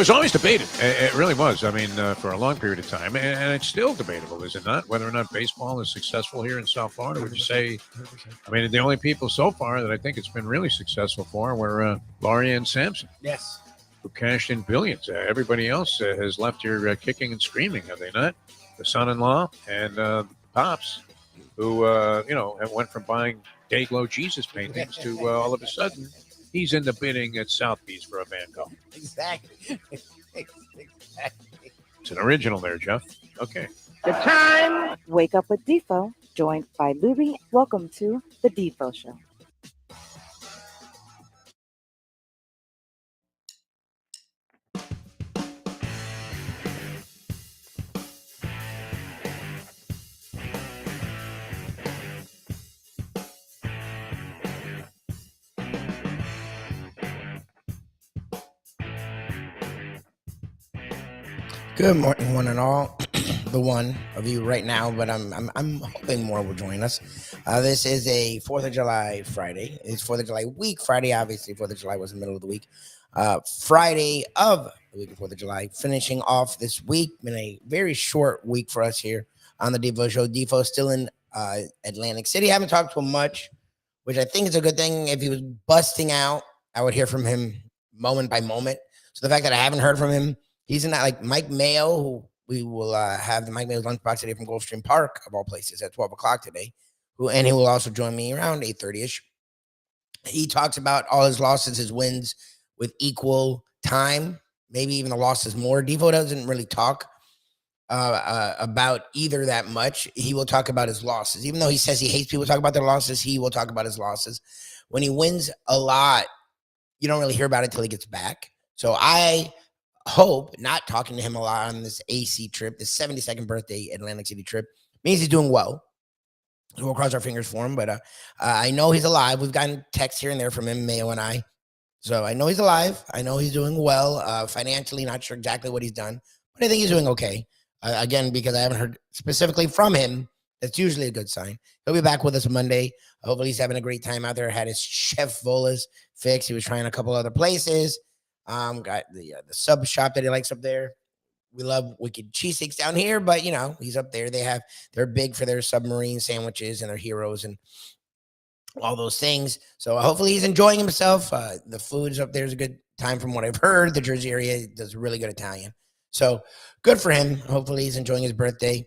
was always debated. It really was. I mean, for a long period of time, and it's still debatable, is it not? Whether or not baseball is successful here in South Florida. Would you say? I mean, the only people so far that I think it's been really successful for were Laurie and Sampson. Yes. Who cashed in billions. Everybody else has left here kicking and screaming, have they not? The son-in-law and Pops, who, went from buying Dayglow Jesus paintings to all of a sudden, he's in the bidding at Southeast for a Van Gogh. Exactly. It's an original there, Jeff. Okay. The time. Wake up with Defo, joined by Lubie. Welcome to the Defo Show. Good morning, one and all. The one of you right now, but I'm hoping more will join us. This is a 4th of July Friday. It's 4th of July week Friday. Obviously, 4th of July was the middle of the week. Friday of the week of 4th of July, finishing off this week. Been a very short week for us here on the Defo Show. Defo still in Atlantic City. Haven't talked to him much, which I think is a good thing. If he was busting out, I would hear from him moment by moment. So the fact that I haven't heard from him, he's in that, like Mike Mayo, who we will have the Mike Mayo lunchbox today from Gulfstream Park, of all places, at 12 o'clock today. And he will also join me around 8:30-ish. He talks about all his losses, his wins with equal time, maybe even the losses more. Defo doesn't really talk about either that much. He will talk about his losses. Even though he says he hates people talk about their losses, he will talk about his losses. When he wins a lot, you don't really hear about it until he gets back. So I hope not talking to him a lot on this AC trip, this 72nd birthday Atlantic City trip, means he's doing well. We'll cross our fingers for him, but I know he's alive. We've gotten texts here and there from him, Mayo and I. So I know he's alive. I know he's doing well. Financially, not sure exactly what he's done, but I think he's doing okay. Again, because I haven't heard specifically from him, that's usually a good sign. He'll be back with us Monday. Hopefully he's having a great time out there. Had his Chef Volas fix. He was trying a couple other places. Got the sub shop that he likes up there. We love wicked cheesesteaks down here, but he's up there. They're big for their submarine sandwiches and their heroes and all those things. So hopefully he's enjoying himself. The food's up there is a good time from what I've heard. The Jersey area does really good Italian. So good for him. Hopefully he's enjoying his birthday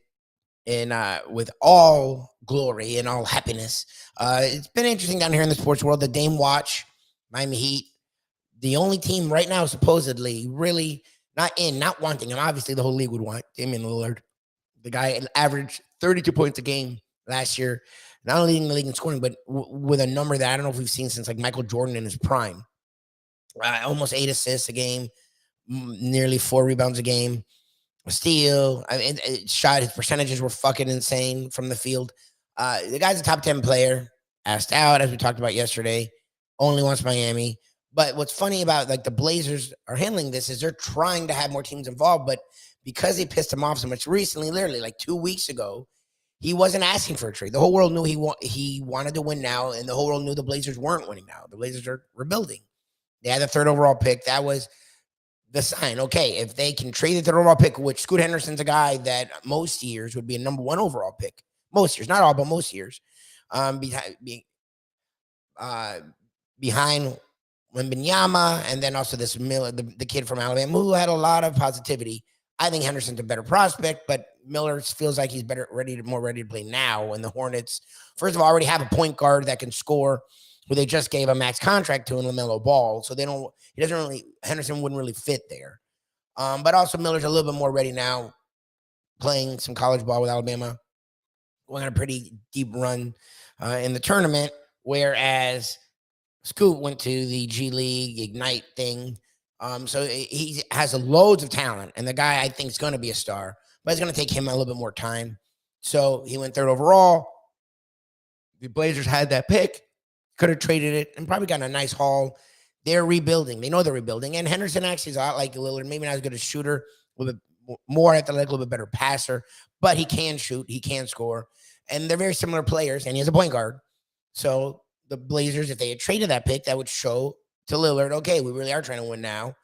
and with all glory and all happiness. It's been interesting down here in the sports world. The Dame Watch, Miami Heat, the only team right now supposedly really not wanting him. Obviously, the whole league would want Damian Lillard. The guy averaged 32 points a game last year, not only leading the league in scoring, but with a number that I don't know if we've seen since like Michael Jordan in his prime. Almost 8 assists a game, nearly 4 rebounds a game, a steal. I mean, shot, his percentages were fucking insane from the field. The guy's a top 10 player, asked out, as we talked about yesterday, only wants Miami. But what's funny about like the Blazers are handling this is they're trying to have more teams involved, but because they pissed him off so much recently, literally like 2 weeks ago, he wasn't asking for a trade. The whole world knew he wanted to win now, and the whole world knew the Blazers weren't winning now. The Blazers are rebuilding. They had the 3rd overall pick. That was the sign. Okay, if they can trade the 3rd overall pick, which Scoot Henderson's a guy that most years would be a number 1 overall pick. Most years, not all, but most years. Behind Wembanyama, and then also this Miller, the kid from Alabama, who had a lot of positivity. I think Henderson's a better prospect, but Miller feels like he's more ready to play now. And the Hornets, first of all, already have a point guard that can score, who they just gave a max contract to in LaMelo Ball. So Henderson wouldn't really fit there. But also Miller's a little bit more ready now, playing some college ball with Alabama, going on a pretty deep run in the tournament, whereas Scoot went to the G League Ignite thing. So he has loads of talent, and the guy I think is going to be a star, but it's going to take him a little bit more time. So he went 3rd overall. The Blazers had that pick, could have traded it, and probably gotten a nice haul. They're rebuilding. They know they're rebuilding. And Henderson actually is a lot like Lillard, maybe not as good a shooter, a little bit more athletic, a little bit better passer, but he can shoot, he can score. And they're very similar players, and he has a point guard. So the Blazers, if they had traded that pick, that would show to Lillard, okay, we really are trying to win now.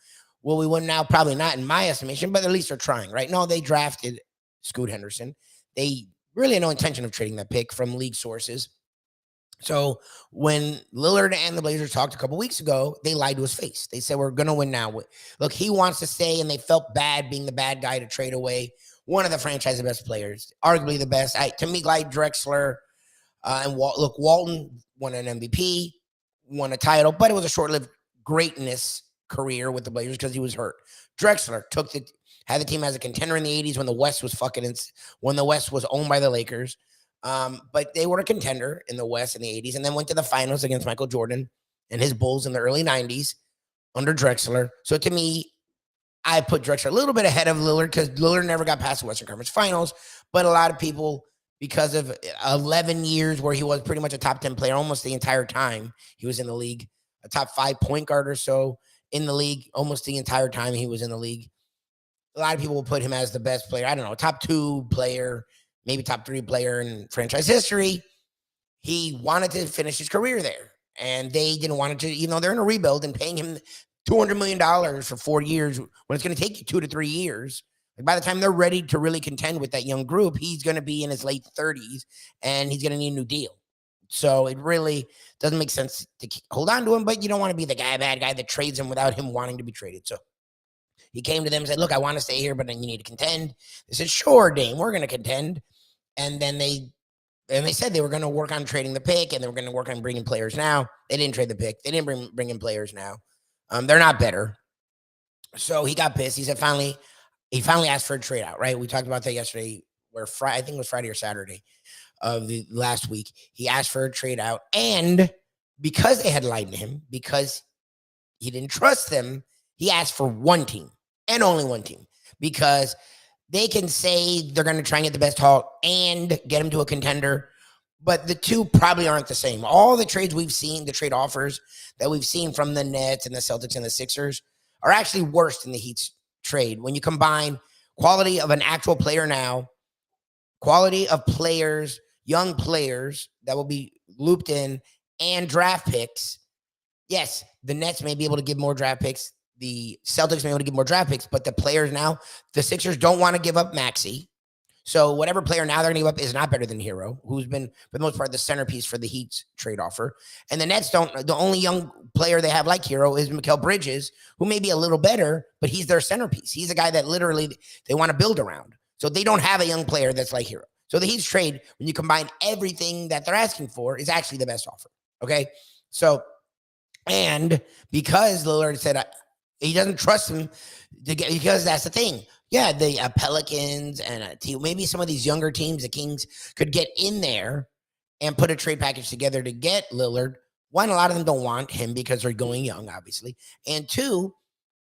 Will we win now? Probably not in my estimation, but at least they're trying, right? No, they drafted Scoot Henderson. They really had no intention of trading that pick from league sources. So when Lillard and the Blazers talked a couple weeks ago, they lied to his face. They said, we're going to win now. Look, he wants to stay, and they felt bad being the bad guy to trade away one of the franchise's best players, arguably the best. To me, Clyde Drexler and Walton won an MVP, won a title, but it was a short-lived greatness career with the Blazers because he was hurt. Drexler had the team as a contender in the 80s when the West was when the West was owned by the Lakers. But they were a contender in the West in the 80s and then went to the finals against Michael Jordan and his Bulls in the early 90s under Drexler. So to me, I put Drexler a little bit ahead of Lillard because Lillard never got past the Western Conference Finals. But a lot of people, because of 11 years where he was pretty much a top 10 player almost the entire time he was in the league, a top 5 point guard or so in the league almost the entire time he was in the league. A lot of people will put him as the best player. I don't know, top 2 player, maybe top 3 player in franchise history. He wanted to finish his career there, and they didn't want to, they're in a rebuild, and paying him $200 million for 4 years when it's going to take you 2 to 3 years. By the time they're ready to really contend with that young group, he's going to be in his late 30s, and he's going to need a new deal. So it really doesn't make sense to hold on to him, but you don't want to be the bad guy that trades him without him wanting to be traded. So he came to them and said, look, I want to stay here, but then you need to contend. They said, sure, Dame, we're going to contend. And then they said they were going to work on trading the pick, and they were going to work on bringing players now. They didn't trade the pick. They didn't bring in players now. They're not better. So he got pissed. He said he finally asked for a trade out, right? We talked about that yesterday, I think it was Friday or Saturday of the last week. He asked for a trade out, and because they had lied to him, because he didn't trust them, he asked for one team and only one team, because they can say they're going to try and get the best haul and get him to a contender, but the two probably aren't the same. All the trades we've seen, the trade offers that we've seen from the Nets and the Celtics and the Sixers are actually worse than the Heat's trade. When you combine quality of an actual player now, quality of players, young players that will be looped in, and draft picks, yes, the Nets may be able to give more draft picks. The Celtics may be able to give more draft picks, but the players now, the Sixers don't want to give up Maxey. So whatever player now they're going to give up is not better than Hero, who's been, for the most part, the centerpiece for the Heat's trade offer. And the Nets the only young player they have like Hero is Mikal Bridges, who may be a little better, but he's their centerpiece. He's a guy that literally they want to build around. So they don't have a young player that's like Hero. So the Heat's trade, when you combine everything that they're asking for, is actually the best offer. Okay? So, and because Lillard said he doesn't trust him because that's the thing. Yeah, the Pelicans and maybe some of these younger teams, the Kings, could get in there and put a trade package together to get Lillard. One, a lot of them don't want him because they're going young, obviously. And two,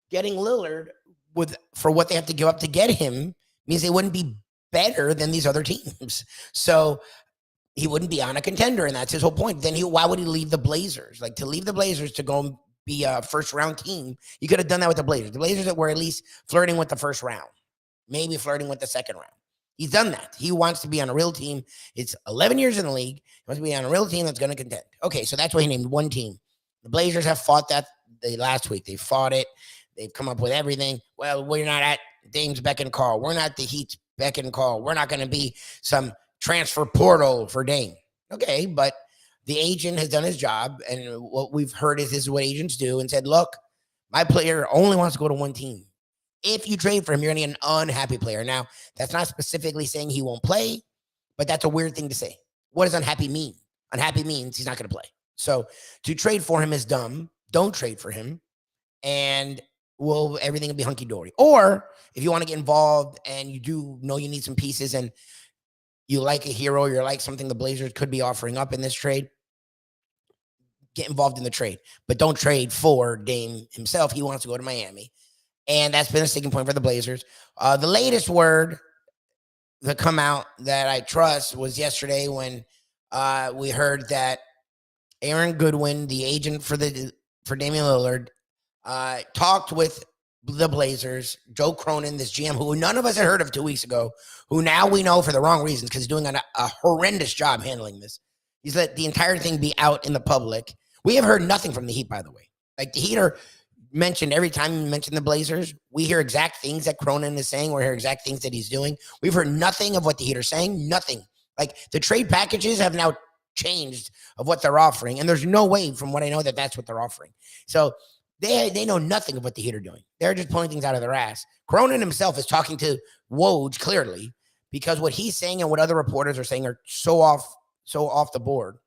getting Lillard for what they have to give up to get him means they wouldn't be better than these other teams. So he wouldn't be on a contender, and that's his whole point. Then why would he leave the Blazers? Like, to leave the Blazers to go and be a first-round team, you could have done that with the Blazers. The Blazers were at least flirting with the first round, maybe flirting with the second round. He's done that. He wants to be on a real team. It's 11 years in the league. He wants to be on a real team that's going to contend. Okay, so that's why he named one team. The Blazers have fought that last week. They fought it. They've come up with everything. Well, we're not at Dame's beck and call. We're not the Heat's beck and call. We're not going to be some transfer portal for Dame. Okay, but the agent has done his job, and what we've heard is this is what agents do, and said, look, my player only wants to go to one team. If you trade for him, you're going to get an unhappy player. Now, that's not specifically saying he won't play, but that's a weird thing to say. What does unhappy mean? Unhappy means he's not going to play. So to trade for him is dumb. Don't trade for him, and everything will be hunky-dory. Or if you want to get involved and you do know you need some pieces and you like a Hero, you're like something the Blazers could be offering up in this trade, get involved in the trade. But don't trade for Dame himself. He wants to go to Miami. And that's been a sticking point for the Blazers. The latest word that come out that I trust was yesterday when we heard that Aaron Goodwin, the agent for Damian Lillard, talked with the Blazers, Joe Cronin, this GM who none of us had heard of 2 weeks ago, who now we know for the wrong reasons because he's doing a horrendous job handling this. He's let the entire thing be out in the public. We have heard nothing from the Heat, by the way. Like, the Heat are mentioned every time you mention the Blazers, we hear exact things that Cronin is saying. We hear exact things that he's doing. We've heard nothing of what the Heat are saying. Nothing. Like the trade packages have now changed of what they're offering, and there's no way, from what I know, that that's what they're offering. So they know nothing of what the Heat are doing. They're just pulling things out of their ass. Cronin himself is talking to Woj clearly because what he's saying and what other reporters are saying are so off the board.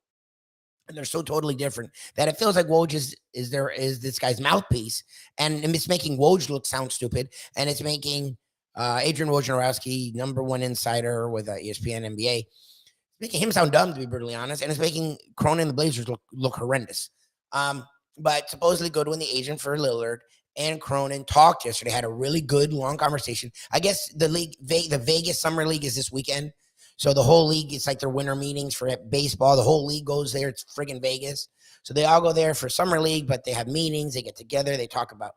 And they're so totally different that it feels like Woj is this guy's mouthpiece, and it's making Woj sound stupid, and it's making Adrian Wojnarowski, number one insider with ESPN NBA, making him sound dumb, to be brutally honest, and it's making Cronin and the Blazers look horrendous. But supposedly Goodwin, the agent for Lillard, and Cronin talked yesterday, had a really good long conversation. I guess the Vegas Summer League is this weekend. So the whole league, it's like their winter meetings for baseball. The whole league goes there. It's friggin' Vegas. So they all go there for summer league, but they have meetings. They get together. They talk about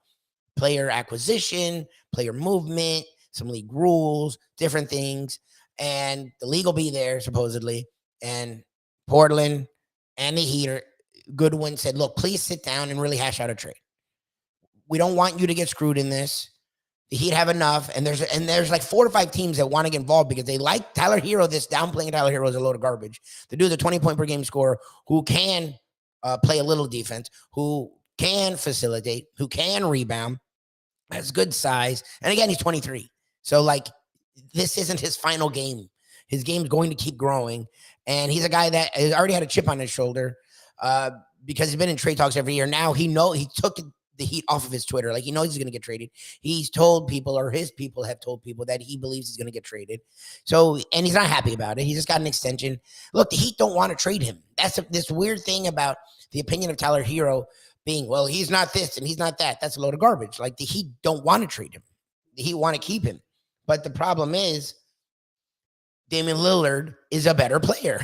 player acquisition, player movement, some league rules, different things. And the league will be there, supposedly. And Portland and the Heat, Goodwin said, look, please sit down and really hash out a trade. We don't want you to get screwed in this. The Heat have enough, and there's like 4 or 5 teams that want to get involved because they like Tyler Hero. This downplaying Tyler Hero is a load of garbage. The dude's a 20-point per game scorer who can play a little defense, who can facilitate, who can rebound, has good size, and again, he's 23. So like, this isn't his final game. His game's going to keep growing, and he's a guy that has already had a chip on his shoulder because he's been in trade talks every year. Now he took the Heat off of his Twitter. Like, he knows he's going to get traded. He's told people, or his people have told people, that he believes he's going to get traded. So, and he's not happy about it. He just got an extension. Look, the Heat don't want to trade him. That's this weird thing about the opinion of Tyler Hero being, well, he's not this and he's not that. That's a load of garbage. Like, the Heat don't want to trade him. The Heat want to keep him. But the problem is, Damian Lillard is a better player.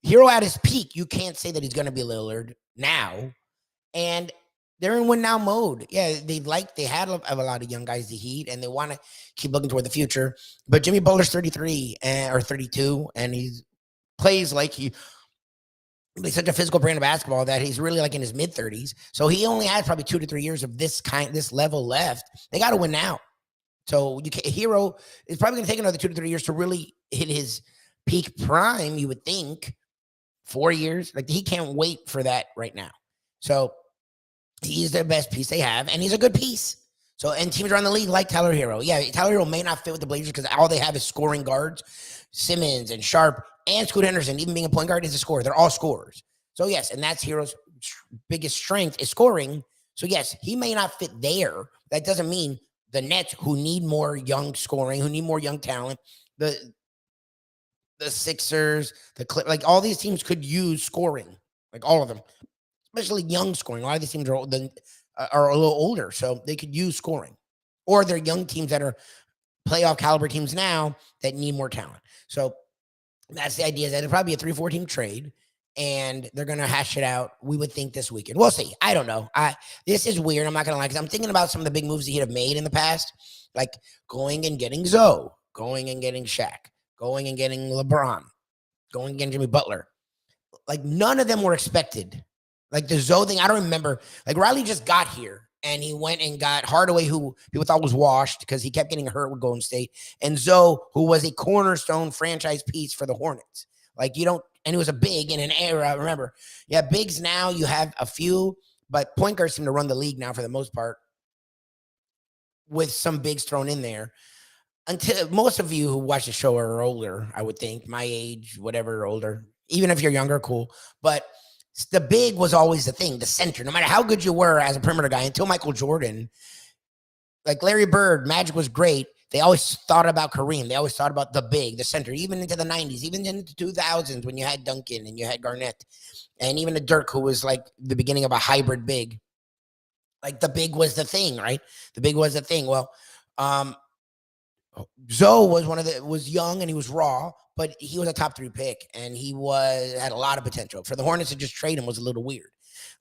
Hero at his peak, you can't say that he's going to be Lillard now. And they're in win now mode. Yeah, they had a lot of young guys, the Heat, and they want to keep looking toward the future. But Jimmy Butler's 33 or 32, and he plays like he's such a physical brand of basketball that he's really like in his mid 30s. So he only has probably 2 to 3 years of this level left. They got to win now. So Hero is probably going to take another 2 to 3 years to really hit his peak prime. You would think 4 years. Like, he can't wait for that right now. So he's the best piece they have, and he's a good piece. So, and teams around the league like Tyler Hero. Yeah, Tyler Hero may not fit with the Blazers because all they have is scoring guards. Simmons and Sharp and Scoot Henderson, even being a point guard, is a scorer. They're all scorers. So, yes, and that's Hero's biggest strength is scoring. So, yes, he may not fit there. That doesn't mean the Nets, who need more young scoring, who need more young talent, the Sixers, like all these teams could use scoring, like all of them. Especially young scoring. A lot of these teams are a little older, so they could use scoring. Or they're young teams that are playoff caliber teams now that need more talent. So that's the idea, that it'll probably be a 3-4 team trade, and they're going to hash it out, we would think, this weekend. We'll see. I don't know. This is weird. I'm not going to lie, because I'm thinking about some of the big moves the Heat have made in the past, like going and getting Zoe, going and getting Shaq, going and getting LeBron, going and getting Jimmy Butler. Like, none of them were expected. Like the Zoe thing, I don't remember. Like, Riley just got here, and he went and got Hardaway, who people thought was washed because he kept getting hurt with Golden State, and Zoe, who was a cornerstone franchise piece for the Hornets. Like, and he was a big in an era. Remember, yeah, bigs now you have a few, but point guards seem to run the league now for the most part, with some bigs thrown in there. Until most of you who watch the show are older, I would think, my age, whatever, older. Even if you're younger, cool. But the big was always the thing, the center. No matter how good you were as a perimeter guy, until Michael Jordan, like Larry Bird, Magic was great. They always thought about Kareem. They always thought about the big, the center, even into the 90s, even into the 2000s when you had Duncan and you had Garnett, and even the Dirk, who was like the beginning of a hybrid big. Like, the big was the thing, right? The big was the thing. Well, Zoe was young and he was raw, but he was a top 3 pick, and he had a lot of potential. For the Hornets to just trade him was a little weird.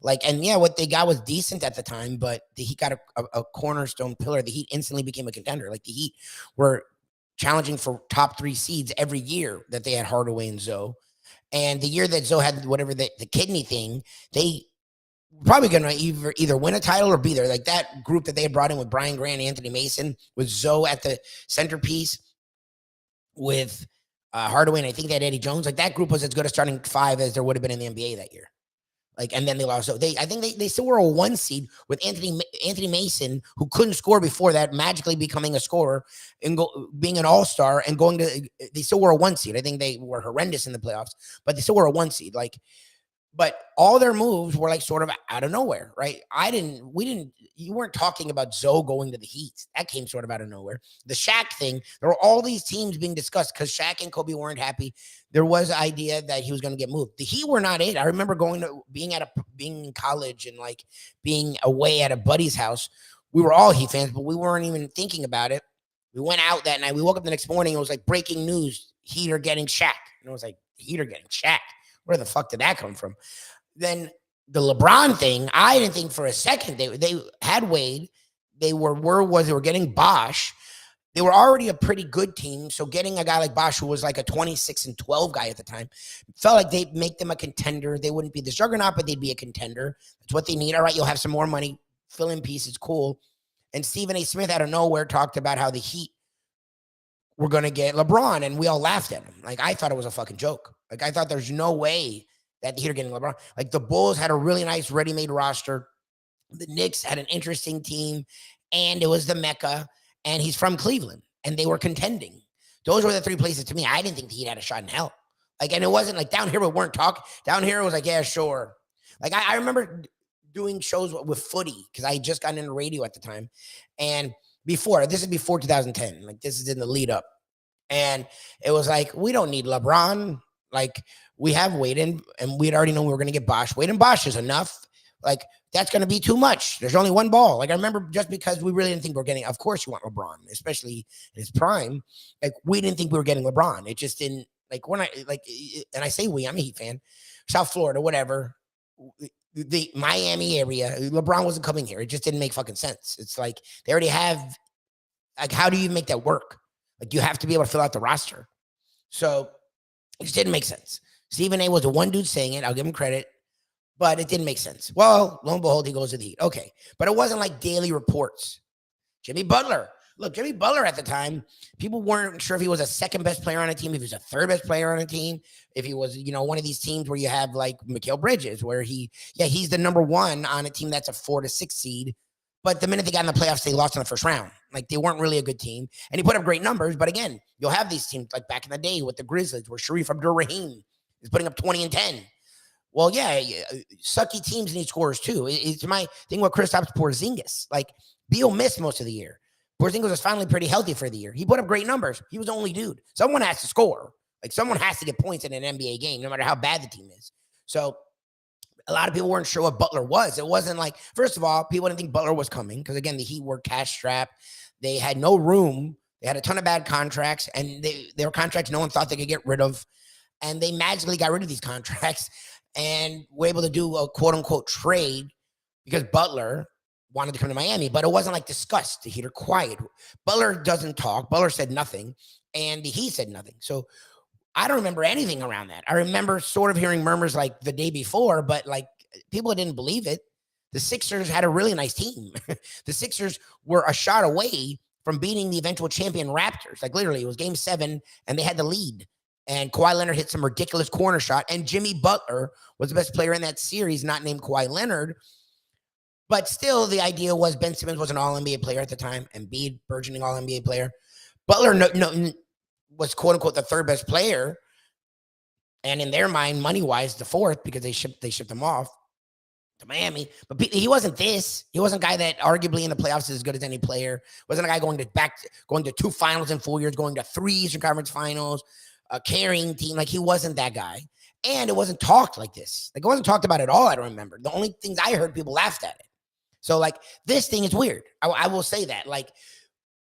Like, and yeah, what they got was decent at the time, but the Heat got a cornerstone pillar. The Heat instantly became a contender. Like, the Heat were challenging for top 3 seeds every year that they had Hardaway and Zoe. And the year that Zoe had whatever the kidney thing, they probably going to either win a title or be there. Like that group that they had brought in with Brian Grant, Anthony Mason, with Zoe at the centerpiece, with Hardaway, and I think they had Eddie Jones. Like that group was as good a starting five as there would have been in the NBA that year. Like, and then they lost. So I think they still were a 1 seed with Anthony Mason, who couldn't score before that, magically becoming a scorer and being an all-star and going to. They still were a 1 seed. I think they were horrendous in the playoffs, but they still were a 1 seed. Like, but all their moves were like sort of out of nowhere, right? You weren't talking about Zoe going to the Heat. That came sort of out of nowhere. The Shaq thing, there were all these teams being discussed because Shaq and Kobe weren't happy. There was an idea that he was going to get moved. The Heat were not it. I remember being in college and like being away at a buddy's house. We were all Heat fans, but we weren't even thinking about it. We went out that night. We woke up the next morning. It was like breaking news. Heat are getting Shaq. And it was like, Heat are getting Shaq. Where the fuck did that come from? Then the LeBron thing, I didn't think for a second they had Wade. They were getting Bosh. They were already a pretty good team. So getting a guy like Bosh, who was like a 26-12 guy at the time, felt like they'd make them a contender. They wouldn't be the juggernaut, but they'd be a contender. That's what they need. All right, you'll have some more money. Fill in pieces, cool. And Stephen A. Smith out of nowhere talked about how the Heat were going to get LeBron, and we all laughed at him. Like, I thought it was a fucking joke. Like, I thought there's no way that the Heat are getting LeBron. Like, the Bulls had a really nice ready-made roster. The Knicks had an interesting team, and it was the Mecca, and he's from Cleveland, and they were contending. Those were the three places to me. I didn't think the Heat had a shot in hell. Like, and it wasn't like down here we weren't talking. Down here it was like, yeah, sure. Like, I remember doing shows with Footy because I had just gotten into radio at the time. And this is before 2010. Like, this is in the lead up. And it was like, we don't need LeBron. Like, we have Wade, and we'd already known we were going to get Bosh. Wade and Bosh is enough. Like, that's going to be too much. There's only one ball. Like, I remember just because we really didn't think we were getting, of course you want LeBron, especially in his prime. Like, we didn't think we were getting LeBron. It just didn't, like, when and I say I'm a Heat fan, South Florida, whatever, the Miami area, LeBron wasn't coming here. It just didn't make fucking sense. It's like, they already have, like, how do you make that work? Like, you have to be able to fill out the roster. So it just didn't make sense. Stephen A. was the one dude saying it. I'll give him credit, but it didn't make sense. Well, lo and behold, he goes to the Heat. Okay. But it wasn't like daily reports. Jimmy Butler. Look, Jimmy Butler at the time, people weren't sure if he was a second best player on a team, if he was a third best player on a team, if he was, one of these teams where you have like Mikal Bridges, where he's the number one on a team that's a 4 to 6 seed. But the minute they got in the playoffs, they lost in the first round. Like, they weren't really a good team. And he put up great numbers. But again, you'll have these teams like back in the day with the Grizzlies, where Sharif Abdur-Rahim is putting up 20 and 10. Well, yeah, sucky teams need scorers too. It's my thing with Kristaps Porzingis. Like, Beal missed most of the year. Porzingis was finally pretty healthy for the year. He put up great numbers. He was the only dude. Someone has to score. Like, someone has to get points in an NBA game, no matter how bad the team is. So a lot of people weren't sure what Butler was. It wasn't like, first of all, people didn't think Butler was coming because, again, the Heat were cash strapped. They had no room. They had a ton of bad contracts, and they were contracts no one thought they could get rid of. And they magically got rid of these contracts and were able to do a quote-unquote trade because Butler wanted to come to Miami. But it wasn't like discussed. The Heat are quiet. Butler doesn't talk. Butler said nothing, and the Heat said nothing. So I don't remember anything around that. I remember sort of hearing murmurs like the day before, but like people didn't believe it. The Sixers had a really nice team. The Sixers were a shot away from beating the eventual champion Raptors. Like, literally, it was game 7 and they had the lead. And Kawhi Leonard hit some ridiculous corner shot. And Jimmy Butler was the best player in that series, not named Kawhi Leonard. But still, the idea was Ben Simmons was an all-NBA player at the time. Embiid, burgeoning all-NBA player. Butler was quote-unquote the third best player. And in their mind, money-wise, the fourth, because they shipped him off to Miami. But he wasn't this. He wasn't a guy that arguably in the playoffs is as good as any player. Wasn't a guy going to 2 finals in 4 years, going to 3 Eastern Conference finals, a carrying team. Like, he wasn't that guy. And it wasn't talked like this. Like, it wasn't talked about at all, I don't remember. The only things I heard, people laughed at it. So, like, this thing is weird. I will say that. Like,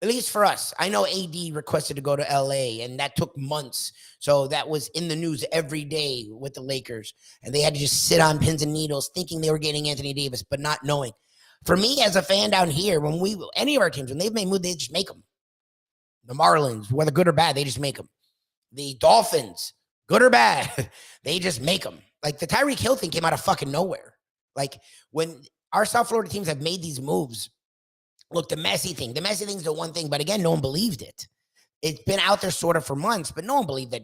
at least for us, I know AD requested to go to LA, and that took months. So that was in the news every day with the Lakers. And they had to just sit on pins and needles thinking they were getting Anthony Davis, but not knowing. For me, as a fan down here, any of our teams, when they've made moves, they just make them. The Marlins, whether good or bad, they just make them. The Dolphins, good or bad, they just make them. Like, the Tyreek Hill thing came out of fucking nowhere. Like when our South Florida teams have made these moves, look, the Messi thing's the one thing, but again, no one believed it. It's been out there sort of for months, but no one believed that,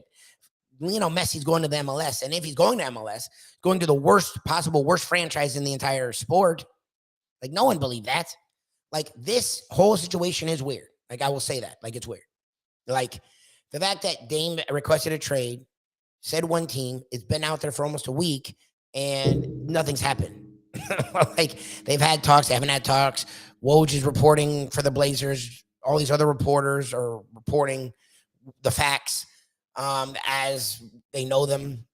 Messi's going to the MLS. And if he's going to MLS, going to the worst franchise in the entire sport, like no one believed that. Like this whole situation is weird. Like I will say that, like it's weird. Like the fact that Dame requested a trade, said one team, it's been out there for almost a week and nothing's happened. Like they've had talks, they haven't had talks. Woj is reporting for the Blazers. All these other reporters are reporting the facts as they know them,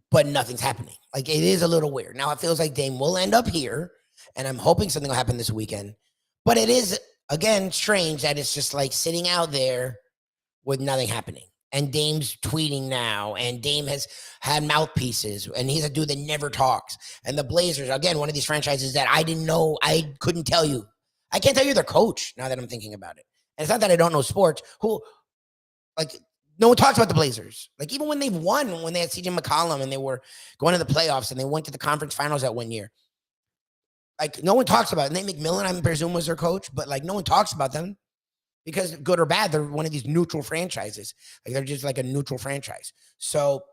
but nothing's happening. Like it is a little weird. Now it feels like Dame will end up here, and I'm hoping something will happen this weekend. But it is, again, strange that it's just like sitting out there with nothing happening. And Dame's tweeting now, and Dame has had mouthpieces, and he's a dude that never talks. And the Blazers, again, one of these franchises that I didn't know, I couldn't tell you. I can't tell you their coach now that I'm thinking about it. And it's not that I don't know sports. No one talks about the Blazers. Like even when they've won, when they had CJ McCollum and they were going to the playoffs and they went to the conference finals that one year. Like no one talks about it. Nate McMillan, I presume, was their coach, but like no one talks about them because good or bad, they're one of these neutral franchises. Like they're just like a neutral franchise. So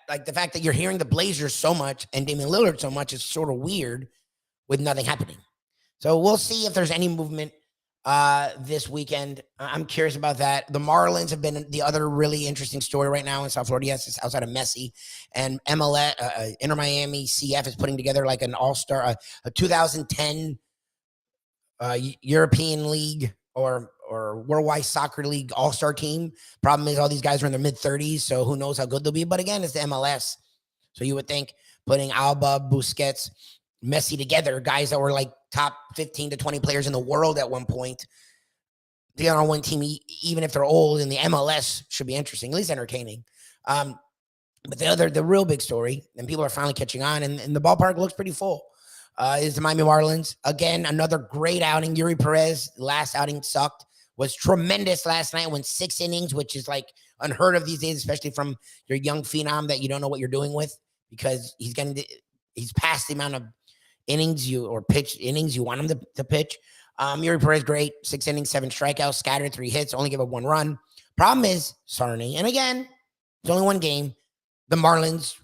like the fact that you're hearing the Blazers so much and Damian Lillard so much is sort of weird with nothing happening. So we'll see if there's any movement this weekend. I'm curious about that. The Marlins have been the other really interesting story right now in South Florida. Yes, it's outside of Messi, and MLS, Inter Miami CF is putting together like an all-star, a 2010 European League or Worldwide Soccer League all-star team. Problem is all these guys are in their mid-30s, so who knows how good they'll be. But again, it's the MLS. So you would think putting Alba, Busquets, Messi together, guys that were like top 15 to 20 players in the world at one point, to get on one team, even if they're old in the MLS, should be interesting, at least entertaining. But the real big story, and people are finally catching on, and the ballpark looks pretty full, is the Miami Marlins. Again, another great outing. Yuri Perez, last outing sucked, was tremendous last night, went 6 innings, which is like unheard of these days, especially from your young phenom that you don't know what you're doing with, because he's past the amount of innings you want him to pitch. Yuri Perez, great. 6 innings, 7 strikeouts, scattered 3 hits, only give up 1 run. Problem is Sarney, and again, it's only one game. The Marlins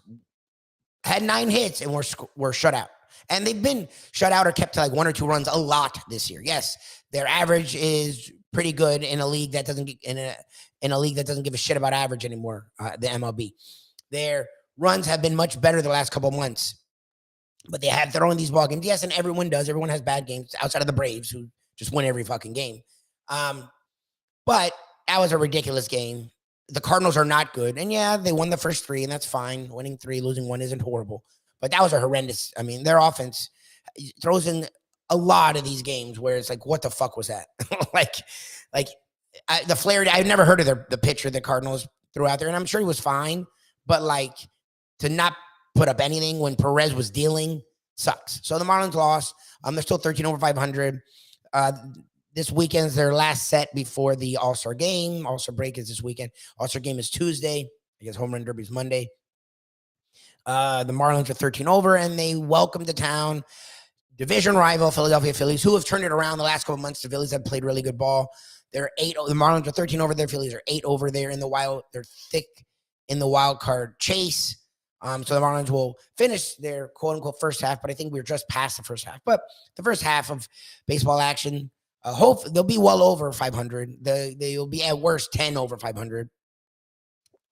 had 9 hits and were shut out. And they've been shut out or kept to like 1 or 2 runs a lot this year. Yes, their average is pretty good in a league that doesn't give a shit about average anymore. The MLB, their runs have been much better the last couple of months. But they have their own these ball games. Yes, and everyone does. Everyone has bad games outside of the Braves, who just win every fucking game. But that was a ridiculous game. The Cardinals are not good. And yeah, they won the first 3, and that's fine. Winning 3, losing 1 isn't horrible. But that was a horrendous. I mean, their offense throws in a lot of these games where it's like, what the fuck was that? The Flaherty, I've never heard of the pitcher the Cardinals threw out there, and I'm sure he was fine. But like to not put up anything when Perez was dealing sucks. So the Marlins lost. They're still 13 over 500. This weekend's their last set before the All-Star game. All-Star break is this weekend. All-Star game is Tuesday. I guess Home Run Derby is Monday. The Marlins are 13 over, and they welcome to town division rival Philadelphia Phillies, who have turned it around the last couple of months. The Phillies have played really good ball. They're 8. The Marlins are 13 over. Their Phillies are 8 over. They're in the wild. They're thick in the wild card chase. So the Marlins will finish their quote-unquote first half, but I think we're just past the first half. But the first half of baseball action, hope they'll be well over 500. They'll be at worst 10 over 500.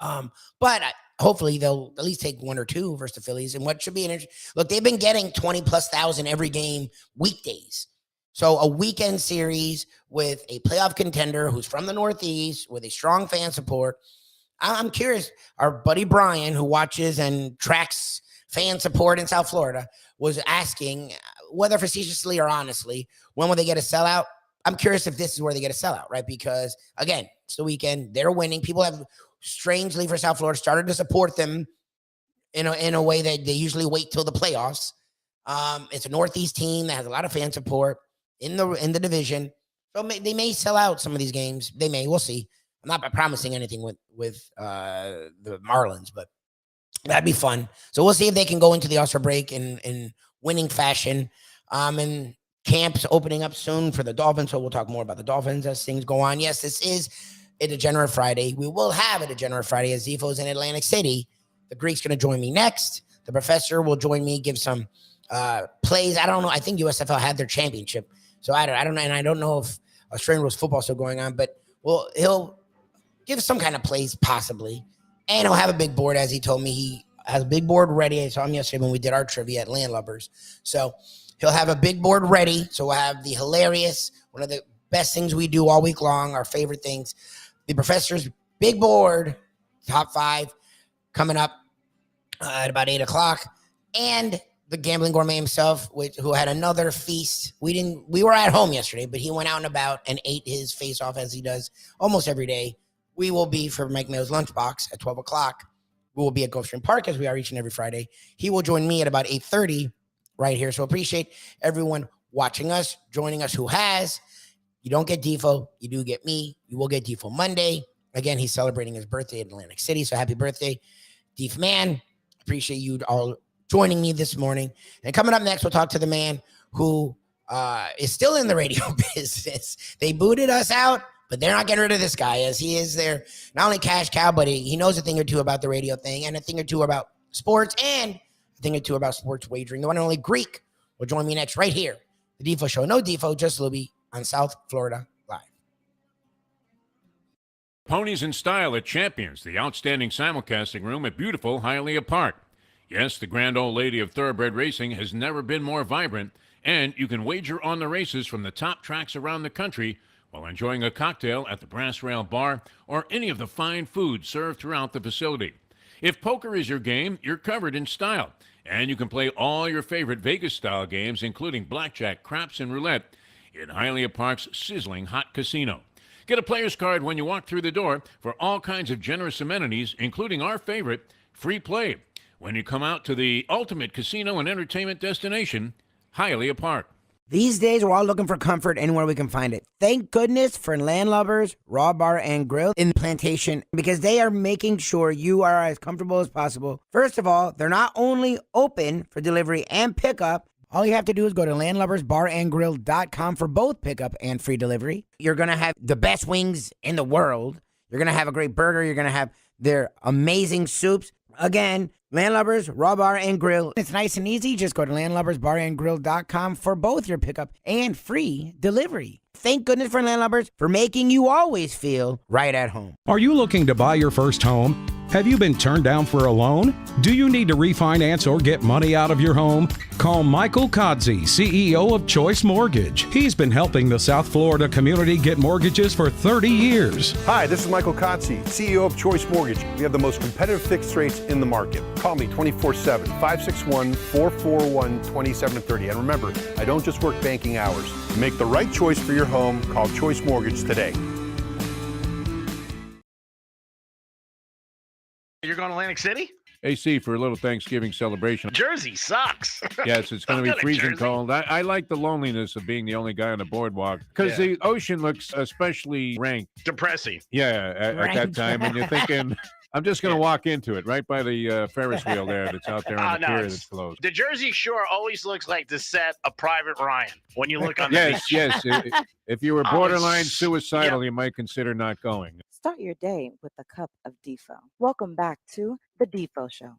But hopefully they'll at least take 1 or 2 versus the Phillies. And what should be an interesting look, they've been getting 20+ thousand every game weekdays. So a weekend series with a playoff contender who's from the Northeast with a strong fan support. I'm curious, our buddy Brian, who watches and tracks fan support in South Florida, was asking, whether facetiously or honestly, when will they get a sellout? I'm curious if this is where they get a sellout, right? Because, again, it's the weekend. They're winning. People have, strangely for South Florida, started to support them in a way that they usually wait till the playoffs. It's a Northeast team that has a lot of fan support in the division. So they may sell out some of these games. They may. We'll see. I'm not promising anything with the Marlins, but That'd be fun. So we'll see if they can go into the All-Star break in winning fashion. And camps opening up soon for the Dolphins. So we'll talk more about the Dolphins as things go on. Yes, this is a Degenerate Friday. We will have a Degenerate Friday as Defo's in Atlantic City. The Greek's going to join me next. The professor will join me, give some plays. I don't know. I think USFL had their championship. So I don't know. And I don't know if Australian rules football still going on, but he'll give some kind of plays possibly. And he'll have a big board, as he told me. He has a big board ready. I saw him yesterday when we did our trivia at Landlubbers. So he'll have a big board ready. So we'll have the hilarious, one of the best things we do all week long, our favorite things. The professor's big board, top 5, coming up at about 8 o'clock. And the gambling gourmet himself, who had another feast. We were at home yesterday, but he went out and about and ate his face off as he does almost every day. We will be for Mike Mayo's lunchbox at 12 o'clock. We will be at Gulfstream Park as we are each and every Friday. He will join me at about 8:30 right here. So appreciate everyone watching us, joining us who has. You don't get Defo. You do get me. You will get Defo Monday. Again, he's celebrating his birthday in Atlantic City. So happy birthday, Def man. Appreciate you all joining me this morning. And coming up next, we'll talk to the man who is still in the radio business. They booted us out, but they're not getting rid of this guy, as he is their not only cash cow, but he knows a thing or two about the radio thing and a thing or two about sports and a thing or two about sports wagering. The one and only Greek will join me next right here. The Defo Show. No Defo, just Lubie on South Florida Live. Ponies in Style at Champions, the outstanding simulcasting room at beautiful Hialeah Park. Yes, the grand old lady of thoroughbred racing has never been more vibrant, and you can wager on the races from the top tracks around the country while enjoying a cocktail at the Brass Rail Bar or any of the fine food served throughout the facility. If poker is your game, you're covered in style, and you can play all your favorite Vegas-style games, including blackjack, craps, and roulette, in Hialeah Park's sizzling hot casino. Get a player's card when you walk through the door for all kinds of generous amenities, including our favorite, free play, when you come out to the ultimate casino and entertainment destination, Hialeah Park. These days, we're all looking for comfort anywhere we can find it. Thank goodness for Landlubbers Raw Bar and Grill in Plantation, because they are making sure you are as comfortable as possible. First of all, they're not only open for delivery and pickup. All you have to do is go to landlubbersbarandgrill.com for both pickup and free delivery. You're going to have the best wings in the world. You're going to have a great burger. You're going to have their amazing soups. Again, Landlubbers, Raw Bar and Grill. It's nice and easy. Just go to landlubbersbarandgrill.com for both your pickup and free delivery. Thank goodness for Landlubbers for making you always feel right at home. Are you looking to buy your first home? Have you been turned down for a loan? Do you need to refinance or get money out of your home? Call Michael Kodsey, CEO of Choice Mortgage. He's been helping the South Florida community get mortgages for 30 years. Hi, this is Michael Kodsey, CEO of Choice Mortgage. We have the most competitive fixed rates in the market. Call me 24/7, 561-441-2730. And remember, I don't just work banking hours. To make the right choice for your home, call Choice Mortgage today. You're going to Atlantic City? AC for a little Thanksgiving celebration. Jersey sucks. Yes, it's going to be freezing cold. I like the loneliness of being the only guy on the boardwalk because the ocean looks especially rank. Depressing. Yeah, at that time. And you're thinking, I'm just going to walk into it right by the Ferris wheel there that's out there on the pier that's closed. The Jersey Shore always looks like the set of Private Ryan when you look on the beach. Yes. If you were borderline suicidal, you might consider not going. Start your day with a cup of Defo. Welcome back to the Defo Show.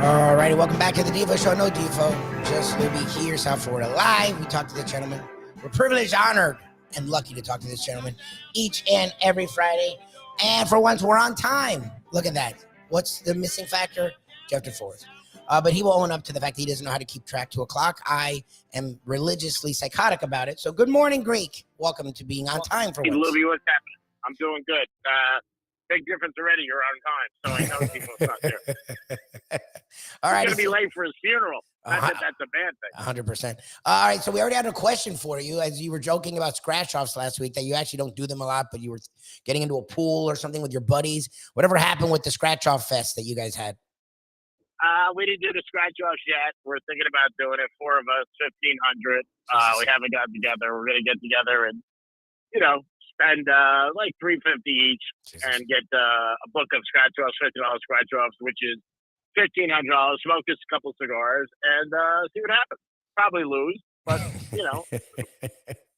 All righty, welcome back to the Defo Show. No Defo, just Lubie here, South Florida Live. We talk to the gentleman. We're privileged, honored, and lucky to talk to this gentleman each and every Friday. And for once, we're on time. Look at that. What's the missing factor? Jeff DeForest. But he will own up to the fact that he doesn't know how to keep track to o'clock. I am religiously psychotic about it. So good morning, Greek. Welcome to being on time for once. Lubie, what's happening? I'm doing good. Big difference already. You're on time, so I know people's not there. All right. He's going to be late for his funeral. That's a bad thing. 100%. All right, so we already had a question for you, as you were joking about scratch-offs last week, that you actually don't do them a lot, but you were getting into a pool or something with your buddies. Whatever happened with the scratch-off fest that you guys had? We didn't do the scratch offs yet. We're thinking about doing it. 4 of us, 1,500. We haven't gotten together. We're gonna get together and spend like $350 each and get a book of scratch offs, $50 scratch offs, which is $1,500. Smoke us a couple cigars and see what happens. Probably lose, but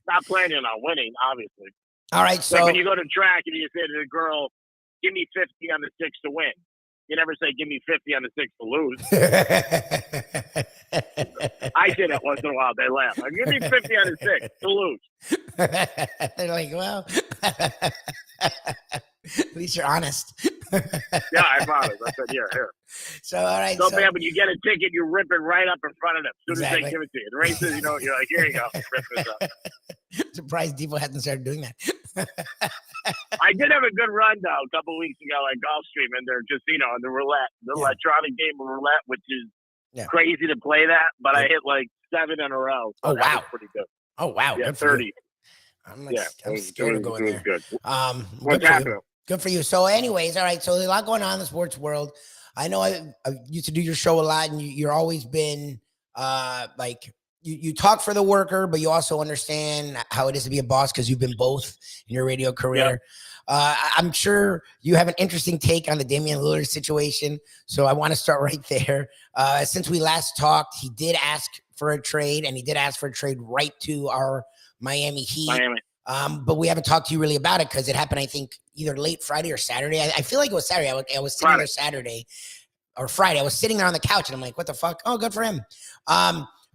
not planning on winning, obviously. All right, Like so when you go to track and you say to the girl, "Give me 50 on the 6 to win." You never say, "Give me 50 on the 6 to lose." I say that once in a while. They laugh. Like, "Give me 50 on the 6 to lose." they're like, well, at least you're honest. Yeah, I promise. I said, here. So, all right. So bad when you get a ticket, you rip it right up in front of them. As soon as Exactly. they give it to you. The races, you're like, "Here you go." Rip this up. Surprised Defo hasn't started doing that. I did have a good run, though, a couple weeks ago at Gulfstream in their casino and the roulette, the electronic game of roulette, which is crazy to play that, but I hit like 7 in a row. So that was pretty good. Oh, wow. Yeah, Good for 30. you. I'm scared of going there. Good. Good for you. Good for you. So anyways, all right. So there's a lot going on in the sports world. I know I used to do your show a lot, and you're always been like you talk for the worker, but you also understand how it is to be a boss because you've been both in your radio career. I'm sure you have an interesting take on the Damian Lillard situation. So I want to start right there. Since we last talked, he did ask for a trade, and he did ask for a trade right to our Miami Heat. But we haven't talked to you really about it because it happened, I think, either late Friday or Saturday. I feel like it was Saturday. I was sitting there Saturday or Friday. I was sitting there on the couch, and I'm like, what the fuck? Oh, good for him.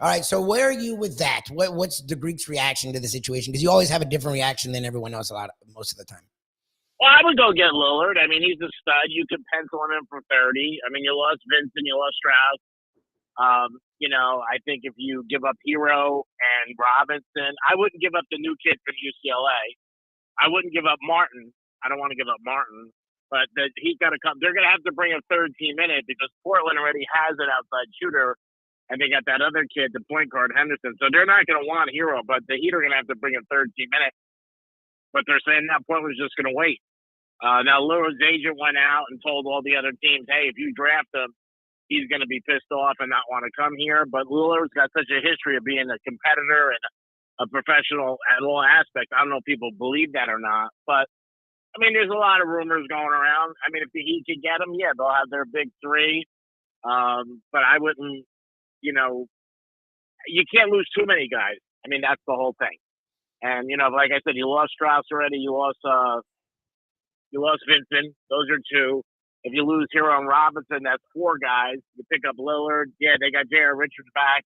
All right, so where are you with that? What's the Greeks' reaction to the situation? Because you always have a different reaction than everyone else most of the time. Well, I would go get Lillard. I mean, he's a stud. You could pencil him in for 30. I mean, you lost Vincent, you lost Strauss. I think if you give up Hero and Robinson, I wouldn't give up the new kid from UCLA. I wouldn't give up Martin. I don't want to give up Martin, but he's got to come. They're going to have to bring a third team in it because Portland already has an outside shooter, and they got that other kid, the point guard Henderson. So they're not going to want Hero, but the Heat are going to have to bring a third team in it. But they're saying now Portland's just going to wait. Now Lillard's agent went out and told all the other teams, "Hey, if you draft him, he's going to be pissed off and not want to come here." But Lillard's got such a history of being a competitor and a professional at all aspects. I don't know if people believe that or not, but I mean, there's a lot of rumors going around. I mean, if the Heat could get him, yeah, they'll have their big three. But I wouldn't, you can't lose too many guys. I mean, that's the whole thing. And, like I said, you lost Strauss already. You lost Vincent. Those are 2. If you lose Hero and Robinson, that's 4 guys. You pick up Lillard. Yeah, they got J.R. Richards back.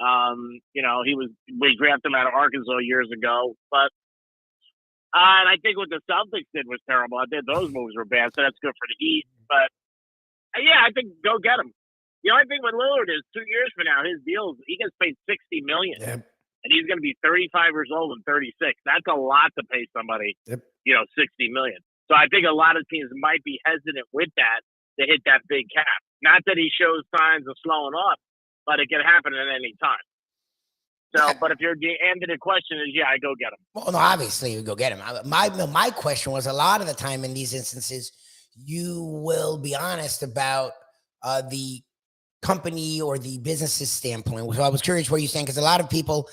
We drafted him out of Arkansas years ago. But and I think what the Celtics did was terrible. I think those moves were bad, so that's good for the Heat. But yeah, I think go get him. The only thing with Lillard is 2 years from now, his deals, he gets paid $60 million. Yep. And he's going to be 35 years old and 36. That's a lot to pay somebody, $60 million. So I think a lot of teams might be hesitant with that to hit that big cap. Not that he shows signs of slowing up, but it can happen at any time. So, but if the end of the question is, I go get him. Well, no, obviously you go get him. My question was, a lot of the time in these instances, you will be honest about the company or the business's standpoint. So I was curious where you stand, because a lot of people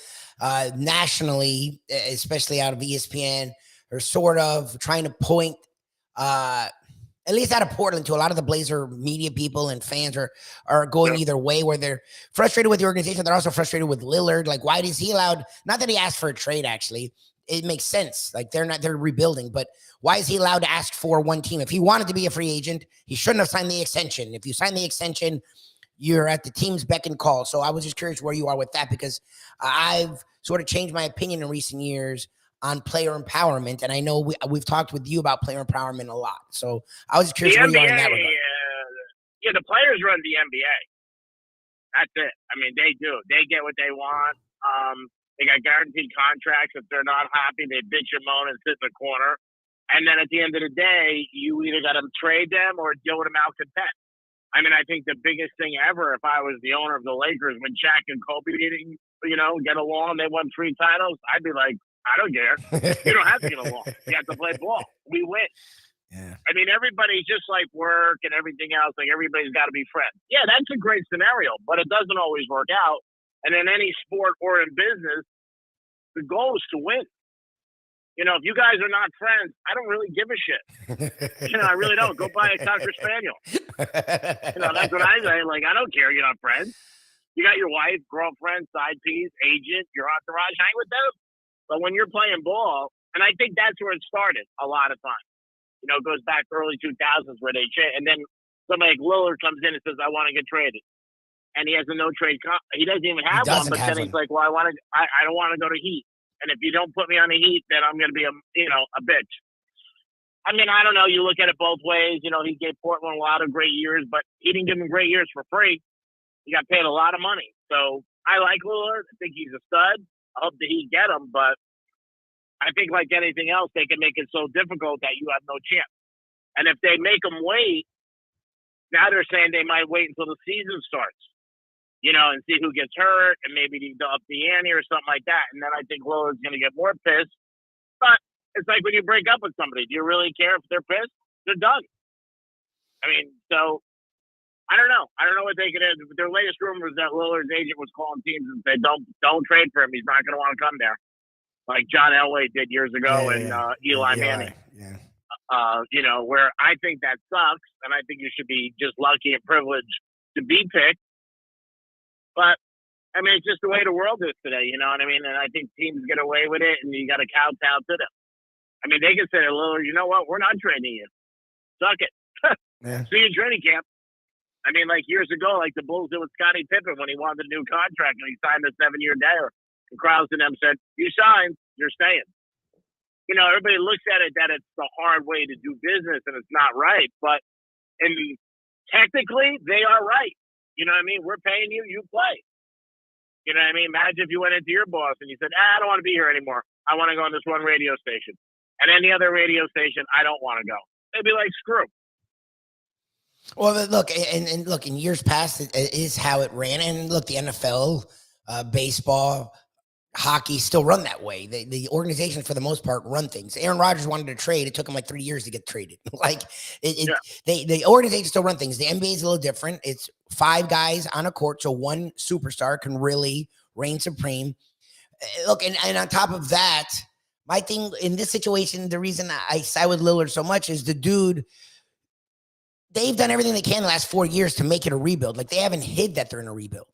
nationally, especially out of ESPN, are sort of trying to point, at least out of Portland, to a lot of the Blazer media people and fans are going either way, where they're frustrated with the organization. They're also frustrated with Lillard. Like, why is he allowed? Not that he asked for a trade, actually. It makes sense. Like, they're rebuilding, but why is he allowed to ask for one team? If he wanted to be a free agent, he shouldn't have signed the extension. If you sign the extension, you're at the team's beck and call. So I was just curious where you are with that, because I've sort of changed my opinion in recent years on player empowerment. And I know we've talked with you about player empowerment a lot. So I was just curious where you are in that regard. The players run the NBA. That's it. I mean, they do. They get what they want. They got guaranteed contracts. If they're not happy, they bitch and moan and sit in the corner. And then at the end of the day, you either got to trade them or deal with them malcontent. I mean, I think the biggest thing ever, if I was the owner of the Lakers, when Shaq and Kobe didn't, get along, they won 3 titles, I'd be like, I don't care. You don't have to get along. You have to play ball. We win. Yeah. I mean, everybody's just like work and everything else. Like everybody's got to be friends. Yeah, that's a great scenario, but it doesn't always work out. And in any sport or in business, the goal is to win. You know, if you guys are not friends, I don't really give a shit. You know, I really don't. Go buy a Cocker Spaniel. You know, that's what I say. Like, I don't care. You're not friends. You got your wife, girlfriend, side piece, agent, your entourage. Hang with them. But when you're playing ball, and I think that's where it started a lot of times. You know, it goes back to early 2000s where they trade. And then somebody like Lillard comes in and says, I want to get traded. And he has a no trade. He doesn't even have one. But then he's like, well, I don't want to go to Heat. And if you don't put me on the Heat, then I'm going to be a bitch. I mean, I don't know. You look at it both ways. You know, he gave Portland a lot of great years, but he didn't give him great years for free. He got paid a lot of money. So I like Lillard. I think he's a stud. I hope that he get him, but I think like anything else, they can make it so difficult that you have no chance. And if they make him wait, now they're saying they might wait until the season starts. You know, and see who gets hurt, and maybe they up the ante or something like that. And then I think Lillard's going to get more pissed. But it's like when you break up with somebody, do you really care if they're pissed? They're done. I mean, so I don't know. I don't know what they could do. Their latest rumor is that Lillard's agent was calling teams and said, don't trade for him. He's not going to want to come there. Like John Elway did years ago Eli Manning. Yeah. You know, where I think that sucks. And I think you should be just lucky and privileged to be picked. But, I mean, it's just the way the world is today, you know what I mean? And I think teams get away with it, and you got to kowtow to them. I mean, they can say to Lillard, you know what? We're not trading you. Suck it. Yeah. See you in training camp. I mean, like years ago, like the Bulls did with Scottie Pippen when he wanted a new contract, and he signed a 7-year deal. And Krause and them said, you signed, you're staying. You know, everybody looks at it that it's the hard way to do business, and it's not right. But technically, they are right. You know what I mean? We're paying you, you play. You know what I mean? Imagine if you went into your boss and you said, I don't want to be here anymore. I want to go on this one radio station. And any other radio station, I don't want to go. They'd be like, screw. Well, look, and look, in years past, it is how it ran. And look, the NFL, baseball, hockey still run that way. The organizations, for the most part, run things. Aaron Rodgers wanted to trade. It took him like 3 years to get traded. The organizations still run things. The NBA is a little different. It's 5 guys on a court, so one superstar can really reign supreme. Look, and on top of that, my thing in this situation, the reason I side with Lillard so much is the dude, they've done everything they can the last 4 years to make it a rebuild. Like, they haven't hid that they're in a rebuild.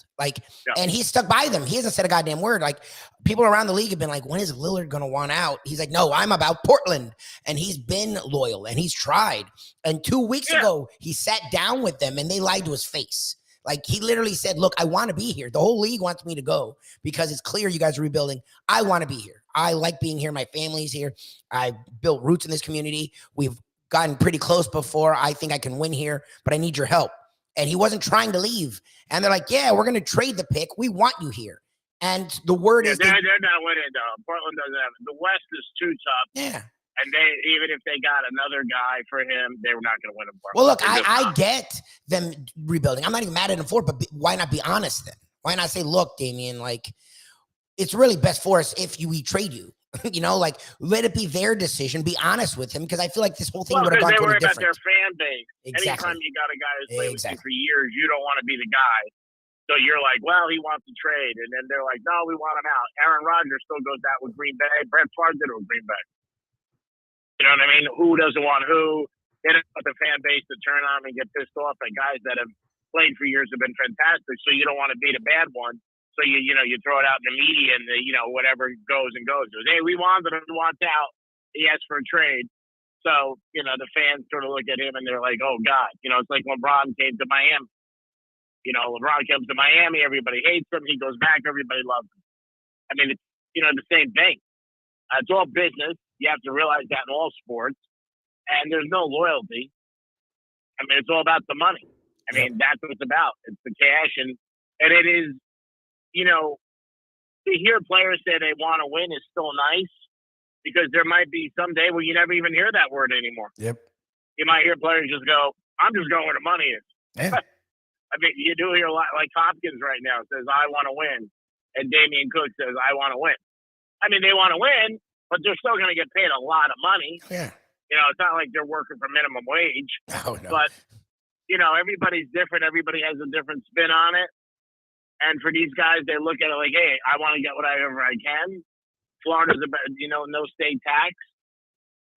And he's stuck by them. He hasn't said a goddamn word. Like, people around the league have been like, when is Lillard going to want out? He's like, no, I'm about Portland. And he's been loyal and he's tried. And 2 weeks ago, he sat down with them and they lied to his face. Like, he literally said, look, I want to be here. The whole league wants me to go because it's clear you guys are rebuilding. I want to be here. I like being here. My family's here. I built roots in this community. We've gotten pretty close before. I think I can win here, but I need your help. And he wasn't trying to leave. And they're like, yeah, we're going to trade the pick. We want you here. And the word is they're not winning, though. Portland doesn't have it. The West is too tough. Yeah. And even if they got another guy for him, they were not going to win him. Well, look, I get them rebuilding. I'm not even mad at them for it, but why not be honest then? Why not say, look, Damian, like, it's really best for us if we trade you. You know, like, let it be their decision. Be honest with him, because I feel like this whole thing would have gone totally different. They worry about their fan base. Exactly. Anytime you got a guy who's played with you for years, you don't want to be the guy. So you're like, well, he wants to trade. And then they're like, no, we want him out. Aaron Rodgers still goes out with Green Bay. Brett Favre did it with Green Bay. You know what I mean? Who doesn't want who? They don't want the fan base to turn on and get pissed off at guys that have played for years have been fantastic. So you don't want to be the bad one. So you throw it out in the media and whatever goes and goes. Hey, we wanted him, wants out. He asked for a trade. So, the fans sort of look at him and they're like, oh God, it's like LeBron came to Miami. LeBron comes to Miami, everybody hates him. He goes back, everybody loves him. I mean, it's, the same thing. It's all business. You have to realize that in all sports. And there's no loyalty. I mean, it's all about the money. I mean, that's what it's about. It's the cash. And it is, to hear players say they want to win is still nice, because there might be some day where you never even hear that word anymore. Yep. You might hear players just go, I'm just going where the money is. Yeah. I mean, you do hear a lot, like Hopkins right now says, I want to win. And Damian Cook says, I want to win. I mean, they want to win, but they're still going to get paid a lot of money. Yeah. it's not like they're working for minimum wage. Oh, no. But, everybody's different. Everybody has a different spin on it. And for these guys, they look at it like, hey, I want to get whatever I can. Florida's about, no state tax.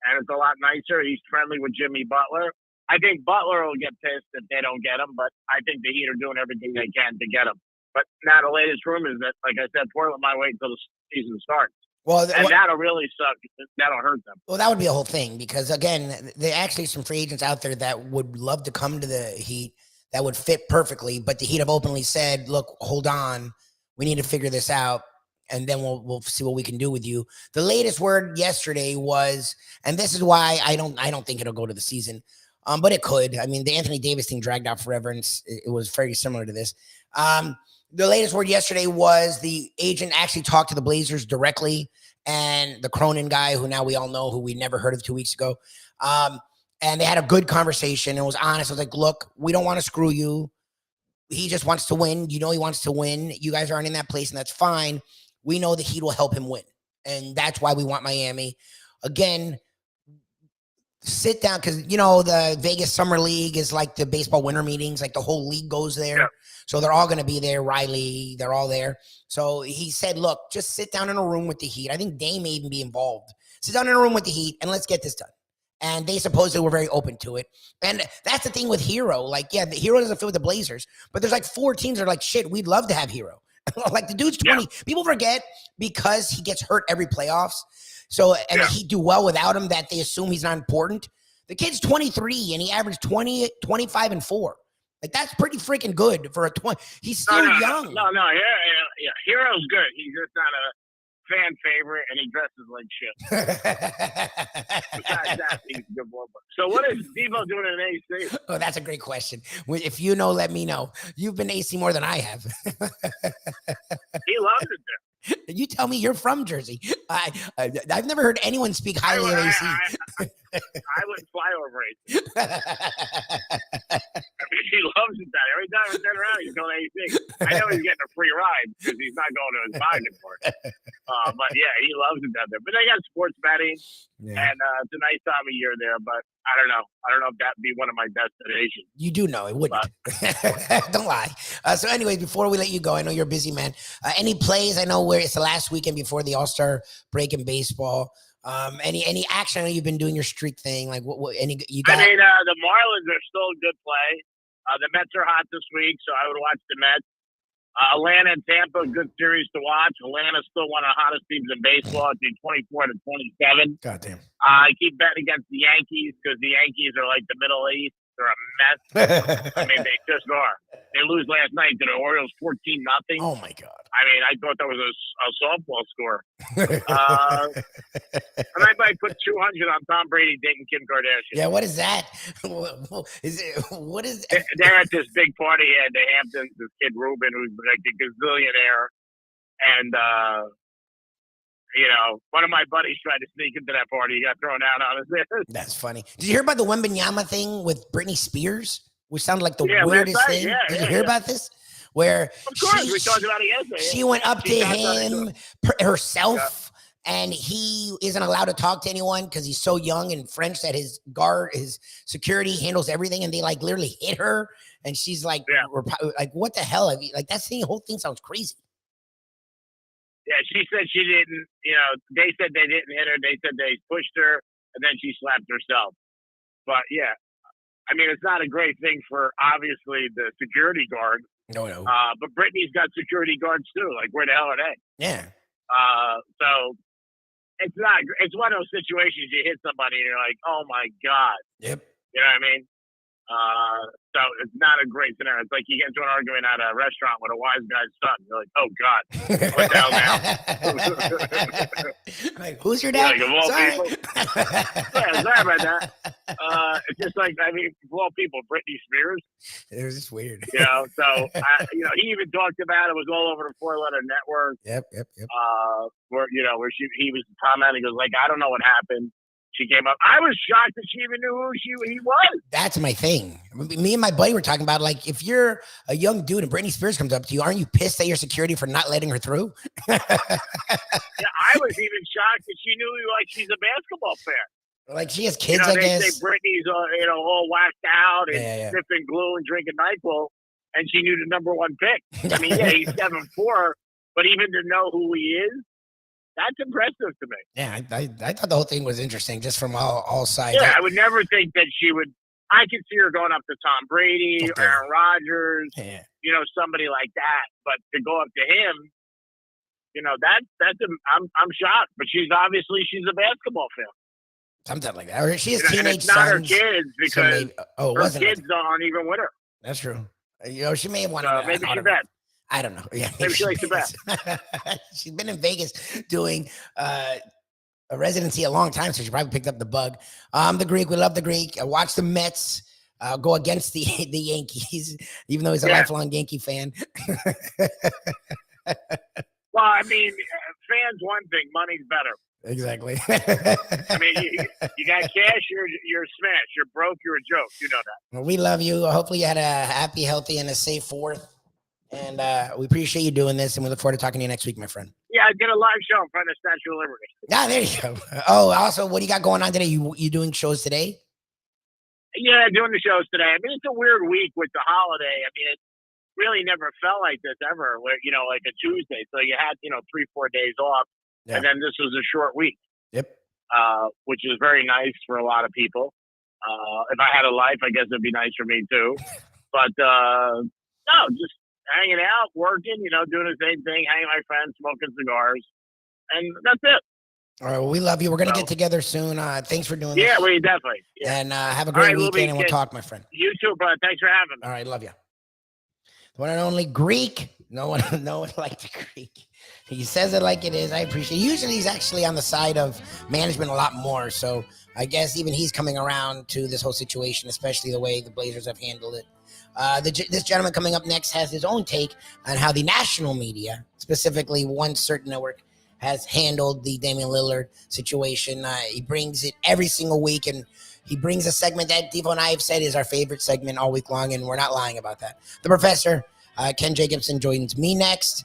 And it's a lot nicer. He's friendly with Jimmy Butler. I think Butler will get pissed if they don't get him, but I think the Heat are doing everything they can to get him. But now the latest rumor is that, like I said, Portland might wait until the season starts. Well, and that'll really suck. That'll hurt them. Well, that would be a whole thing because, again, there are actually some free agents out there that would love to come to the Heat that would fit perfectly, but the Heat have openly said, look, hold on. We need to figure this out, and then we'll see what we can do with you. The latest word yesterday was, and this is why I don't think it'll go to the season, but it could. I mean, the Anthony Davis thing dragged out forever, and it was very similar to this. The latest word yesterday was the agent actually talked to the Blazers directly, and the Cronin guy, who now we all know, who we never heard of 2 weeks ago. And they had a good conversation. It was honest. I was like, look, we don't want to screw you. He just wants to win. He wants to win. You guys aren't in that place, and that's fine. We know the Heat will help him win. And that's why we want Miami. Again, sit down, because, the Vegas Summer League is like the baseball winter meetings. Like the whole league goes there. Yeah. So they're all going to be there. Riley, they're all there. So he said, look, just sit down in a room with the Heat. I think Dame may even be involved. Sit down in a room with the Heat, and let's get this done. And they supposedly were very open to it. And that's the thing with Hero. Like, yeah, the Hero doesn't fit with the Blazers, but there's like 4 teams that are like, shit, we'd love to have Hero. Like the dude's 20. Yeah. People forget because he gets hurt every playoffs. So, and the Heat do well without him, that they assume he's not important. The kid's 23 and he averaged 20, 25 and 4. Like, that's pretty freaking good for a 20. He's still young. No. Yeah. Hero's good. He's just not a fan favorite, and he dresses like shit. Besides that, he's a good boy. So what is Defo doing in AC? Oh, that's a great question. If you know, let me know. You've been AC more than I have. He loves it there. You tell me, you're from Jersey. I've never heard anyone speak highly of AC. I wouldn't fly over AC. I mean, he loves it down. Every time I turn around, he's going to AC. I know he's getting a free ride because he's not going to his body anymore. But yeah, he loves it down there. But they got sports betting, and it's a nice time of year there. But I don't know. I don't know if that'd be one of my destinations. You do know it wouldn't. Don't lie. So anyway, before we let you go, I know you're a busy man. Any plays? I know where it's the last weekend before the All-Star break in baseball. Any action? I know you've been doing your streak thing. Like what any you got? I mean, the Marlins are still a good play. The Mets are hot this week, so I would watch the Mets. Atlanta and Tampa, good series to watch. Atlanta's still one of the hottest teams in baseball. It's 24-27. Goddamn. I keep betting against the Yankees because the Yankees are like the Middle East. They're a mess. I mean, they just are. They lose last night to the Orioles 14-0. Oh my God. I mean, I thought that was a softball score. And I might put 200 on Tom Brady dating Kim Kardashian. Yeah, what is that? They're at this big party at the Hamptons. This kid Ruben, who's like a gazillionaire, and one of my buddies tried to sneak into that party. He got thrown out on his head. That's funny. Did you hear about the Wembanyama thing with Britney Spears, which sounded like the weirdest thing? Did you hear about this? Where of course we talked about it yesterday. She went up to him herself, and he isn't allowed to talk to anyone because he's so young and French that his security handles everything, and they like literally hit her, and she's like, like what the hell? I mean, like the whole thing sounds crazy. Yeah, she said she didn't. They said they didn't hit her. They said they pushed her, and then she slapped herself. But yeah, I mean, it's not a great thing for obviously the security guard. No. But Brittany's got security guards too. Like, where the hell are they? Yeah. So it's not. It's one of those situations you hit somebody and you're like, oh my God. Yep. You know what I mean? So it's not a great scenario. It's like you get into an argument at a restaurant with a wise guy's son. You're like, oh God, what the hell now? Like, who's your dad? Like, of all people. Yeah, sorry about that. It's just like, I mean, of all people, Britney Spears. It was just weird. So he even talked about it. Was all over the 4-letter network. Yep. Where he was commenting, goes like, I don't know what happened. She came up. I was shocked that she even knew who he was. That's my thing. Me and my buddy were talking about, like, if you're a young dude and Britney Spears comes up to you, aren't you pissed at your security for not letting her through? Yeah, I was even shocked that she knew, like, she's a basketball fan. Like she has You kids, know, I they guess. say Britney's all whacked out and Yeah. sniffing glue and drinking NyQuil, and she knew the number one pick. I mean, yeah, he's 7'4", but even to know who he is, that's impressive to me. Yeah, I thought the whole thing was interesting, just from all sides. Yeah, I would never think that she would. I could see her going up to Tom Brady, Okay. Aaron Rodgers, Yeah. somebody like that. But to go up to him, I'm shocked. But she's a basketball fan. Something like that. Or she has And teenage it's not her sons. kids so because maybe, it her wasn't. kids aren't even with her. That's true. She may have wanted. Maybe she bet. I don't know. Yeah, Maybe she likes to bet. She's been in Vegas doing a residency a long time, so she probably picked up the bug. The Greek, we love the Greek. Watch the Mets go against the Yankees, even though he's a lifelong Yankee fan. Well, I mean, fans one thing, money's better. Exactly. I mean, you got cash, you're smashed. You're broke, you're a joke. You know that. Well, we love you. Hopefully you had a happy, healthy, and a safe 4th. And we appreciate you doing this, and we look forward to talking to you next week, my friend. Yeah, I did a live show in front of the Statue of Liberty. Ah, there you go. Oh, also, what do you got going on today? You doing shows today? Yeah, doing the shows today. I mean, it's a weird week with the holiday. I mean, it really never felt like this ever, where, like a Tuesday. So you had, 3-4 days off, and then this was a short week. Yep. Which is very nice for a lot of people. If I had a life, I guess it'd be nice for me too. But, no, just hanging out, working, doing the same thing, hanging with my friends, smoking cigars. And that's it. All right, well, we love you. We're going to get together soon. Thanks for doing this. Yeah, we definitely. Yeah. And have a great weekend, Lubie, and we'll talk, my friend. You too, bud. Thanks for having me. All right, love you. The one and only Greek. No one like the Greek. He says it like it is. I appreciate it. Usually he's actually on the side of management a lot more. So I guess even he's coming around to this whole situation, especially the way the Blazers have handled it. This gentleman coming up next has his own take on how the national media, specifically one certain network, has handled the Damian Lillard situation. He brings it every single week, and he brings a segment that Defo and I have said is our favorite segment all week long, and we're not lying about that. The Professor, Ken Jacobson, joins me next.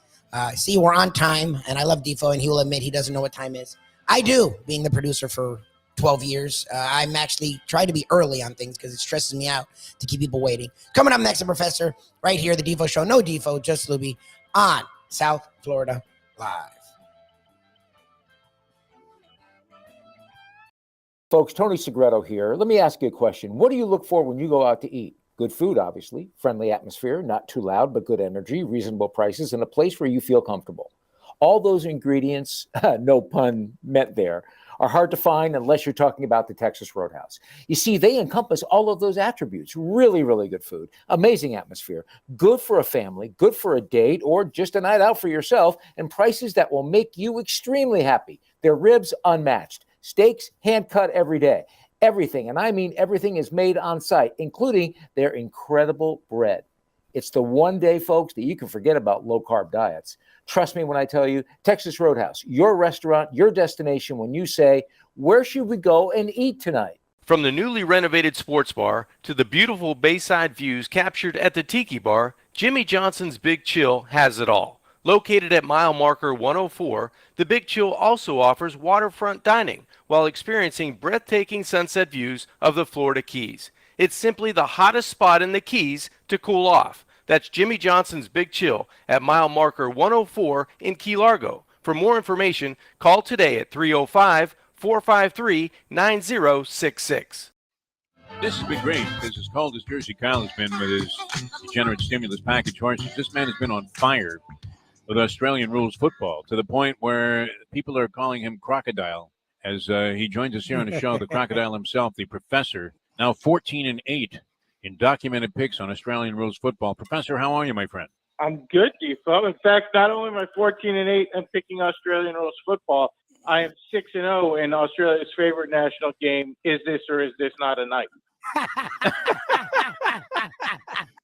See, we're on time, and I love Defo, and he will admit he doesn't know what time is. I do, being the producer for 12 years. I'm actually trying to be early on things because it stresses me out to keep people waiting. Coming up next, the Professor, right here, the Defo Show. No Defo, just Lubie, on South Florida Live. Folks, Tony Segreto here. Let me ask you a question. What do you look for when you go out to eat? Good food, obviously, friendly atmosphere, not too loud, but good energy, reasonable prices, and a place where you feel comfortable. All those ingredients, no pun meant there, are hard to find unless you're talking about the Texas Roadhouse. You see, they encompass all of those attributes. Really, really good food, amazing atmosphere, good for a family, good for a date, or just a night out for yourself, and prices that will make you extremely happy. Their ribs, unmatched. Steaks, hand-cut every day. Everything, and I mean everything, is made on site, including their incredible bread. It's the one day, folks, that you can forget about low-carb diets. Trust me when I tell you, Texas Roadhouse, your restaurant, your destination when you say, where should we go and eat tonight? From the newly renovated sports bar to the beautiful bayside views captured at the Tiki Bar, Jimmy Johnson's Big Chill has it all. Located at mile marker 104, the Big Chill also offers waterfront dining while experiencing breathtaking sunset views of the Florida Keys. It's simply the hottest spot in the Keys to cool off. That's Jimmy Johnson's Big Chill at mile marker 104 in Key Largo. For more information, call today at 305-453-9066. This has been great because as cold as Jersey Kyle has been with his degenerate stimulus package horses, this man has been on fire with Australian rules football to the point where people are calling him Crocodile as he joins us here on the show. The Crocodile himself, the Professor, now 14-8 in documented picks on Australian rules football. Professor, how are you, my friend? I'm good, Defo. In fact, not only am I 14-8 and picking Australian rules football, I am 6-0 in Australia's favorite national game. Is this or is this not a night?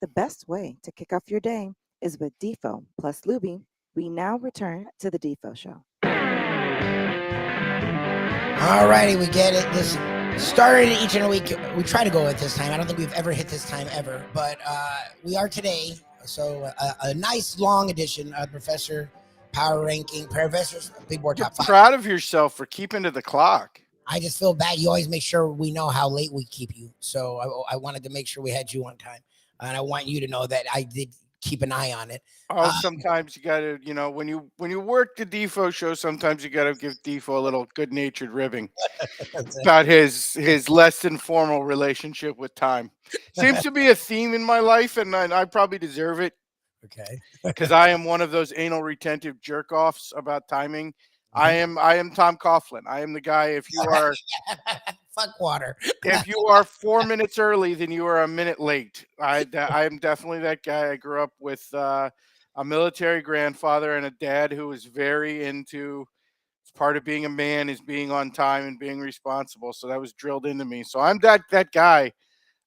The best way to kick off your day is with Defo plus Lubie. We now return to the Defo Show. All righty, we get it. This started each and every week. We try to go at this time. I don't think we've ever hit this time ever, but we are today. So a nice long edition of Professor Power Ranking. Professor's Big Board Top 5. Proud of yourself for keeping to the clock. I just feel bad. You always make sure we know how late we keep you. So I wanted to make sure we had you on time. And I want you to know that I did keep an eye on it. Oh, sometimes you gotta, when you work the Defo show, sometimes you gotta give Defo a little good-natured ribbing about his less than formal relationship with time. Seems to be a theme in my life, and I probably deserve it Okay. because I am one of those anal retentive jerk offs about timing. I am Tom Coughlin. I am the guy. If you are Fuck water. if you are 4 minutes early, then you are a minute late. I am definitely that guy. I grew up with a military grandfather and a dad who was very into. Part of being a man is being on time and being responsible. So that was drilled into me. So I'm that guy.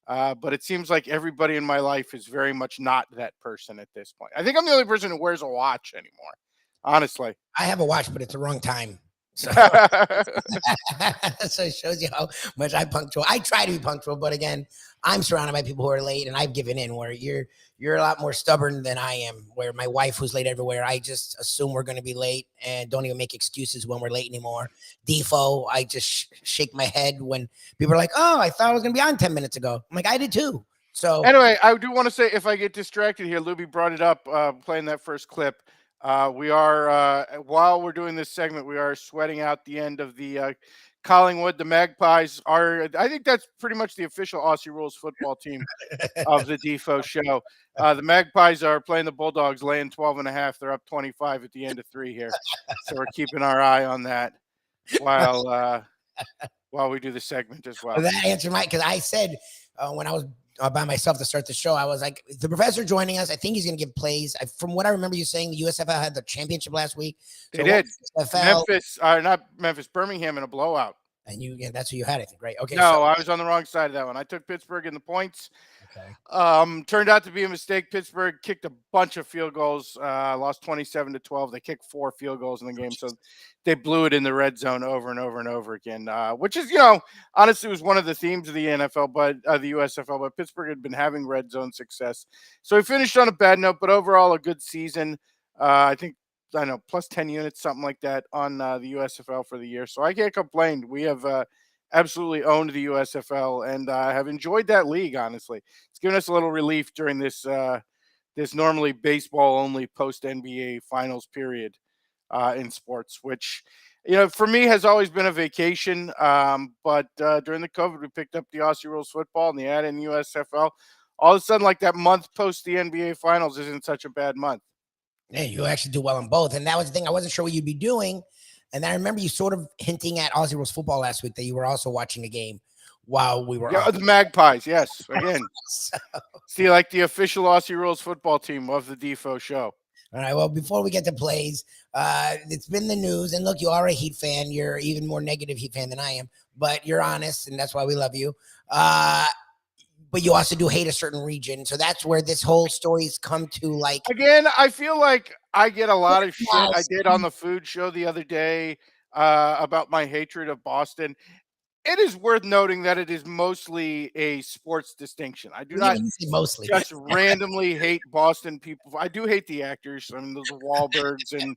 But it seems like everybody in my life is very much not that person at this point. I think I'm the only person who wears a watch anymore. Honestly, I have a watch, but it's the wrong time. So, so it shows you how much I punctual. I try to be punctual, but again, I'm surrounded by people who are late, and I've given in. Where you're a lot more stubborn than I am. Where my wife, who's late everywhere, I just assume we're going to be late and don't even make excuses when we're late anymore. Defo, I just shake my head when people are like, "Oh, I thought I was going to be on 10 minutes ago." I'm like, "I did too." So anyway, I do want to say, if I get distracted here, Lubie brought it up playing that first clip. We are while we're doing this segment, we are sweating out the end of the Collingwood. The Magpies are, I think that's pretty much the official Aussie Rules football team of the Defo show. The Magpies are playing the Bulldogs, laying 12.5. They're up 25 at the end of 3 here, so we're keeping our eye on that while we do the segment as well. That answered my, because I said when I was by myself to start the show, I was like, the professor joining us. I think he's going to give plays. From what I remember you saying, the USFL had the championship last week. They did. Birmingham in a blowout. And that's who you had, I think, right? Okay. No, I was on the wrong side of that one. I took Pittsburgh in the points. Okay. Turned out to be a mistake. Pittsburgh kicked a bunch of field goals, lost 27-12. They kicked 4 field goals in the game. So they blew it in the red zone over and over and over again, which is, honestly was one of the themes of the NFL, but the USFL, but Pittsburgh had been having red zone success. So we finished on a bad note, but overall a good season. I think, plus 10 units, something like that on the USFL for the year. So I can't complain. We have absolutely owned the USFL and have enjoyed that league. Honestly, it's given us a little relief during this this normally baseball only post NBA finals period in sports, which for me has always been a vacation. But during the COVID, we picked up the Aussie Rules football and the add in USFL. All of a sudden, like that month post the NBA finals isn't such a bad month. Yeah, you actually do well in both, and that was the thing. I wasn't sure what you'd be doing. And I remember you sort of hinting at Aussie Rules football last week that you were also watching a game while we were. Yeah, the Magpies, yes. Again, see, like the official Aussie Rules football team of the Defo show. All right. Well, before we get to plays, it's been the news. And look, you are a Heat fan. You're even more negative Heat fan than I am, but you're honest, and that's why we love you. But you also do hate a certain region. So that's where this whole story's come to, like. Again, I feel like I get a lot of shit. I did on the food show the other day about my hatred of Boston. It is worth noting that it is mostly a sports distinction. I do not mostly just randomly hate Boston people. I do hate the actors. I mean, those Wahlbergs and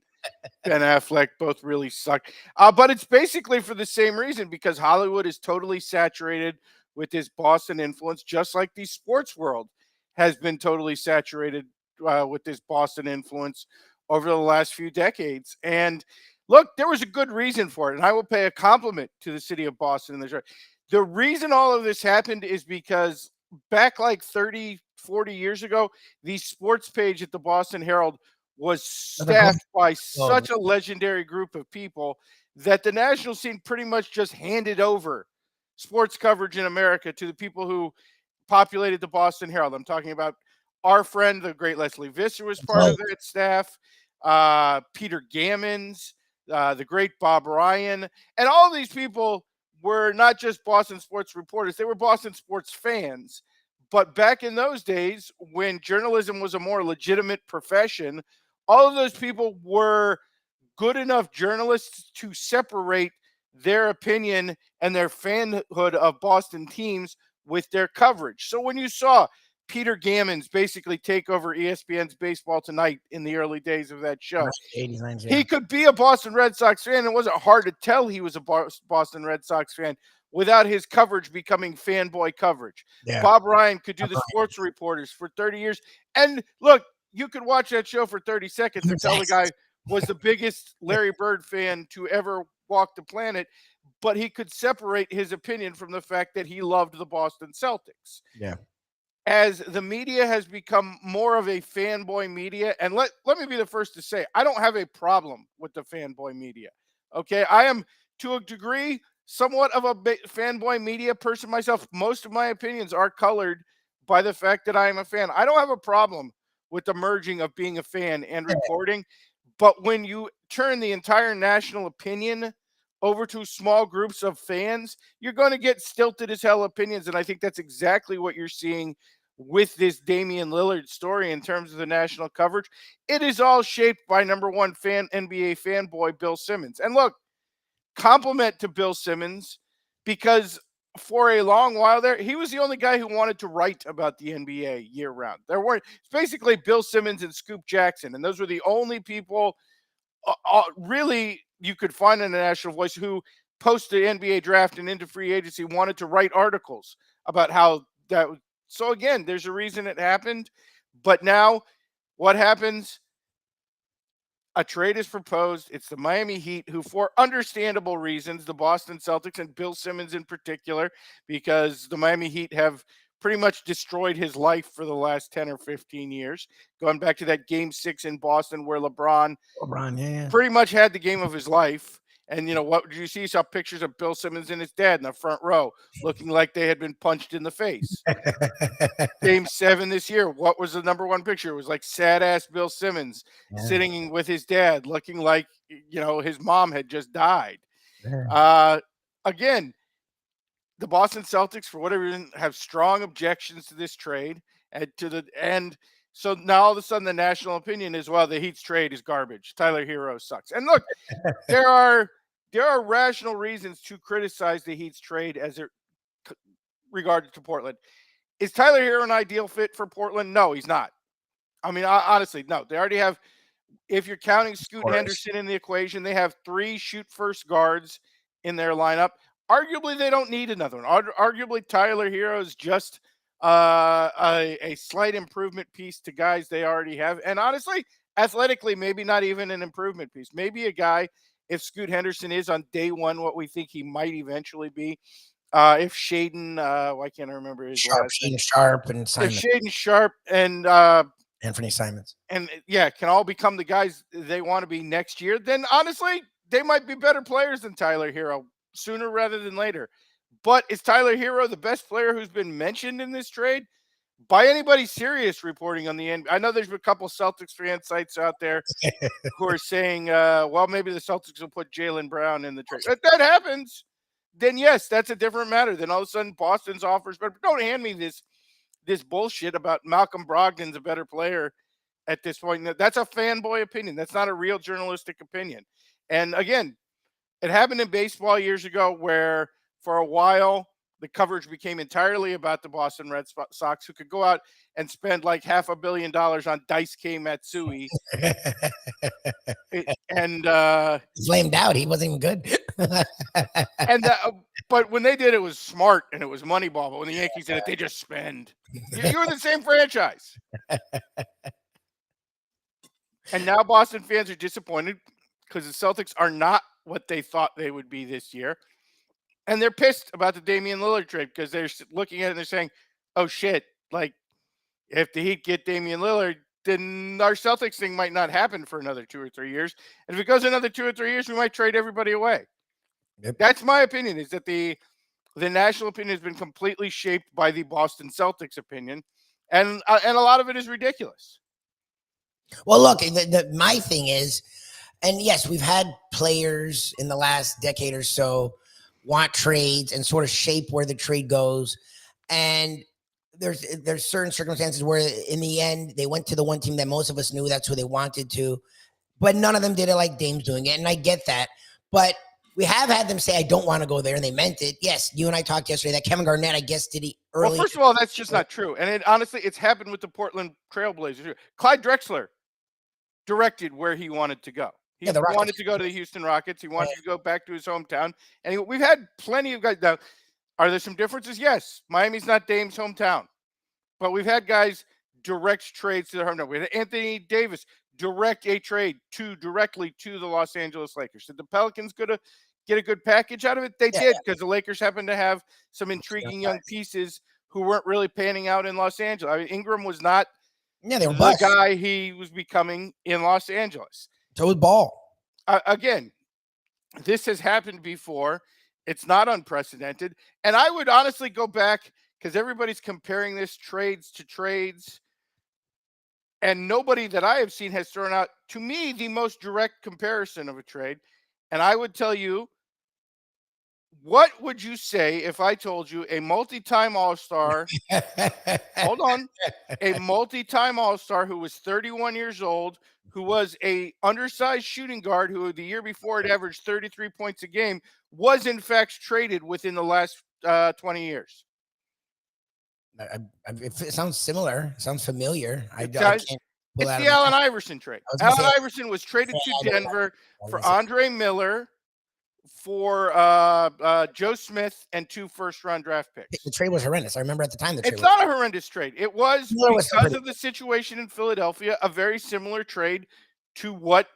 Ben Affleck both really suck. But it's basically for the same reason, because Hollywood is totally saturated with this Boston influence, just like the sports world has been totally saturated with this Boston influence over the last few decades. And look, there was a good reason for it, and I will pay a compliment to the city of Boston. The reason all of this happened is because back like 30, 40 years ago, the sports page at the Boston Herald was staffed by such a legendary group of people that the national scene pretty much just handed over sports coverage in America to the people who populated the Boston Herald. I'm talking about our friend, the great Leslie Visser, was part of that staff. Peter Gammons, the great Bob Ryan, and all of these people were not just Boston sports reporters, they were Boston sports fans. But back in those days, when journalism was a more legitimate profession, all of those people were good enough journalists to separate their opinion and their fanhood of Boston teams with their coverage. So when you saw Peter Gammons basically take over ESPN's Baseball Tonight in the early days of that show. 89, He could be a Boston Red Sox fan. It wasn't hard to tell he was a Boston Red Sox fan without his coverage becoming fanboy coverage. Yeah. Bob Ryan could do the sports reporters for 30 years. And look, you could watch that show for 30 seconds and tell the guy was the biggest Larry Bird fan to ever walk the planet, but he could separate his opinion from the fact that he loved the Boston Celtics. Yeah. As the media has become more of a fanboy media, and let me be the first to say, I don't have a problem with the fanboy media. Okay. I am, to a degree, somewhat of a fanboy media person myself. Most of my opinions are colored by the fact that I am a fan. I don't have a problem with the merging of being a fan and reporting. But when you turn the entire national opinion over to small groups of fans, you're going to get stilted as hell opinions. And I think that's exactly what you're seeing with this Damian Lillard story in terms of the national coverage. It is all shaped by number one NBA fanboy Bill Simmons. And look, compliment to Bill Simmons, because for a long while there, he was the only guy who wanted to write about the NBA year round. It's basically Bill Simmons and Scoop Jackson. And those were the only people really you could find in the national voice who post the NBA draft and into free agency wanted to write articles about how that. So again, there's a reason it happened, but now what happens? A trade is proposed. It's the Miami Heat who, for understandable reasons, the Boston Celtics and Bill Simmons in particular, because the Miami Heat have pretty much destroyed his life for the last 10 or 15 years, going back to that game 6 in Boston where LeBron pretty much had the game of his life. And, you know, what did you see? You saw pictures of Bill Simmons and his dad in the front row looking like they had been punched in the face. Game 7 this year, what was the number one picture? It was like sad-ass Bill Simmons sitting with his dad looking like, you know, his mom had just died. Again, the Boston Celtics, for whatever reason, have strong objections to this trade. And so now all of a sudden the national opinion is, well, the Heat's trade is garbage. Tyler Hero sucks. And look, there are rational reasons to criticize the Heat's trade as it regarded to Portland. Is Tyler Hero an ideal fit for Portland? No, he's not. I mean, honestly, no. They already have, if you're counting Scoot Henderson in the equation, they have 3 shoot-first guards in their lineup. Arguably, they don't need another one. Arguably, Tyler Hero is just a slight improvement piece to guys they already have. And honestly, athletically, maybe not even an improvement piece. Maybe a guy, if Scoot Henderson is on day one what we think he might eventually be, if Shaden, why can't I remember his last name? Sharp and Simon. If Shaden Sharp and Anthony Simons. And can all become the guys they want to be next year, then honestly, they might be better players than Tyler Hero sooner rather than later. But is Tyler Hero the best player who's been mentioned in this trade by anybody serious reporting on the end? I know there's a couple Celtics fan sites out there who are saying, well, maybe the Celtics will put Jaylen Brown in the trade. If that happens, then yes, that's a different matter. Then all of a sudden Boston's offers, but don't hand me this bullshit about Malcolm Brogdon's a better player at this point. That's a fanboy opinion. That's not a real journalistic opinion. And again, it happened in baseball years ago where for a while the coverage became entirely about the Boston Red Sox, who could go out and spend like $500 million on Daisuke Matsui. And flamed out. He wasn't even good. But when they did, it was smart and it was Moneyball. But when the Yankees did it, they just spend. You were the same franchise. And now Boston fans are disappointed because the Celtics are not what they thought they would be this year. And they're pissed about the Damian Lillard trade because they're looking at it and they're saying, oh, shit, like if the Heat get Damian Lillard, then our Celtics thing might not happen for another 2 or 3 years. And if it goes another 2 or 3 years, we might trade everybody away. Yep. That's my opinion, is that the national opinion has been completely shaped by the Boston Celtics opinion. And a lot of it is ridiculous. Well, look, my thing is, and yes, we've had players in the last decade or so want trades and sort of shape where the trade goes. And there's certain circumstances where in the end they went to the one team that most of us knew that's who they wanted to, but none of them did it like Dame's doing it. And I get that. But We have had them say, I don't want to go there, and they meant it. Yes, you and I talked yesterday that Kevin Garnett, I guess, did he early. Well, first of all, that's just not true. And honestly, it's happened with the Portland Trailblazers. Clyde Drexler directed where he wanted to go. He wanted to go to the Houston Rockets. He wanted to go back to his hometown. And we've had plenty of guys. Now, are there some differences? Yes. Miami's not Dame's hometown. But we've had guys direct trades to their hometown. We had Anthony Davis direct a trade directly to the Los Angeles Lakers. Did the Pelicans get a good package out of it? They did, because the Lakers happen to have some intriguing young pieces who weren't really panning out in Los Angeles. I mean, Ingram was not the guy he was becoming in Los Angeles. So was Ball. Again, this has happened before. It's not unprecedented. And I would honestly go back, because everybody's comparing this trades to trades. And nobody that I have seen has thrown out, to me, the most direct comparison of a trade. And I would tell you, what would you say if I told you a multi-time All-Star, hold on, a multi-time All-Star who was 31 years old, who was a undersized shooting guard who the year before had averaged 33 points a game, was in fact traded within the last 20 years? It sounds similar. It sounds familiar. It's the Allen Iverson trade. Allen Iverson was traded to Denver for Andre Miller, for Joe Smith, and 2 first-round draft picks. The trade was horrendous. I remember at the time it's not a horrendous trade. It was, because of the situation in Philadelphia, a very similar trade to what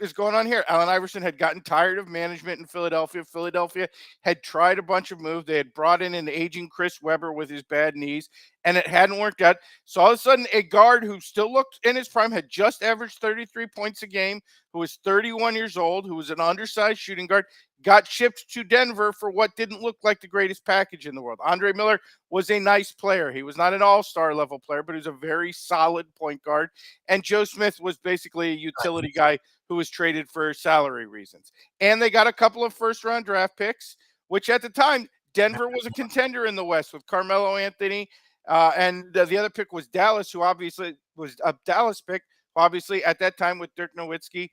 is going on here. Allen Iverson had gotten tired of management in Philadelphia. Philadelphia had tried a bunch of moves. They had brought in an aging Chris Webber with his bad knees, and it hadn't worked out. So all of a sudden, a guard who still looked in his prime, had just averaged 33 points a game, who was 31 years old, who was an undersized shooting guard, got shipped to Denver for what didn't look like the greatest package in the world. Andre Miller was a nice player. He was not an all-star level player, but he was a very solid point guard. And Joe Smith was basically a utility guy who was traded for salary reasons. And they got a couple of first-round draft picks, which at the time, Denver was a contender in the West with Carmelo Anthony. And the other pick was Dallas, who obviously was a Dallas pick, who obviously at that time with Dirk Nowitzki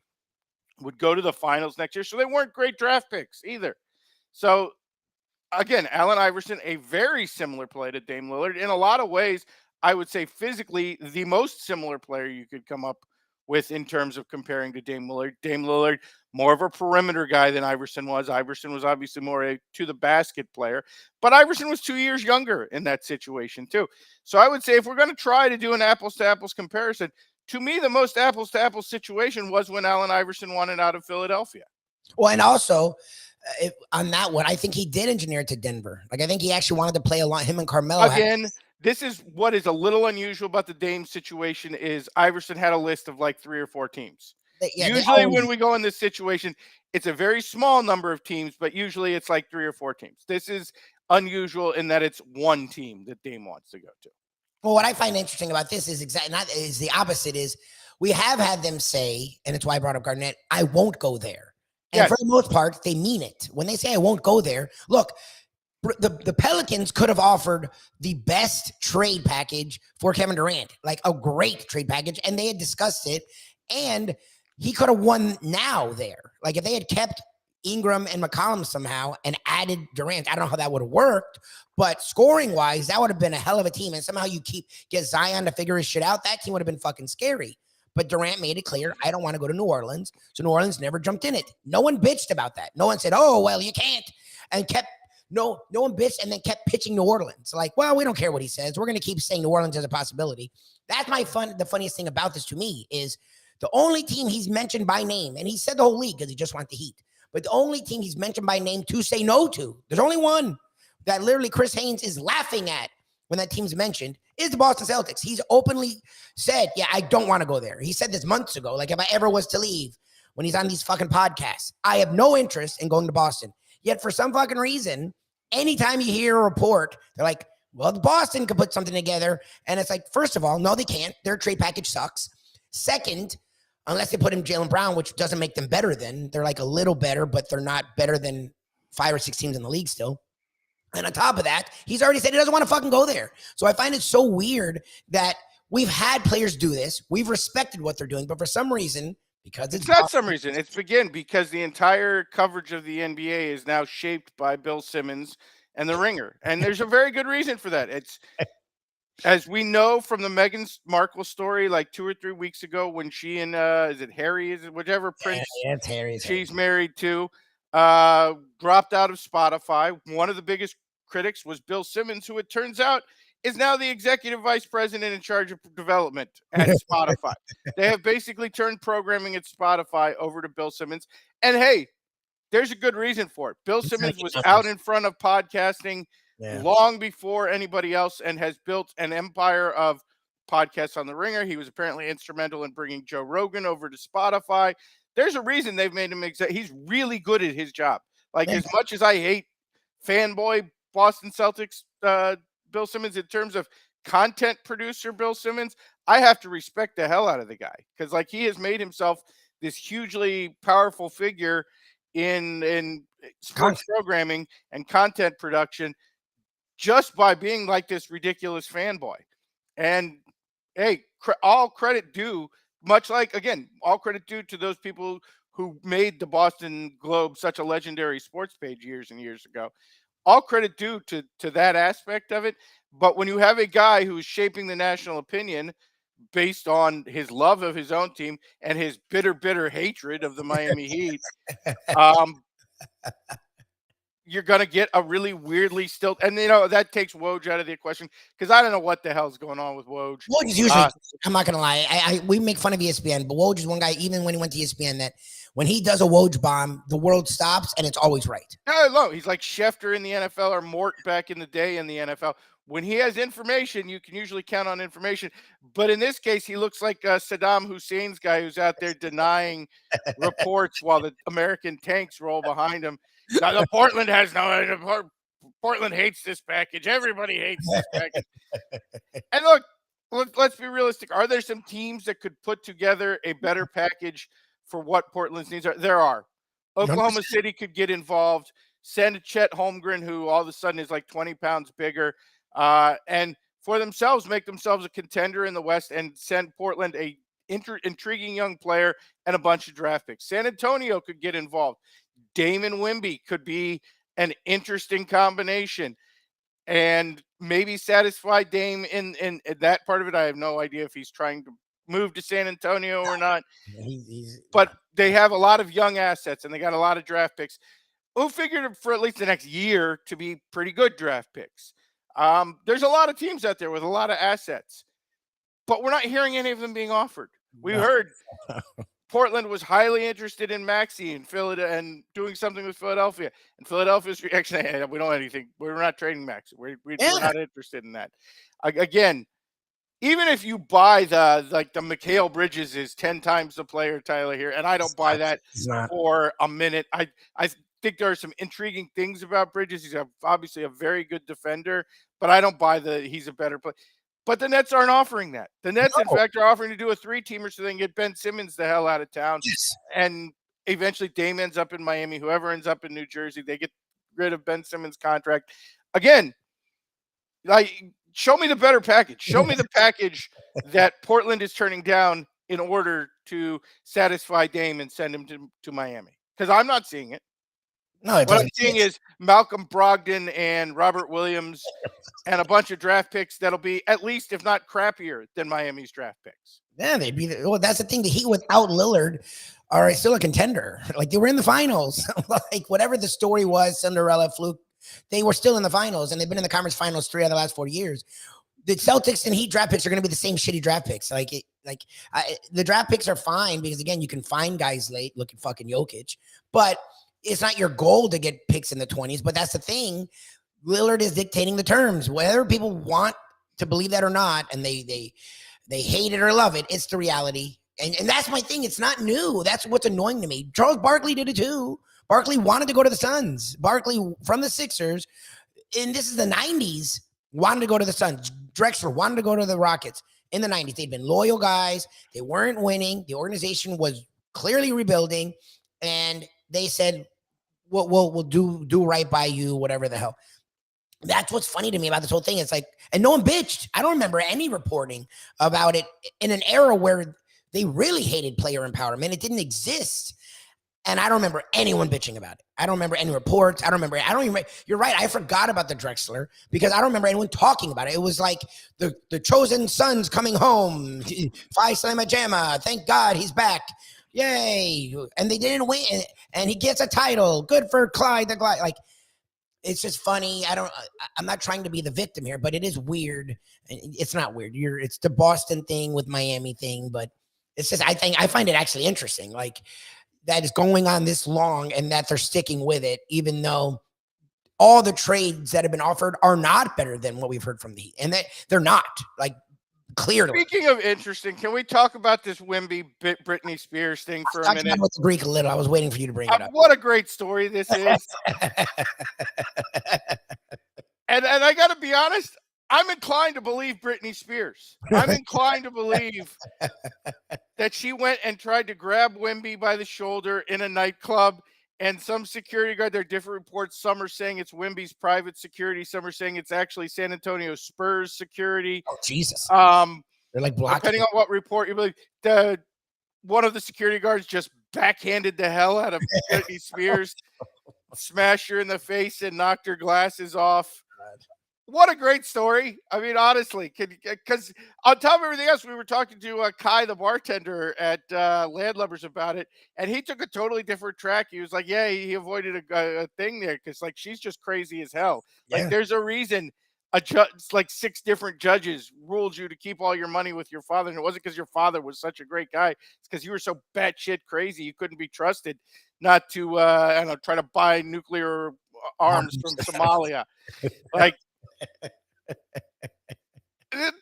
would go to the finals next year. So they weren't great draft picks either. So again, Allen Iverson, a very similar player to Dame Lillard. In a lot of ways, I would say physically the most similar player you could come up with in terms of comparing to Dame Lillard. Dame Lillard, more of a perimeter guy than Iverson was. Iverson was obviously more a to-the-basket player. But Iverson was 2 years younger in that situation too. So I would say if we're going to try to do an apples-to-apples comparison, to me, the most apples-to-apples situation was when Allen Iverson wanted out of Philadelphia. Well, and also, on that one, I think he did engineer it to Denver. Like, I think he actually wanted to play along him and Carmelo. Again, this is what is a little unusual about the Dame situation is Iverson had a list of like 3 or 4 teams. Usually when we go in this situation, it's a very small number of teams, but usually it's like 3 or 4 teams. This is unusual in that it's one team that Dame wants to go to. Well, what I find interesting about this is is the opposite. Is we have had them say, and it's why I brought up Garnett, I won't go there. And for the most part, they mean it. When they say I won't go there, look, the Pelicans could have offered the best trade package for Kevin Durant, like a great trade package, and they had discussed it, and he could have won now there. Like if they had kept Ingram and McCollum somehow and added Durant, I don't know how that would have worked, but scoring wise, that would have been a hell of a team. And somehow you get Zion to figure his shit out. That team would have been fucking scary. But Durant made it clear, I don't want to go to New Orleans. So New Orleans never jumped in it. No one bitched about that. No one said, oh, well, you can't. And no one bitched and then kept pitching New Orleans. Like, well, we don't care what he says. We're going to keep saying New Orleans as a possibility. That's the funniest thing about this to me is the only team he's mentioned by name, and he said the whole league because he just wants the Heat, but the only team he's mentioned by name to say no to, there's only one that literally Chris Haynes is laughing at when that team's mentioned, is the Boston Celtics. He's openly said, yeah, I don't want to go there. He said this months ago, like if I ever was to leave, when he's on these fucking podcasts, I have no interest in going to Boston. Yet for some fucking reason, anytime you hear a report, they're like, well, Boston could put something together. And it's like, first of all, no, they can't. Their trade package sucks. Second, unless they put in Jaylen Brown, which doesn't make them better than, they're like a little better, but they're not better than 5 or 6 teams in the league still. And on top of that, he's already said he doesn't want to fucking go there. So I find it so weird that we've had players do this. We've respected what they're doing, but for some reason, Because It's not some reason. It's because the entire coverage of the NBA is now shaped by Bill Simmons and The Ringer. And there's a very good reason for that. It's, as we know from the Meghan Markle story, like 2 or 3 weeks ago, when she and is it Harry? Is it whichever prince it's Harry. she's married to? Dropped out of Spotify. One of the biggest critics was Bill Simmons, who it turns out is now the executive vice president in charge of development at Spotify. They have basically turned programming at Spotify over to Bill Simmons. And hey, there's a good reason for it. Bill Simmons was out in front of podcasting long before anybody else and has built an empire of podcasts on The Ringer. He was apparently instrumental in bringing Joe Rogan over to Spotify. There's a reason they've made him he's really good at his job. Like, as much as I hate fanboy Boston Celtics Bill Simmons in terms of content producer Bill Simmons, I have to respect the hell out of the guy, because like he has made himself this hugely powerful figure in sports programming and content production just by being like this ridiculous fanboy. And hey, all credit due, much like, again, all credit due to those people who made the Boston Globe such a legendary sports page years and years ago. All credit due to that aspect of it. But when you have a guy who's shaping the national opinion based on his love of his own team and his bitter hatred of the Miami Heat, you're going to get a really weirdly still. And, that takes Woj out of the equation, because I don't know what the hell's going on with Woj. Woj is usually, I'm not going to lie, we make fun of ESPN, but Woj is one guy, even when he went to ESPN, that when he does a Woj bomb, the world stops and it's always right. No, he's like Schefter in the NFL or Mort back in the day in the NFL. When he has information, you can usually count on information. But in this case, he looks like Saddam Hussein's guy who's out there denying reports while the American tanks roll behind him. Now, the Portland has no. Portland hates this package. Everybody hates this package. And look, let's be realistic. Are there some teams that could put together a better package for what Portland's needs are? There are. Oklahoma City could get involved. Send Chet Holmgren, who all of a sudden is like 20 pounds bigger, and for themselves, make themselves a contender in the West, and send Portland a intriguing young player and a bunch of draft picks. San Antonio could get involved. Damon Wemby could be an interesting combination, and maybe satisfy Dame in that part of it. I have no idea if he's trying to move to San Antonio or not. But they have a lot of young assets, and they got a lot of draft picks who figured for at least the next year to be pretty good draft picks. There's a lot of teams out there with a lot of assets, but we're not hearing any of them being offered. We heard Portland was highly interested in Maxey and Philadelphia and doing something with Philadelphia. And Philadelphia's reaction, hey, we don't have anything. We're not trading Maxey. We're not interested in that. Again, even if you buy the Mikal Bridges is 10 times the player, Tyler, here, and I don't buy that for a minute. I think there are some intriguing things about Bridges. He's obviously a very good defender, but I don't buy he's a better player. But the Nets aren't offering that. The Nets, in fact, are offering to do a 3-teamer so they can get Ben Simmons the hell out of town. Yes. And eventually Dame ends up in Miami. Whoever ends up in New Jersey, they get rid of Ben Simmons' contract. Again, show me the better package. Show me the package that Portland is turning down in order to satisfy Dame and send him to Miami. Because I'm not seeing it. No, what I'm seeing is Malcolm Brogdon and Robert Williams and a bunch of draft picks that'll be at least, if not crappier, than Miami's draft picks. Yeah, they'd be. Well, that's the thing. The Heat without Lillard are still a contender. Like, they were in the finals. Like, whatever the story was, Cinderella fluke, they were still in the finals, and they've been in the conference finals 3 out of the last 4 years. The Celtics and Heat draft picks are going to be the same shitty draft picks. The draft picks are fine because, again, you can find guys late. Look at fucking Jokic, but it's not your goal to get picks in the 20s. But that's the thing. Lillard is dictating the terms, whether people want to believe that or not, and they hate it or love it. It's the reality, and that's my thing. It's not new. That's what's annoying to me. Charles Barkley did it too. Barkley wanted to go to the Suns. Barkley from the Sixers, and this is the 90s, wanted to go to the Suns. Drexler wanted to go to the Rockets in the 90s. They'd been loyal guys. They weren't winning. The organization was clearly rebuilding, and they said, we'll do right by you, whatever the hell. That's what's funny to me about this whole thing. It's like, and no one bitched. I don't remember any reporting about it in an era where they really hated player empowerment. It didn't exist. And I don't remember anyone bitching about it. I don't remember any reports. I don't even, you're right. I forgot about the Drexler because I don't remember anyone talking about it. It was like the chosen son's coming home. Phi Slama Jama. Thank God he's back. Yay. And they didn't win. And he gets a title. Good for Clyde the Glide. Like, it's just funny. I'm not trying to be the victim here, but it is weird. It's not weird. It's the Boston thing with Miami thing, but it's just, I find it actually interesting. Like, that is going on this long and that they're sticking with it, even though all the trades that have been offered are not better than what we've heard from the Heat. And they're not, like, clearly. Speaking of interesting, can we talk about this Wemby Britney Spears thing for a minute? With the Greek a little. I was waiting for you to bring it up. What a great story this is. and I got to be honest, I'm inclined to believe Britney Spears. I'm inclined to believe that she went and tried to grab Wemby by the shoulder in a nightclub, and some security guard, there are different reports. Some are saying it's Wemby's private security. Some are saying it's actually San Antonio Spurs security. Oh, Jesus. They're like blocking. Depending on what report you believe, one of the security guards just backhanded the hell out of Britney Spears, smashed her in the face and knocked her glasses off. What a great story. I mean, honestly, because on top of everything else, we were talking to Kai, the bartender at Landlubbers about it, and he took a totally different track. He was like, yeah, he avoided a thing there because, like, she's just crazy as hell. Yeah. Like, there's a reason like 6 different judges ruled you to keep all your money with your father, and it wasn't because your father was such a great guy. It's because you were so batshit crazy you couldn't be trusted not to, try to buy nuclear arms from Somalia. Like,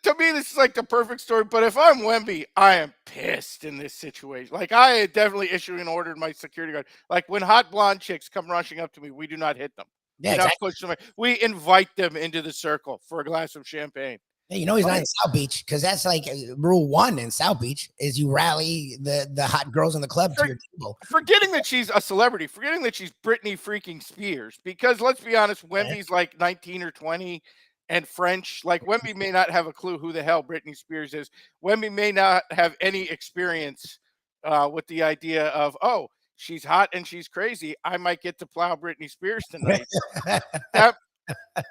to me, this is like the perfect story. But if I'm Wemby, I am pissed in this situation. Like, I am definitely issuing an order to my security guard. Like, when hot blonde chicks come rushing up to me, we do not hit them. Yeah, exactly. Push them. We invite them into the circle for a glass of champagne. Yeah, you know he's not in South Beach because that's like rule 1 in South Beach is you rally the hot girls in the club to your table. Forgetting that she's a celebrity, forgetting that she's Britney freaking Spears, because let's be honest, Wemby's like 19 or 20 and French. Like, Wemby may not have a clue who the hell Britney Spears is. Wemby may not have any experience with the idea of, oh, she's hot and she's crazy. I might get to plow Britney Spears tonight.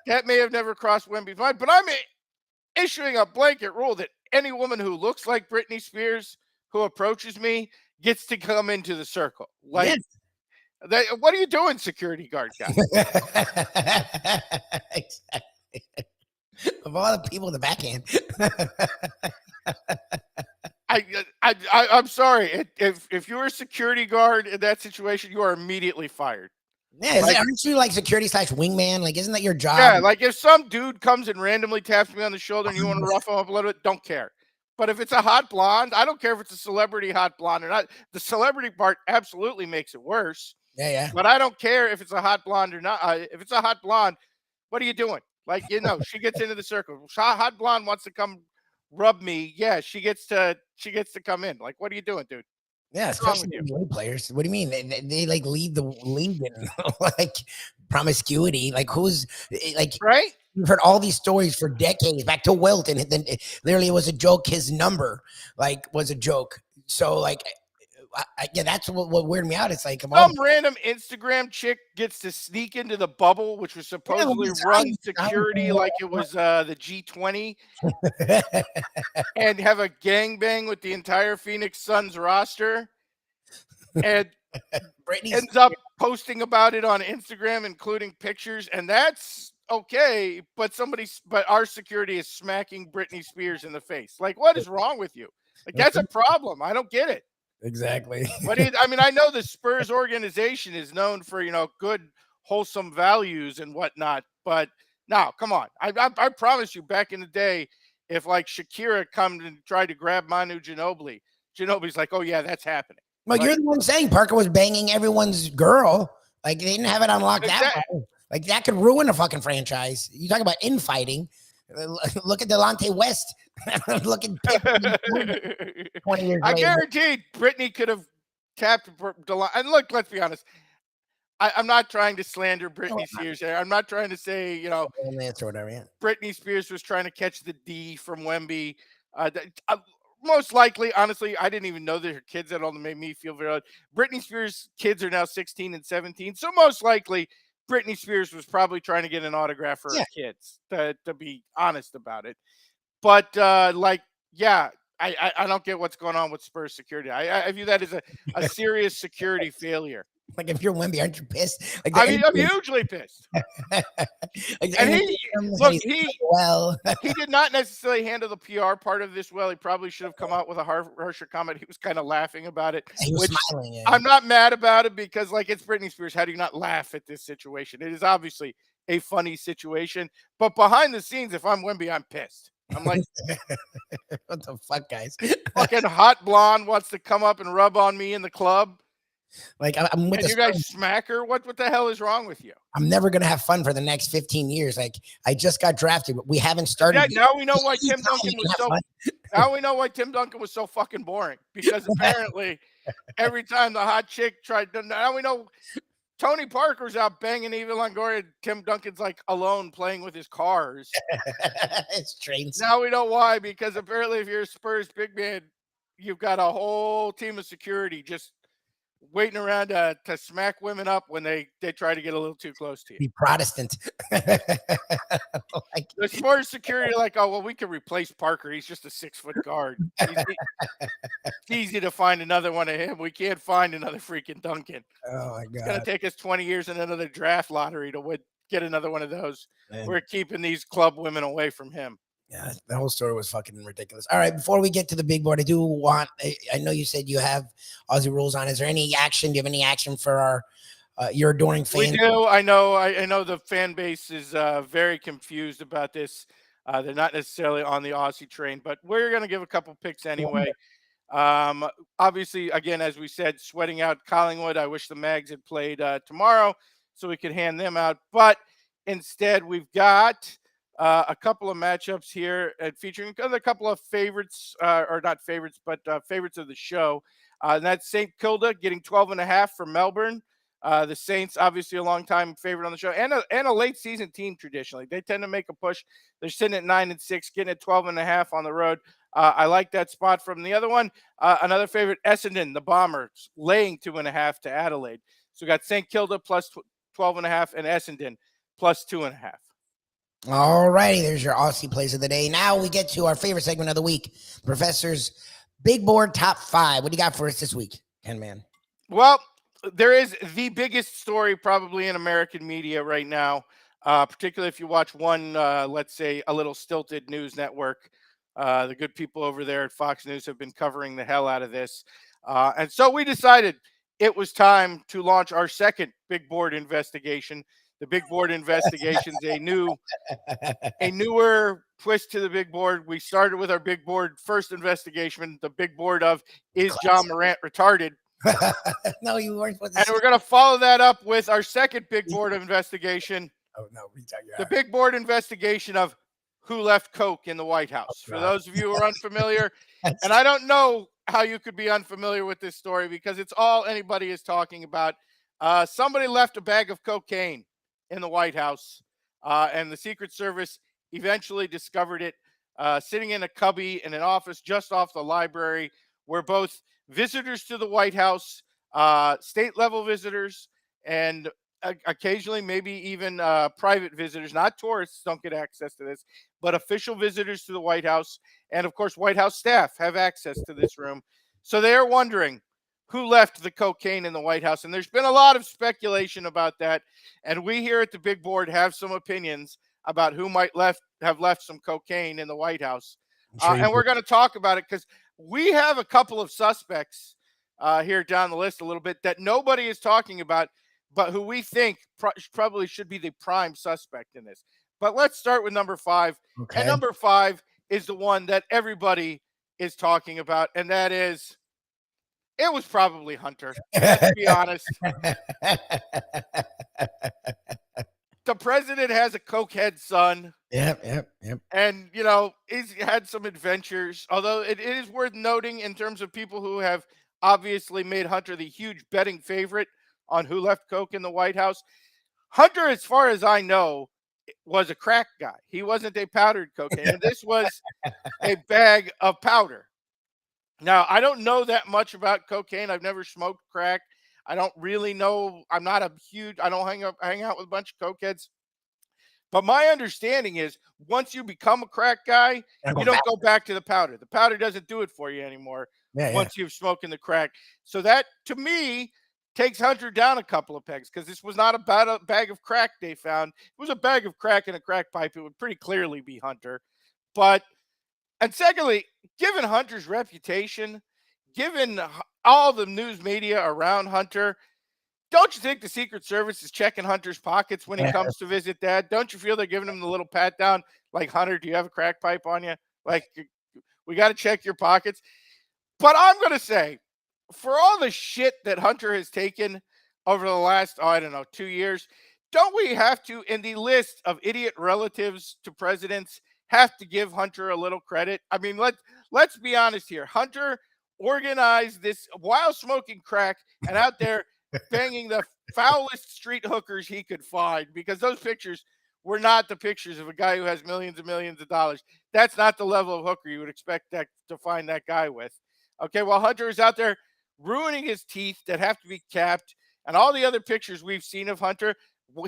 that may have never crossed Wemby's mind, but I'm issuing a blanket rule that any woman who looks like Britney Spears who approaches me gets to come into the circle. Like, yes. What are you doing, security guard guy? Exactly. Of all the people in the backhand. I'm sorry. If you're a security guard in that situation, you are immediately fired. Yeah, aren't you like security / wingman? Like, isn't that your job? Yeah, like if some dude comes and randomly taps me on the shoulder and you want to rough him up a little bit, don't care. But if it's a hot blonde, I don't care if it's a celebrity hot blonde or not. The celebrity part absolutely makes it worse. Yeah. But I don't care if it's a hot blonde or not. If it's a hot blonde, what are you doing? Like, she gets into the circle. Hot blonde wants to come rub me. Yeah, she gets to come in. Like, what are you doing, dude? Yeah, especially NBA players. What do you mean? They like lead the league in like promiscuity. Like, who's like, right? We've heard all these stories for decades, back to Wilt, and then literally it was a joke. His number was a joke. So like, that's what weirded me out. It's like some random Instagram chick gets to sneak into the bubble, which was supposedly run security like it was the G20, and have a gangbang with the entire Phoenix Suns roster, and ends up posting about it on Instagram, including pictures, and that's okay. But our security is smacking Britney Spears in the face. Like, what is wrong with you? Like, that's a problem. I don't get it. Exactly. I know the Spurs organization is known for, good, wholesome values and whatnot, but now, come on. I promise you, back in the day, if like Shakira come and tried to grab Manu Ginobili's like, oh yeah, that's happening. Well, like, you're the one saying Parker was banging everyone's girl. Like, they didn't have it on lockdown. Like, that could ruin a fucking franchise. You talk about infighting. Look at Delonte West. Look at 20 years I later. guarantee Britney could have tapped Delonte. And look, let's be honest. I'm not trying to slander Britney Spears. I'm not trying to say, Britney Spears was trying to catch the D from Wemby. most likely, honestly, I didn't even know that her kids had all made me feel very odd. Britney Spears' kids are now 16 and 17. So most likely Britney Spears was probably trying to get an autograph for her kids, to be honest about it. But I don't get what's going on with Spurs security. I view that as a serious security failure. Like, if you're Wemby, aren't you pissed? Like, I'm hugely pissed. like, And he he did not necessarily handle the PR part of this well. He probably should have come out with a harsher comment. He was kind of laughing about it. He was smiling. Yeah. I'm not mad about it because, like, it's Britney Spears. How do you not laugh at this situation? It is obviously a funny situation. But behind the scenes, if I'm Wemby, I'm pissed. I'm like, what the fuck, guys? Fucking hot blonde wants to come up and rub on me in the club. Like, I'm with and you guys smack her? What the hell is wrong with you? I'm never gonna have fun for the next 15 years. Like, I just got drafted, but we haven't started. Yeah, now we know why Tim Duncan was so. Now we know why Tim Duncan was so fucking boring, because apparently every time the hot chick tried to. Now we know Tony Parker's out banging Eva Longoria. Tim Duncan's like alone playing with his cars. It's trains. Now we know why, because apparently if you're a Spurs big man, you've got a whole team of security just waiting around to smack women up when they try to get a little too close to you. Be Protestant. Like, the Spurs security, like, oh, well, we can replace Parker. He's just a 6-foot guard. It's easy to find another one of him. We can't find another freaking Duncan. Oh, my God. It's going to take us 20 years and another draft lottery to get another one of those. Man. We're keeping these club women away from him. Yeah, the whole story was fucking ridiculous. All right, before we get to the big board, I know you said you have Aussie rules on. Is there any action? Do you have any action for our your adoring fans? We do. I know the fan base is very confused about this. They're not necessarily on the Aussie train, but we're going to give a couple picks anyway. Obviously, again, as we said, sweating out Collingwood. I wish the Mags had played tomorrow so we could hand them out. But instead, we've got a couple of matchups here featuring a couple of favorites, or not favorites, but favorites of the show. And that's St. Kilda getting 12.5 from Melbourne. The Saints, obviously a long-time favorite on the show, and a late-season team traditionally. They tend to make a push. They're sitting at 9-6, getting at 12.5 on the road. I like that spot. From the other one, another favorite, Essendon, the Bombers, laying 2.5 to Adelaide. So we got St. Kilda plus 12.5 and Essendon plus 2.5. All righty, there's your Aussie plays of the day. Now we get to our favorite segment of the week, Professor's Big Board Top 5. What do you got for us this week, Ken Man? Well, there is the biggest story probably in American media right now, particularly if you watch one, let's say, a little stilted news network. The good people over there at Fox News have been covering the hell out of this. And so we decided it was time to launch our second Big Board investigation. The Big Board investigation is a newer twist to the Big Board. We started with our Big Board first investigation, the Big Board of, is John Morant retarded? No, you weren't supposed to. And we're going to follow that up with our second Big Board investigation. Oh, no. The Big Board investigation of who left Coke in the White House. For those of you who are unfamiliar, and I don't know how you could be unfamiliar with this story because it's all anybody is talking about. Somebody left a bag of cocaine in the White House, and the Secret Service eventually discovered it sitting in a cubby in an office just off the library, where both visitors to the White House, state-level visitors, and occasionally maybe even private visitors, not tourists, don't get access to this, but official visitors to the White House, and of course White House staff have access to this room. So they are wondering who left the cocaine in the White House. And there's been a lot of speculation about that. And we here at the Big Board have some opinions about who might have left some cocaine in the White House. And we're going to talk about it because we have a couple of suspects here down the list a little bit that nobody is talking about, but who we think probably should be the prime suspect in this. But let's start with number 5. Okay. And number 5 is the one that everybody is talking about, and that is, it was probably Hunter. Let's be honest. The president has a cokehead son. Yep. And, you know, he's had some adventures, although it is worth noting in terms of people who have obviously made Hunter the huge betting favorite on who left coke in the White House. Hunter, as far as I know, was a crack guy. He wasn't a powdered cocaine. And this was a bag of powder. Now, I don't know that much about cocaine. I've never smoked crack. I don't really know. I don't hang out with a bunch of cokeheads. But my understanding is once you become a crack guy, you don't go back to the powder. The powder doesn't do it for you anymore once you've smoking the crack. So that, to me, takes Hunter down a couple of pegs, because this was not about a bag of crack they found. It was a bag of crack in a crack pipe. It would pretty clearly be Hunter. And secondly, given Hunter's reputation, given all the news media around Hunter, don't you think the Secret Service is checking Hunter's pockets when he comes to visit Dad? Don't you feel they're giving him the little pat down? Like, Hunter, do you have a crack pipe on you? Like, we got to check your pockets. But I'm going to say, for all the shit that Hunter has taken over the last, 2 years, don't we have to, in the list of idiot relatives to presidents, have to give Hunter a little credit? I mean, let's be honest here. Hunter organized this while smoking crack and out there banging the foulest street hookers he could find, because those pictures were not the pictures of a guy who has millions and millions of dollars. That's not the level of hooker you would expect that to find that guy with. Okay, while Hunter is out there ruining his teeth that have to be capped, and all the other pictures we've seen of Hunter,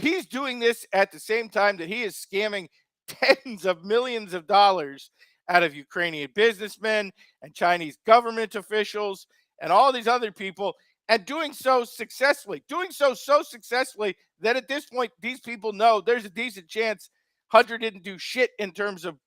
he's doing this at the same time that he is scamming tens of millions of dollars out of Ukrainian businessmen and Chinese government officials and all these other people, and doing so successfully, so successfully that at this point, these people know there's a decent chance Hunter didn't do shit in terms of,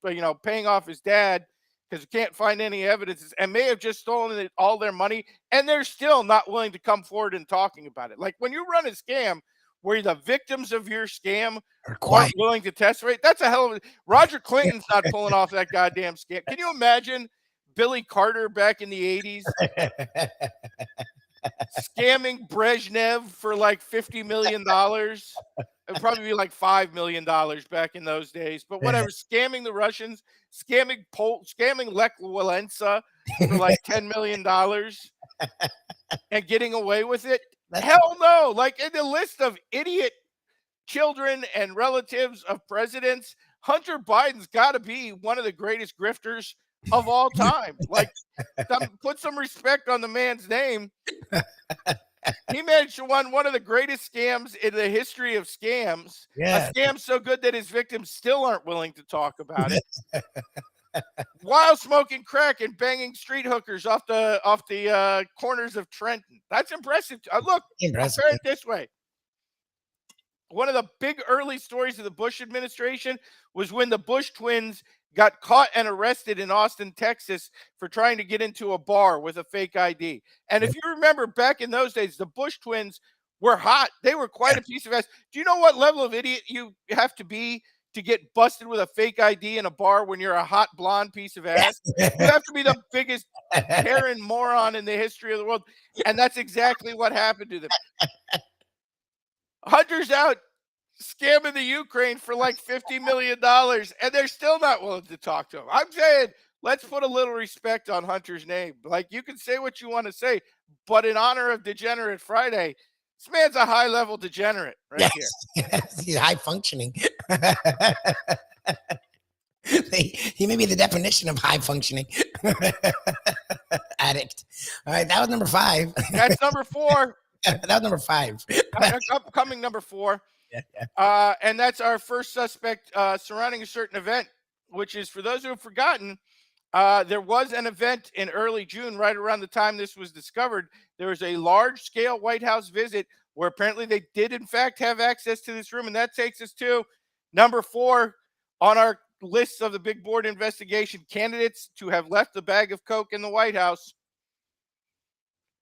paying off his dad, because you can't find any evidence, and may have just stolen all their money, and they're still not willing to come forward and talking about it. Like, when you run a scam where the victims of your scam aren't willing to testify, that's a hell of a... Roger Clinton's not pulling off that goddamn scam. Can you imagine Billy Carter back in the 80s? Scamming Brezhnev for like $50 million. It'd probably be like $5 million back in those days, but whatever. Scamming the Russians, scamming Lech Walesa for like $10 million and getting away with it. Hell no. Like, in the list of idiot children and relatives of presidents, Hunter Biden's got to be one of the greatest grifters of all time. Like, put some respect on the man's name. He managed to run one of the greatest scams in the history of scams. A scam so good that his victims still aren't willing to talk about it. While smoking crack and banging street hookers off the corners of Trenton. That's impressive. Look, compare it this way. One of the big early stories of the Bush administration was when the Bush twins got caught and arrested in Austin, Texas for trying to get into a bar with a fake ID. And if you remember back in those days, the Bush twins were hot. They were quite a piece of ass. Do you know what level of idiot you have to be to get busted with a fake ID in a bar when you're a hot blonde piece of ass? You have to be the biggest Karen moron in the history of the world. And that's exactly what happened to them. Hunter's out scamming the Ukraine for like $50 million, and they're still not willing to talk to him. I'm saying, let's put a little respect on Hunter's name. Like, you can say what you want to say, but in honor of Degenerate Friday, this man's a high-level degenerate right here. Yes, he's high functioning. He may be the definition of high functioning addict. All right, that was number 5. That's number 4. That was number 5. Upcoming number 4. And that's our first suspect surrounding a certain event, which is, for those who have forgotten, there was an event in early June, right around the time this was discovered. There was a large-scale White House visit where apparently they did, in fact, have access to this room. And that takes us to number 4 on our list of the big board investigation candidates to have left the bag of coke in the White House.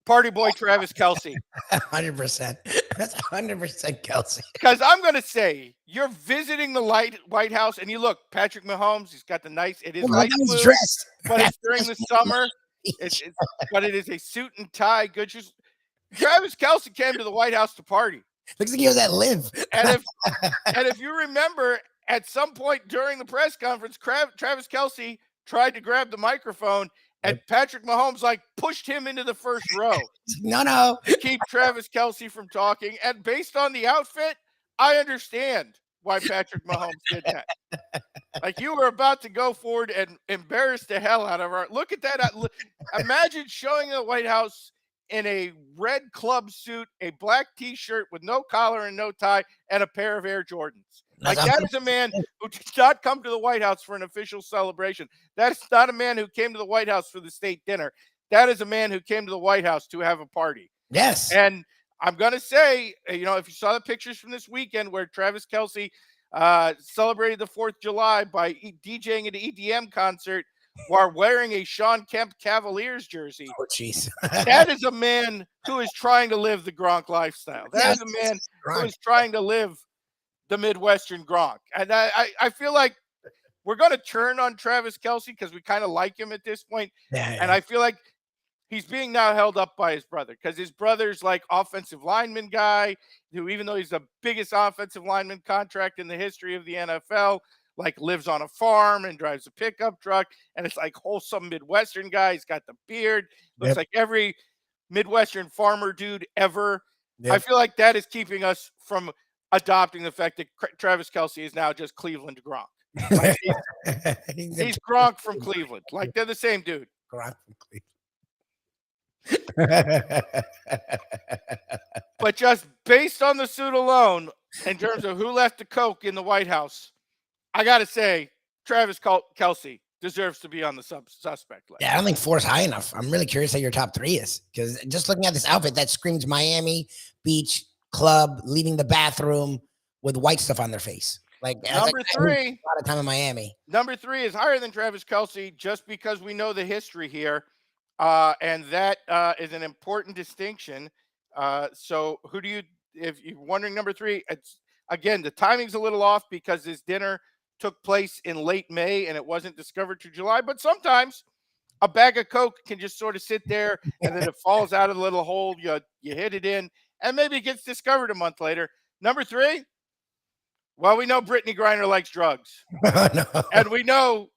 Party boy Travis Kelce. 100%. That's 100% Kelce. Because I'm going to say, you're visiting the White House, and you look, Patrick Mahomes, he's got the nice, it is light blue, dress. but it's during the summer. But it is a suit and tie, good shoes. Travis Kelce came to the White House to party. Looks like he was at Live. And if you remember, at some point during the press conference, Travis Kelce tried to grab the microphone, and Patrick Mahomes pushed him into the first row. No. To keep Travis Kelce from talking. And based on the outfit, I understand why Patrick Mahomes did that. Like you were about to go forward and embarrass the hell out of her. Look at that. Imagine showing the White House in a red club suit, a black T-shirt with no collar and no tie, and a pair of Air Jordans. Like that is a man who did not come to the White House for an official celebration. That is not a man who came to the White House for the state dinner. That is a man who came to the White House to have a party. Yes. And I'm going to say, if you saw the pictures from this weekend where Travis Kelce celebrated the 4th of July by DJing at an EDM concert while wearing a Sean Kemp Cavaliers jersey. Oh, jeez. That is a man who is trying to live the Gronk lifestyle. That is a man who is trying to live the Midwestern Gronk. And I feel like we're going to turn on Travis Kelce because we kind of like him at this point. Yeah. And I feel like he's being now held up by his brother because his brother's like offensive lineman guy who, even though he's the biggest offensive lineman contract in the history of the NFL, like lives on a farm and drives a pickup truck. And it's like wholesome Midwestern guy. He's got the beard. Looks like every Midwestern farmer dude ever. I feel like that is keeping us from adopting the fact that Travis Kelce is now just Cleveland Gronk. Like he's Gronk from Cleveland. Like they're the same dude. Gronk from Cleveland. But just based on the suit alone, in terms of who left the coke in the White House, I got to say, Travis Kelce deserves to be on the suspect list. Yeah, I don't think 4 is high enough. I'm really curious how your top 3 is because just looking at this outfit, that screams Miami Beach club, leaving the bathroom with white stuff on their face. Like number 3, a lot of time in Miami. Number 3 is higher than Travis Kelce just because we know the history here. And that is an important distinction. So who do you, if you're wondering number 3, it's again, the timing's a little off because this dinner took place in late May and it wasn't discovered to July, but sometimes a bag of Coke can just sort of sit there and then it falls out of the little hole. You hit it in and maybe it gets discovered a month later. Number 3, well, we know Brittany Griner likes drugs. No. And we know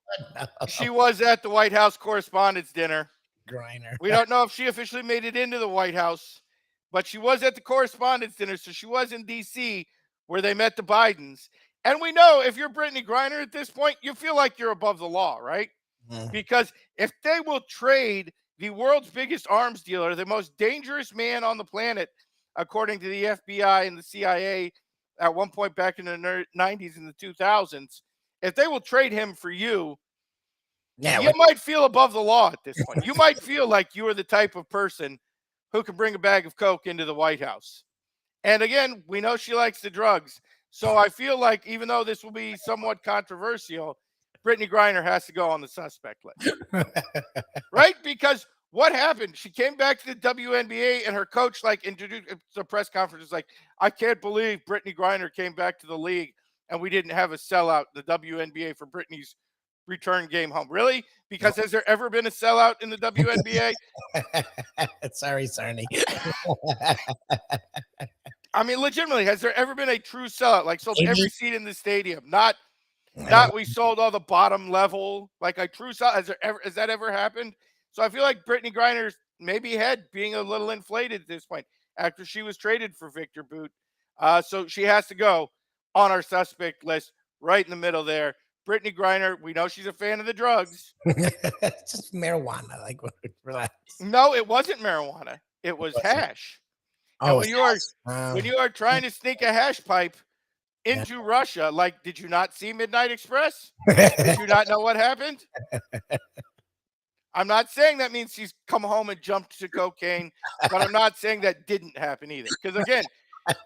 she was at the White House Correspondents' Dinner. Griner. We don't know if she officially made it into the White House, but she was at the Correspondents' Dinner, so she was in D.C. where they met the Bidens. And we know if you're Brittany Griner at this point, you feel like you're above the law, right? Because if they will trade the world's biggest arms dealer, the most dangerous man on the planet, according to the FBI and the CIA at one point back in the 90s and the 2000s, if they will trade him for you, you might feel above the law at this point. You might feel like you are the type of person who can bring a bag of Coke into the White House. And again, we know she likes the drugs. So I feel like even though this will be somewhat controversial, Brittany Griner has to go on the suspect list. Right? Because what happened? She came back to the WNBA and her coach introduced the press conference was like, I can't believe Brittany Griner came back to the league and we didn't have a sellout in the WNBA for Brittany's return game home. Really? Because has there ever been a sellout in the WNBA? Sorry, Sarny. I mean, legitimately, has there ever been a true sellout? Like sold every seat in the stadium, not we sold all the bottom level, like a true sellout. Has that ever happened? So I feel like Brittany Griner's maybe head being a little inflated at this point after she was traded for Victor Boot. So she has to go on our suspect list right in the middle there. Brittany Griner, we know she's a fan of the drugs. Just marijuana, relax. No, it wasn't marijuana. It was hash. Oh, when you are trying to sneak a hash pipe into Russia, did you not see Midnight Express? Did you not know what happened? I'm not saying that means she's come home and jumped to cocaine, but I'm not saying that didn't happen either. Because again,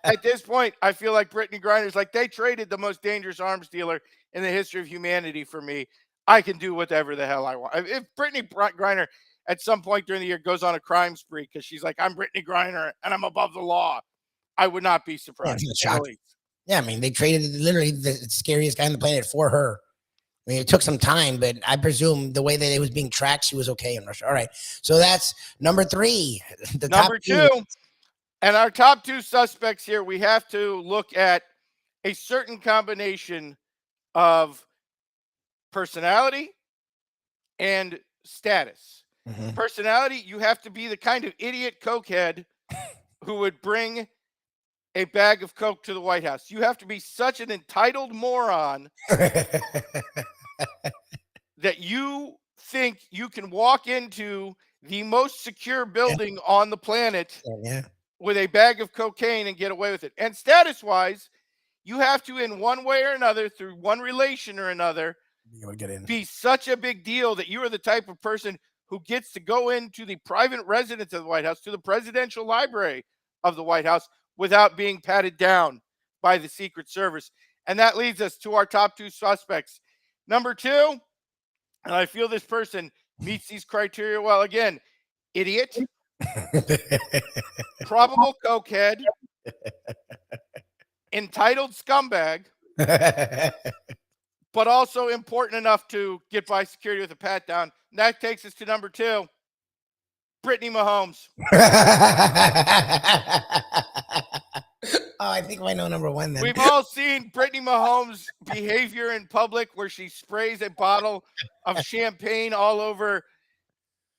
at this point, I feel like Brittany Griner's they traded the most dangerous arms dealer in the history of humanity for me. I can do whatever the hell I want. If Brittany Griner at some point during the year goes on a crime spree because she's like, I'm Brittany Griner and I'm above the law, I would not be surprised. Yeah, I mean, they traded literally the scariest guy on the planet for her. I mean, it took some time, but I presume the way that it was being tracked, she was okay in Russia. All right. So that's number 3. Number 2. And our top 2 suspects here, we have to look at a certain combination of personality and status. Personality, you have to be the kind of idiot cokehead who would bring a bag of Coke to the White House. You have to be such an entitled moron that you think you can walk into the most secure building on the planet with a bag of cocaine and get away with it. And status-wise, you have to, in one way or another, through one relation or another, be such a big deal that you are the type of person who gets to go into the private residence of the White House, to the presidential library of the White House, without being patted down by the Secret Service. And that leads us to our top 2 suspects. Number 2, and I feel this person meets these criteria well. Again, idiot, probable cokehead, entitled scumbag, but also important enough to get by security with a pat down. And that takes us to number 2, Brittany Mahomes. Oh, I think I know number 1 then. We've all seen Brittany Mahomes' behavior in public where she sprays a bottle of champagne all over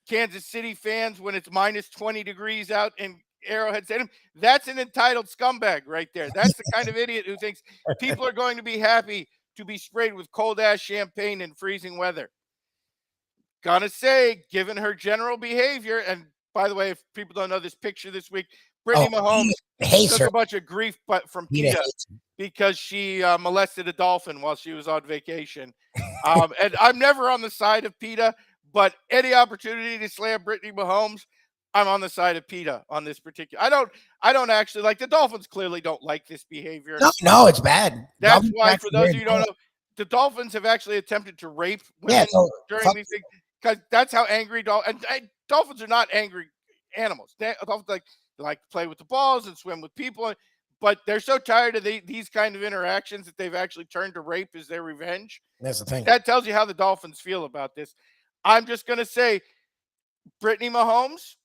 Kansas City fans when it's minus 20 degrees out in Arrowhead Stadium. That's an entitled scumbag right there. That's the kind of idiot who thinks people are going to be happy to be sprayed with cold-ass champagne in freezing weather. Gonna say, given her general behavior, and by the way, if people don't know this picture this week, Brittany Mahomes took a bunch of grief from PETA because she molested a dolphin while she was on vacation. And I'm never on the side of PETA, but any opportunity to slam Brittany Mahomes, I'm on the side of PETA on this particular. I don't actually like the Dolphins. Clearly, don't like this behavior. No, it's bad. That's Dolphins why, for those of you who don't know, the Dolphins have actually attempted to rape women during these things because that's how angry Dolphins are not angry animals. Dolphins like to play with the balls and swim with people, but they're so tired of these kind of interactions that they've actually turned to rape as their revenge. That's the thing. That tells you how the Dolphins feel about this. I'm just going to say Brittany Mahomes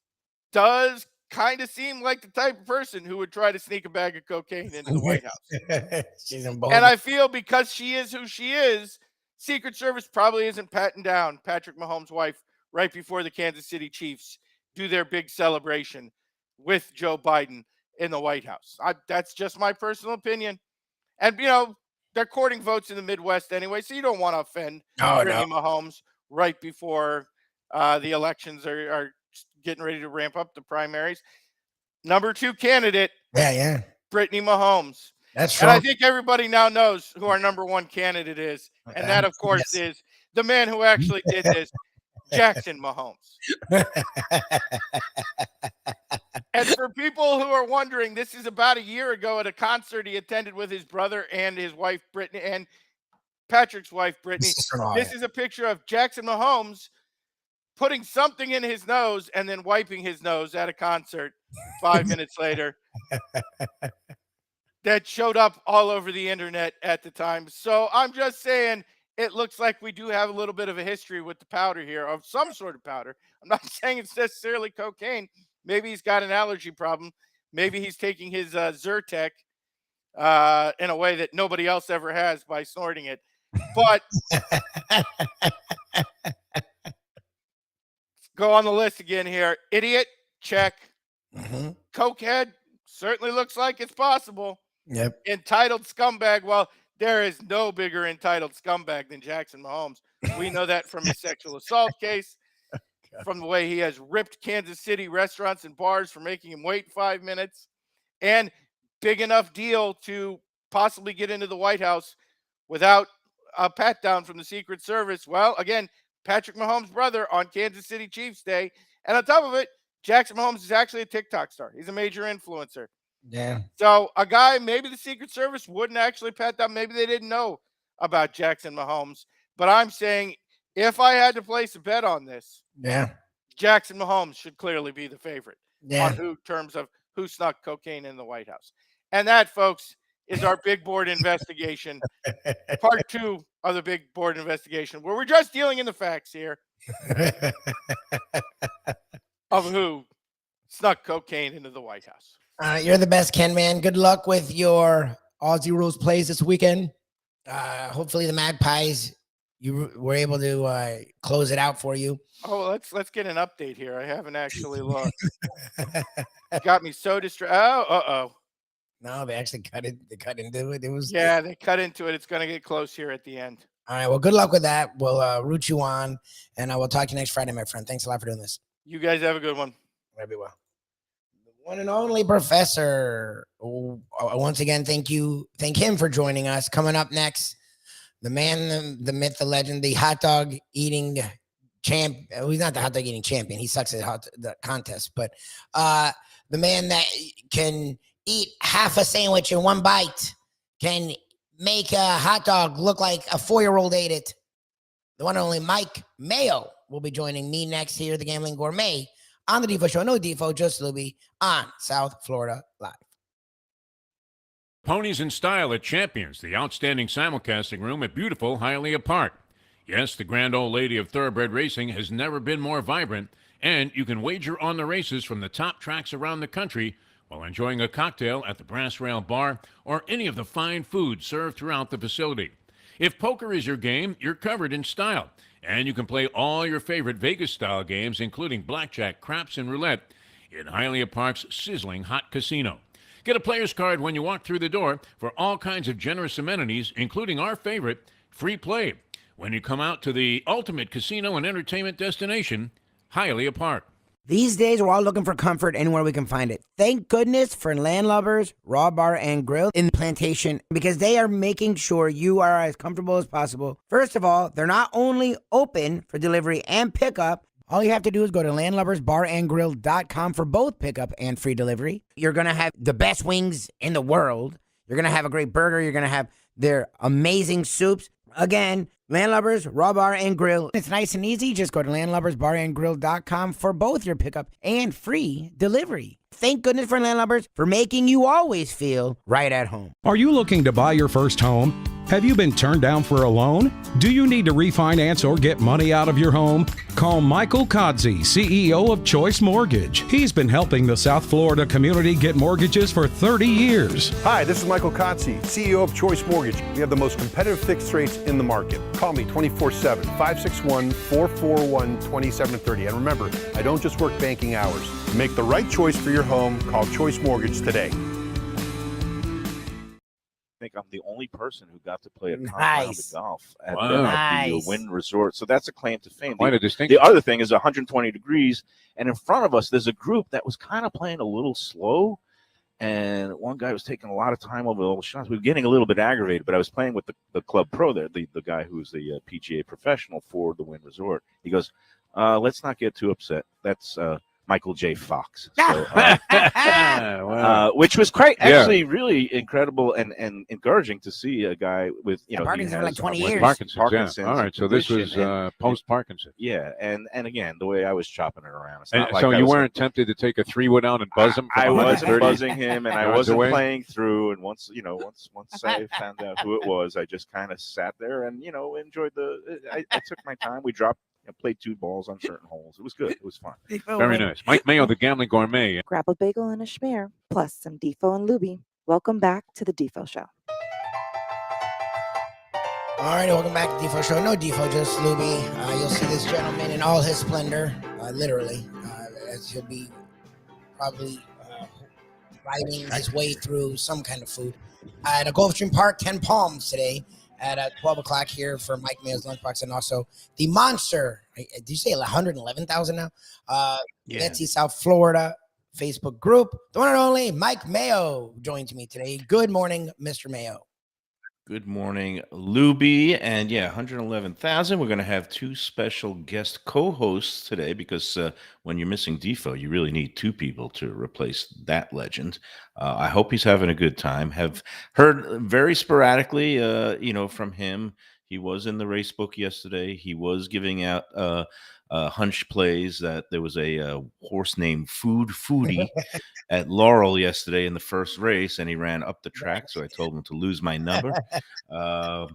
does kind of seem like the type of person who would try to sneak a bag of cocaine into the White House. She's emboldened. And I feel because she is who she is, Secret Service probably isn't patting down Patrick Mahomes' wife right before the Kansas City Chiefs do their big celebration with Joe Biden in the White House. That's just my personal opinion. And, they're courting votes in the Midwest anyway, so you don't want to offend Brittany Mahomes right before the elections are getting ready to ramp up the primaries. Number 2 candidate, Brittany Mahomes. That's true. And I think everybody now knows who our number 1 candidate is. And that, of course, is the man who actually did this, Jackson Mahomes. And for people who are wondering, this is about a year ago at a concert he attended with his brother and his wife, Brittany, and Patrick's wife, Brittany. This is a picture of Jackson Mahomes putting something in his nose and then wiping his nose at a concert 5 minutes later. That showed up all over the internet at the time. So I'm just saying, it looks like we do have a little bit of a history with the powder here, of some sort of powder. I'm not saying it's necessarily cocaine. Maybe he's got an allergy problem. Maybe he's taking his Zyrtec in a way that nobody else ever has by snorting it. But go on the list again here. Idiot, check. Cokehead, certainly looks like it's possible. Yep. Entitled scumbag. Well, there is no bigger entitled scumbag than Jackson Mahomes. We know that from his sexual assault case, from the way he has ripped Kansas City restaurants and bars for making him wait 5 minutes, and big enough deal to possibly get into the White House without a pat down from the Secret Service. Well, again, Patrick Mahomes' brother on Kansas City Chiefs Day. And on top of it, Jackson Mahomes is actually a TikTok star. He's a major influencer. Yeah. So a guy, maybe the Secret Service wouldn't actually pat down. Maybe they didn't know about Jackson Mahomes. But I'm saying if I had to place a bet on this, Jackson Mahomes should clearly be the favorite on terms of who snuck cocaine in the White House. And that, folks, is our big board investigation. Part 2 of the big board investigation, where we're just dealing in the facts here of who snuck cocaine into the White House. You're the best, Ken, man. Good luck with your Aussie Rules plays this weekend. Hopefully the Magpies, you were able to close it out for you. Oh, let's get an update here. I haven't actually looked. Got me so distracted. Oh, No, they actually cut it. They cut into it. It was Yeah, they cut into it. It's going to get close here at the end. all right. Well, good luck with that. We'll root you on, and I will talk to you next Friday, my friend. Thanks a lot for doing this. You guys have a good one. Be well. The one and only Professor. Once again, thank him for joining us. Coming up next, the man, the myth, the legend, the hot dog eating champ. He's not the hot dog eating champion. He sucks at the contest, but the man that can eat half a sandwich in one bite, can make a hot dog look like a 4-year-old ate it. The one and only Mike Mayo will be joining me next here, the Gambling Gourmet, on the Defo Show. No Defo, just Lubie on South Florida Live. Ponies in Style at Champions, the outstanding simulcasting room at beautiful Hialeah Park. Yes, the grand old lady of thoroughbred racing has never been more vibrant, and you can wager on the races from the top tracks around the country while enjoying a cocktail at the Brass Rail Bar or any of the fine food served throughout the facility. If poker is your game, you're covered in style, and you can play all your favorite Vegas-style games, including blackjack, craps, and roulette, in Hialeah Park's sizzling hot casino. Get a player's card when you walk through the door for all kinds of generous amenities, including our favorite, free play, when you come out to the ultimate casino and entertainment destination, Hialeah Park. These days, we're all looking for comfort anywhere we can find it. Thank goodness for Landlubbers Raw Bar and Grill in Plantation, because they are making sure you are as comfortable as possible. First of all, they're not only open for delivery and pickup. All you have to do is go to landlubbersbarandgrill.com for both pickup and free delivery. You're going to have the best wings in the world. You're going to have a great burger. You're going to have their amazing soups. Again, Landlubbers Raw Bar and Grill. It's nice and easy. Just go to landlubbersbarandgrill.com for both your pickup and free delivery. Thank goodness for Landlubbers for making you always feel right at home. Are you looking to buy your first home? Have you been turned down for a loan? Do you need to refinance or get money out of your home? Call Michael Kodsey, CEO of Choice Mortgage. He's been helping the South Florida community get mortgages for 30 years. Hi, this is Michael Kotsey, CEO of Choice Mortgage. We have the most competitive fixed rates in the market. Call me 24/7, 561-441-2730. And remember, I don't just work banking hours. To make the right choice for your home, call Choice Mortgage today. I think I'm the only person who got to play a Nice. compounded golf at Wow. the Nice. Wynn Resort. So that's a claim to fame. Quite a distinction. The other thing is 120 degrees, and in front of us, there's a group that was kind of playing a little slow, and one guy was taking a lot of time over all the shots. We were getting a little bit aggravated, but I was playing with the club pro there, the guy who's the PGA professional for the Wynn Resort. He goes, let's not get too upset. That's Michael J. Fox. So, Wow. which was quite Yeah. actually really incredible and encouraging to see a guy with, you know, he Parkinson's for like has 20 with years. Parkinson's, yeah. All right, so this was condition, and- post-Parkinson. yeah, and again, the way I was chopping it around. It's And not like so I you was- weren't tempted to take a 3-wood out and buzz him? From I wasn't 130 buzzing him, and I yards wasn't away? playing through. And once I found out who it was, I just kind of sat there and enjoyed I took my time. We played 2 balls on certain holes. It was good. It was fun. Very nice. Mike Mayo, the Gambling Gourmet. Grab a bagel and a schmear, plus some Defo and Lubie. Welcome back to the Defo Show. All right, welcome back to Defo Show. No Defo, just Lubie. You'll see this gentleman in all his splendor, literally, as he'll be probably riding his way through some kind of food. At a Gulfstream Park, Ken Palms today at 12 o'clock here for Mike Mayo's Lunchbox, and also the Monster. Did you say 111,000 now? Betsy, South Florida Facebook group. The one and only Mike Mayo joins me today. Good morning, Mr. Mayo. Good morning, Lubie. And 111,000. We're going to have 2 special guest co-hosts today because when you're missing Defo, you really need 2 people to replace that legend. I hope he's having a good time. Have heard very sporadically, from him. He was in the race book yesterday. He was giving out hunch plays that there was a horse named Foodie at Laurel yesterday in the first race, and he ran up the track. So I told him to lose my number. I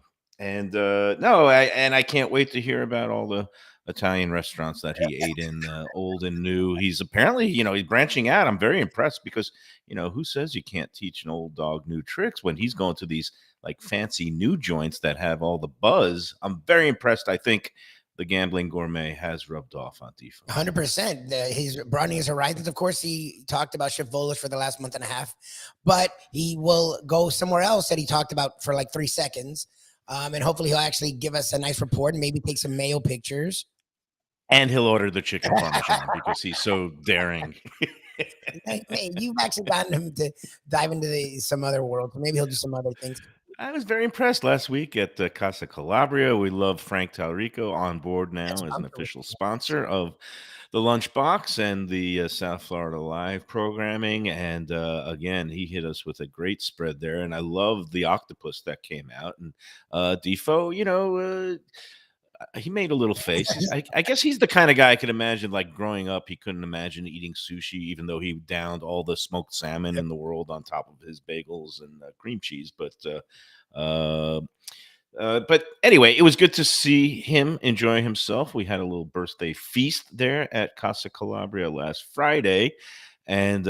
can't wait to hear about all the Italian restaurants that he ate in, old and new. He's apparently, he's branching out. I'm very impressed because, who says you can't teach an old dog new tricks when he's going to these like fancy new joints that have all the buzz. I'm very impressed. I think the gambling gourmet has rubbed off on Defo. 100%. He's broadening his horizons. Of course, he talked about Chef Volus for the last month and a half, but he will go somewhere else that he talked about for like 3 seconds. And hopefully he'll actually give us a nice report and maybe take some mayo pictures. And he'll order the chicken parmesan because he's so daring. Hey, you've actually gotten him to dive into some other world. So maybe he'll do some other things. I was very impressed last week at Casa Calabria. We love Frank Talrico on board now as an official sponsor of the Lunchbox and the South Florida Live programming. And again, he hit us with a great spread there. And I love the octopus that came out. And Defo, he made a little face. I guess he's the kind of guy I could imagine, like growing up, he couldn't imagine eating sushi, even though he downed all the smoked salmon in the world on top of his bagels and cream cheese. But anyway, it was good to see him enjoy himself. We had a little birthday feast there at Casa Calabria last Friday. And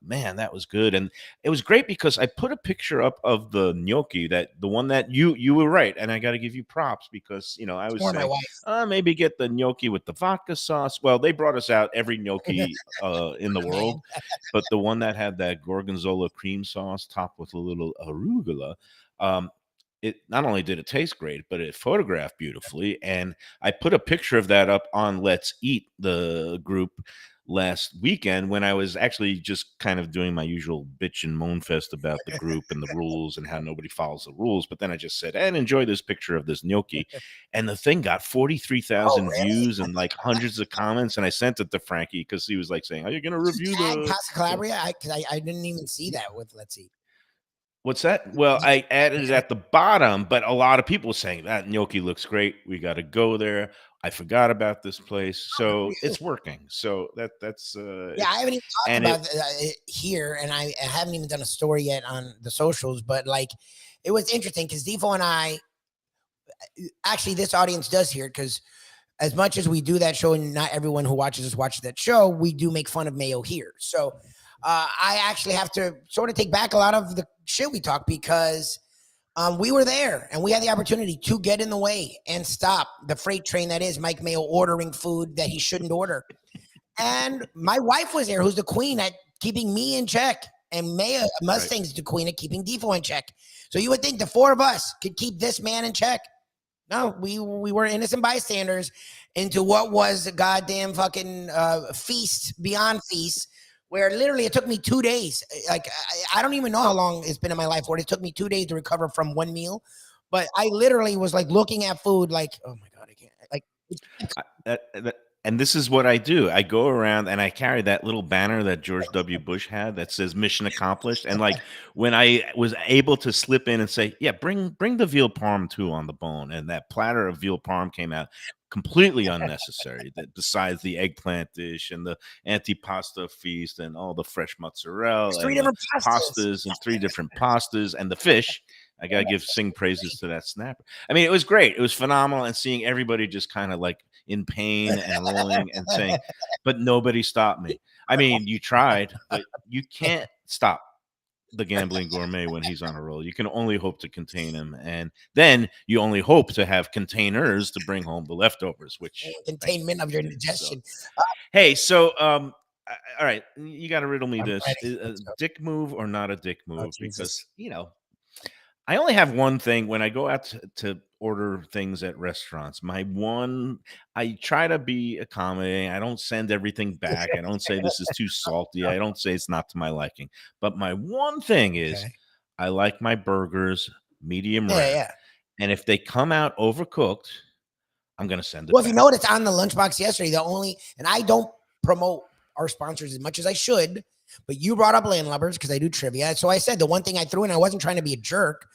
man, that was good. And it was great because I put a picture up of the gnocchi, the one that you were right. And I got to give you props because, I was saying, maybe get the gnocchi with the vodka sauce. Well, they brought us out every gnocchi in the world, but the one that had that gorgonzola cream sauce topped with a little arugula, it not only did it taste great, but it photographed beautifully. And I put a picture of that up on Let's Eat, the group, last weekend when I was actually just kind of doing my usual bitch and moan fest about the group and the rules and how nobody follows the rules. But then I just said, and enjoy this picture of this gnocchi. And the thing got 43,000 views and like hundreds of comments. And I sent it to Frankie because he was like saying, are you going to review the Casa Calabria? I didn't even see that with Let's Eat. What's that? Well, I added it at the bottom, but a lot of people were saying that gnocchi looks great. We got to go there. I forgot about this place, so it's working. So that's I haven't even talked about it here, and I haven't even done a story yet on the socials. But like, it was interesting because Defo and I, actually, this audience does hear it because as much as we do that show, and not everyone who watches us watches that show, we do make fun of mayo here. So I actually have to sort of take back a lot of the shit we talk because we were there and we had the opportunity to get in the way and stop the freight train that is Mike Mayo ordering food that he shouldn't order. And my wife was there, who's the queen at keeping me in check. And Mayo Mustang's the queen at keeping Defo in check. So you would think the four of us could keep this man in check. No, we were innocent bystanders into what was a goddamn fucking feast beyond feast, where literally it took me 2 days. Like, I don't even know how long it's been in my life where it took me 2 days to recover from one meal. But I literally was like looking at food like, oh my God, I can't. Like, and this is what I do. I go around and I carry that little banner that George W. Bush had that says mission accomplished. And like when I was able to slip in and say, yeah, bring the veal parm too on the bone. And that platter of veal parm came out completely unnecessary. That besides the eggplant dish and the antipasta feast and all the fresh mozzarella, three different pastas and 3 different pastas and the fish. I gotta sing praises to that snapper. I mean, it was great. It was phenomenal, and seeing everybody just kind of like in pain and rolling and saying, but nobody stopped me. I mean, you tried, but you can't stop the gambling gourmet when he's on a roll. You can only hope to contain him, and then you only hope to have containers to bring home the leftovers, which containment of your digestion. So, all right, you got to riddle me this: a dick move or not a dick move? Because I only have one thing when I go out to order things at restaurants. I try to be accommodating. I don't send everything back. I don't say this is too salty. I don't say it's not to my liking. But my one thing is I like my burgers medium rare. Yeah. And if they come out overcooked, I'm going to send it Well, back. if you noticed on the lunchbox yesterday, and I don't promote our sponsors as much as I should, but you brought up Landlubbers because I do trivia. So I said the one thing I threw in, I wasn't trying to be a jerk.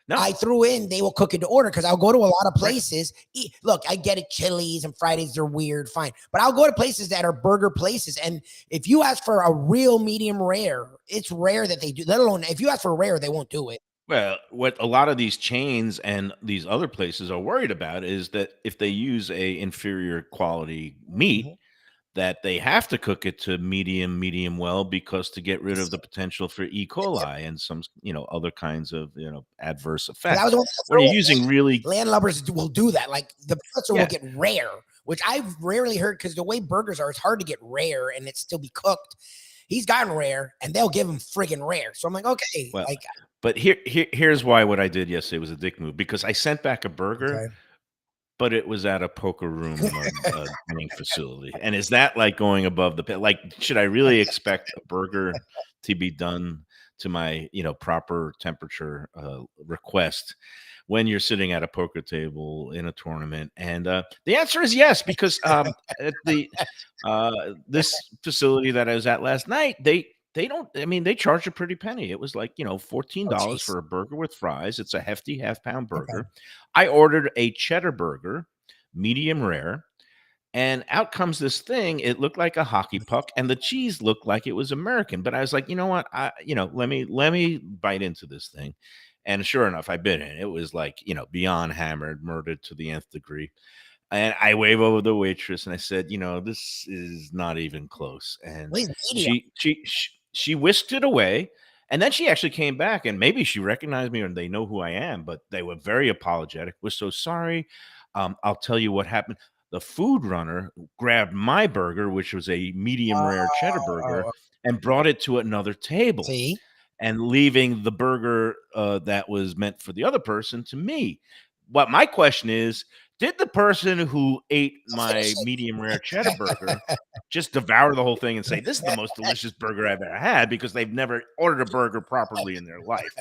No. I threw in, they will cook it to order because I'll go to a lot of places. Look, I get it. Chili's and Fridays are weird. Fine. But I'll go to places that are burger places. And if you ask for a real medium rare, it's rare that they do, let alone if you ask for a rare, they won't do it. Well, what a lot of these chains and these other places are worried about is that if they use a inferior quality meat, that they have to cook it to medium well, because to get rid of the potential for E. coli and some, other kinds of, adverse That effects. was one When you're using really, landlubbers will do that. Like the pretzel will Yeah. get rare, which I've rarely heard because the way burgers are, it's hard to get rare and it still be cooked. He's gotten rare, and they'll give him friggin' rare. So I'm like, okay, well, but here's why what I did yesterday was a dick move, because I sent back a burger. Okay. But it was at a poker room dining facility. And is that like going above the pit? Like, should I really expect a burger to be done to my, proper temperature request when you're sitting at a poker table in a tournament? And the answer is yes, because at this facility that I was at last night, they don't, they charge a pretty penny. It was like, $14 for a burger with fries. It's a hefty half-pound burger. I ordered a cheddar burger, medium rare, and out comes this thing. It looked like a hockey puck, and the cheese looked like it was American. But I was like, you know what? Let me bite into this thing. And sure enough, I bit in. It was like, beyond hammered, murdered to the nth degree. And I wave over the waitress and I said, this is not even close. And she whisked it away. And then she actually came back, and maybe she recognized me, or they know who I am, but they were very apologetic. We're so sorry. I'll tell you what happened. The food runner grabbed my burger, which was a medium rare cheddar burger, and brought it to another table. And leaving the burger that was meant for the other person to me. But my question is, did the person who ate my medium rare cheddar burger just devour the whole thing and say, this is the most delicious burger I've ever had, because they've never ordered a burger properly in their life?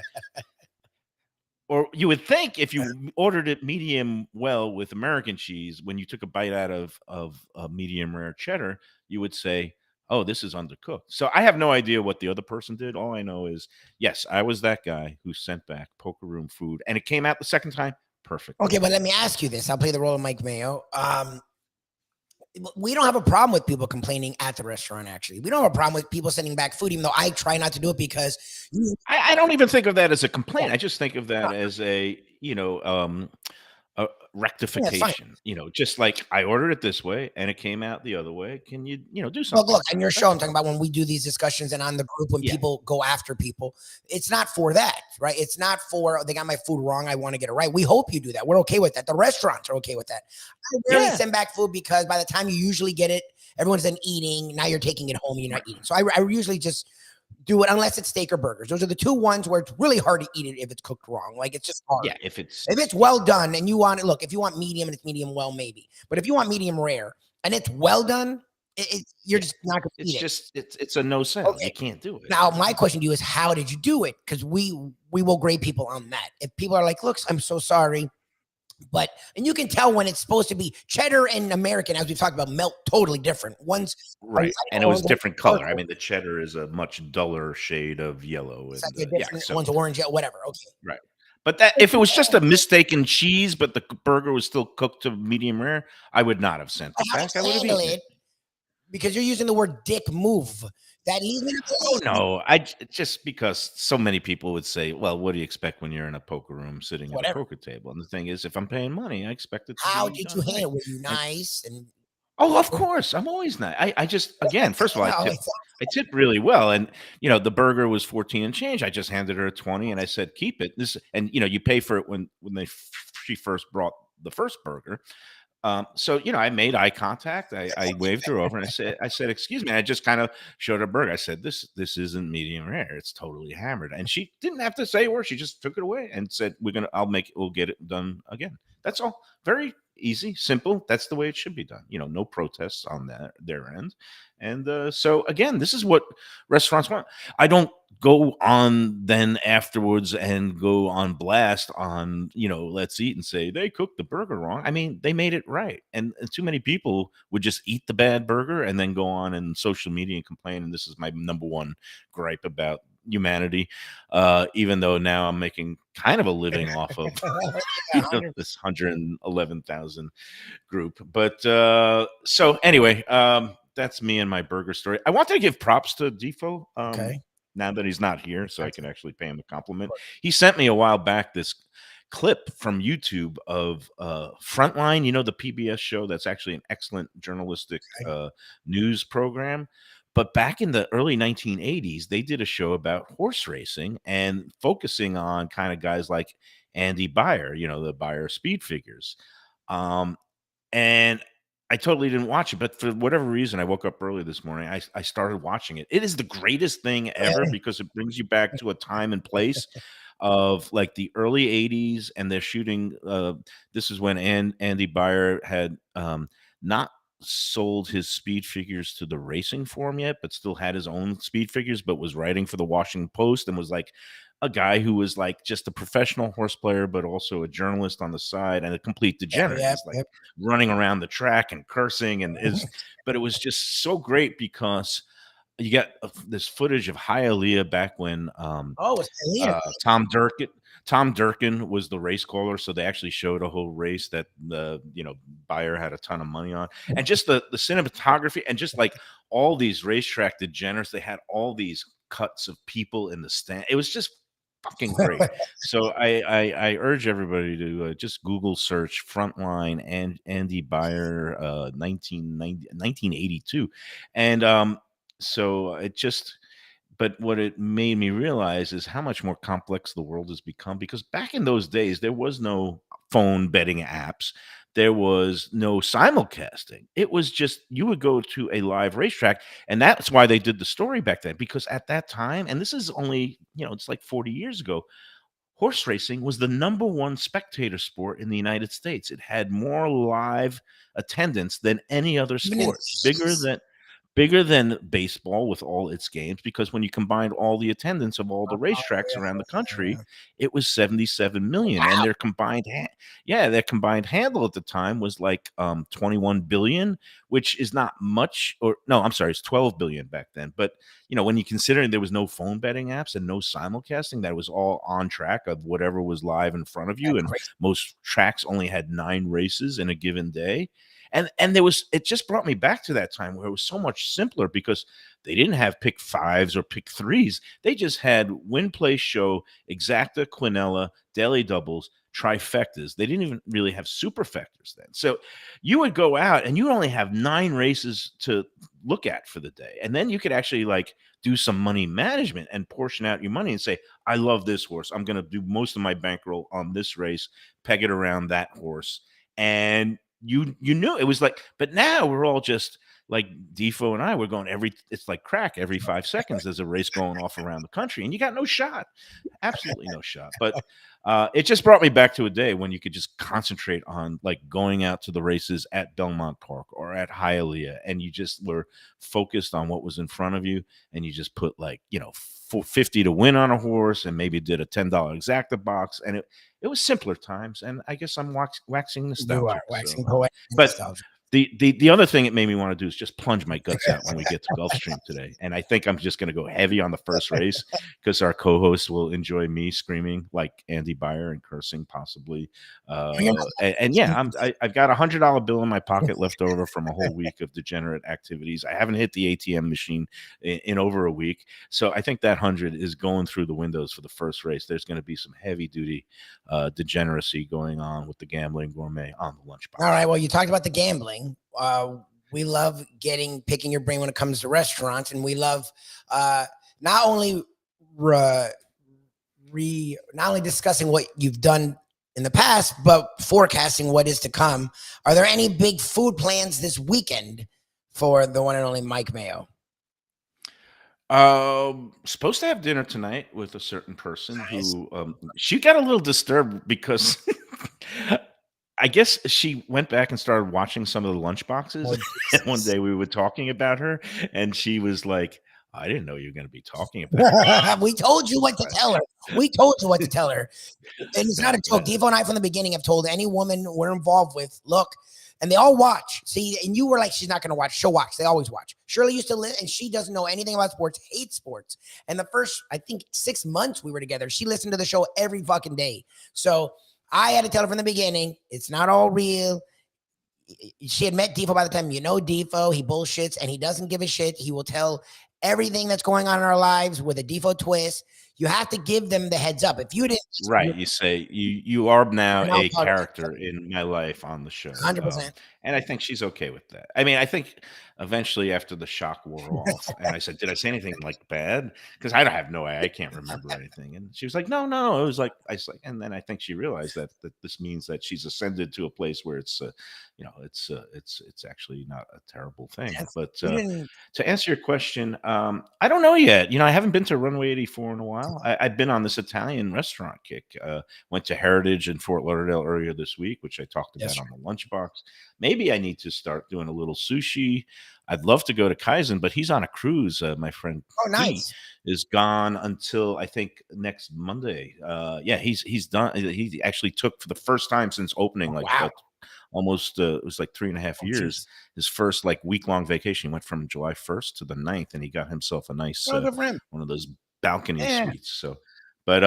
Or you would think if you ordered it medium well with American cheese, when you took a bite out of a medium rare cheddar, you would say, oh, this is undercooked. So I have no idea what the other person did. All I know is, yes, I was that guy who sent back poker room food, and it came out the second time perfect. Okay, but let me ask you this. I'll play the role of Mike Mayo. We don't have a problem with people complaining at the restaurant, actually. We don't have a problem with people sending back food, even though I try not to do it because I don't even think of that as a complaint. I just think of that as a rectification. Just like I ordered it this way and it came out the other way. Can you do something? Well, look, on your show, I'm talking about when we do these discussions and on the group when people go after people. It's not for that, right? It's not for they got my food wrong, I want to get it right. We hope you do that. We're okay with that. The restaurants are okay with that. I rarely send back food because by the time you usually get it, everyone's then eating. Now you're taking it home and you're not eating. So I usually just do it unless it's steak or burgers. Those are the two ones where it's really hard to eat it if it's cooked wrong. Like it's just hard. Yeah, if it's well done and you want it, look, if you want medium and it's medium well, maybe. But if you want medium rare and it's well done, you're just not going to eat it. It's a no sell. Okay. You can't do it. Now, my question to you is, how did you do it? Because we will grade people on that. If people are like, look, I'm so sorry. And you can tell when it's supposed to be cheddar and American, as we've talked about, melt totally different. One's right, and it was different color. I mean, the cheddar is a much duller shade of yellow, and one's orange, whatever. Okay, right. But that if it was just a mistaken cheese, but the burger was still cooked to medium rare, I would not have sent it back. I would have eaten it. Because you're using the word dick move. That leaves me. Oh no! Just because so many people would say, "Well, what do you expect when you're in a poker room sitting at a poker table?" And the thing is, if I'm paying money, I expect it. How did you handle? Were you nice? Oh, of course, I'm always nice. I just again, first of all, I tipped really well, and the burger was 14 and change. I just handed her a 20, and I said, "Keep it." You pay for it when she first brought the first burger. So I made eye contact. I waved her over and I said, excuse me. I just kind of showed her burger. I said, this isn't medium rare. It's totally hammered. And she didn't have to say a word. She just took it away and said, we'll get it done again. That's all. Very easy, simple. That's the way it should be done. No protests on their end. And so again, this is what restaurants want. I don't go on then afterwards and go on blast on, let's eat and say they cooked the burger wrong. I mean, they made it right. And too many people would just eat the bad burger and then go on and social media and complain. And this is my number one gripe about humanity, even though now I'm making kind of a living off of this 111,000 group. But so anyway, that's me and my burger story. I wanted to give props to Defo now that he's not here, so I can actually pay him a compliment. He sent me a while back this clip from YouTube of Frontline, you know, the PBS show that's actually an excellent journalistic news program. But back in the early 1980s, they did a show about horse racing and focusing on kind of guys like Andy Beyer, you know, the Beyer speed figures. And I totally didn't watch it, but for whatever reason, I woke up early this morning. I started watching it. It is the greatest thing ever because it brings you back to a time and place of like the early 80s, and they're shooting. This is when Andy Beyer had not sold his speed figures to the racing form yet, but still had his own speed figures, but was writing for the Washington Post and was like a guy who was like just a professional horse player, but also a journalist on the side and a complete degenerate. He's like running around the track and cursing but it was just so great because you got this footage of Hialeah back when Tom Durkin was the race caller, so they actually showed a whole race that Beyer had a ton of money on, and just the cinematography and just like all these racetrack degenerates, they had all these cuts of people in the stand. It was just fucking great. So I urge everybody to just Google search Frontline and Andy Beyer 1982, and so it just. But what it made me realize is how much more complex the world has become, because back in those days, there was no phone betting apps. There was no simulcasting. It was just you would go to a live racetrack. And that's why they did the story back then, because at that time, and this is only, it's like 40 years ago, horse racing was the #1 spectator sport in the United States. It had more live attendance than any other sport, bigger than baseball with all its games, because when you combined all the attendance of all the racetracks around the country, it was 77 million. And their combined handle at the time was like 21 billion, which is not much, or no, I'm sorry, it's 12 billion back then. But when you consider there was no phone betting apps and no simulcasting, that was all on track of whatever was live in front of you. And most tracks only had 9 races in a given day. And it just brought me back to that time where it was so much simpler, because they didn't have pick 5s or pick 3s. They just had win, play, show, exacta, quinella, daily doubles, trifectas. They didn't even really have superfectas then. So you would go out and you only have 9 races to look at for the day. And then you could actually like do some money management and portion out your money and say, I love this horse. I'm going to do most of my bankroll on this race, peg it around that horse. And you knew it was like, but now we're all just like Defo and I, we're going it's like crack every 5 seconds. There's a race going off around the country and you got no shot, absolutely no shot. But it just brought me back to a day when you could just concentrate on like going out to the races at Belmont Park or at Hialeah, and you just were focused on what was in front of you, and you just put like, $4.50 to win on a horse, and maybe did a $10 exacta box, and it was simpler times. And I guess I'm waxing nostalgic. You are waxing poetic. But the other thing it made me want to do is just plunge my guts out when we get to Gulfstream today. And I think I'm just going to go heavy on the first race, because our co-hosts will enjoy me screaming like Andy Beyer and cursing possibly. I've got $100 bill in my pocket left over from a whole week of degenerate activities. I haven't hit the ATM machine in over a week. So I think that 100 is going through the windows for the first race. There's going to be some heavy duty degeneracy going on with the gambling gourmet on the lunchbox. All right. Well, you talked about the gambling. We love picking your brain when it comes to restaurants, and we love not only discussing what you've done in the past, but forecasting what is to come. Are there any big food plans this weekend for the one and only Mike Mayo? Supposed to have dinner tonight with a certain person who she got a little disturbed because I guess she went back and started watching some of the lunch boxes. And one day we were talking about her, and she was like, I didn't know you were going to be talking about We told you what to tell her. And it's not a joke. Defo and I from the beginning have told any woman we're involved with, look, and they all watch. See, and you were like, she's not going to watch. She'll watch. They always watch. Shirley used to live, and she doesn't know anything about sports, hates sports. And the first, I think, 6 months we were together, she listened to the show every fucking day. So I had to tell her from the beginning, it's not all real. She had met Defo by the time, Defo, he bullshits and he doesn't give a shit. He will tell everything that's going on in our lives with a Defo twist. You have to give them the heads up. If you didn't, Right. You say you are now You're now a part of character in my life on the show. 100%. And I think she's okay with that. I mean, I think eventually after the shock wore off, and I said, "Did I say anything like bad?" Because I don't have no I can't remember anything. And she was like, "No, no." It was like I was like, and then I think she realized that this means that she's ascended to a place where it's it's actually not a terrible thing. But You didn't- to answer your question, I don't know yet. I haven't been to Runway 84 in a while. I've been on this Italian restaurant kick. Went to Heritage in Fort Lauderdale earlier this week, which I talked about Yes, on the lunchbox. Maybe I need to start doing a little sushi. I'd love to go to Kaizen, but he's on a cruise. My friend Oh, nice. is gone until I think next Monday. Yeah, he's done. He actually took for the first time since opening, Wow. almost it was like 3.5 years. Jeez. His first like week-long vacation. He went from July 1st to the 9th, and he got himself a nice Oh, good for him. one of those balcony Yeah. suites. So, but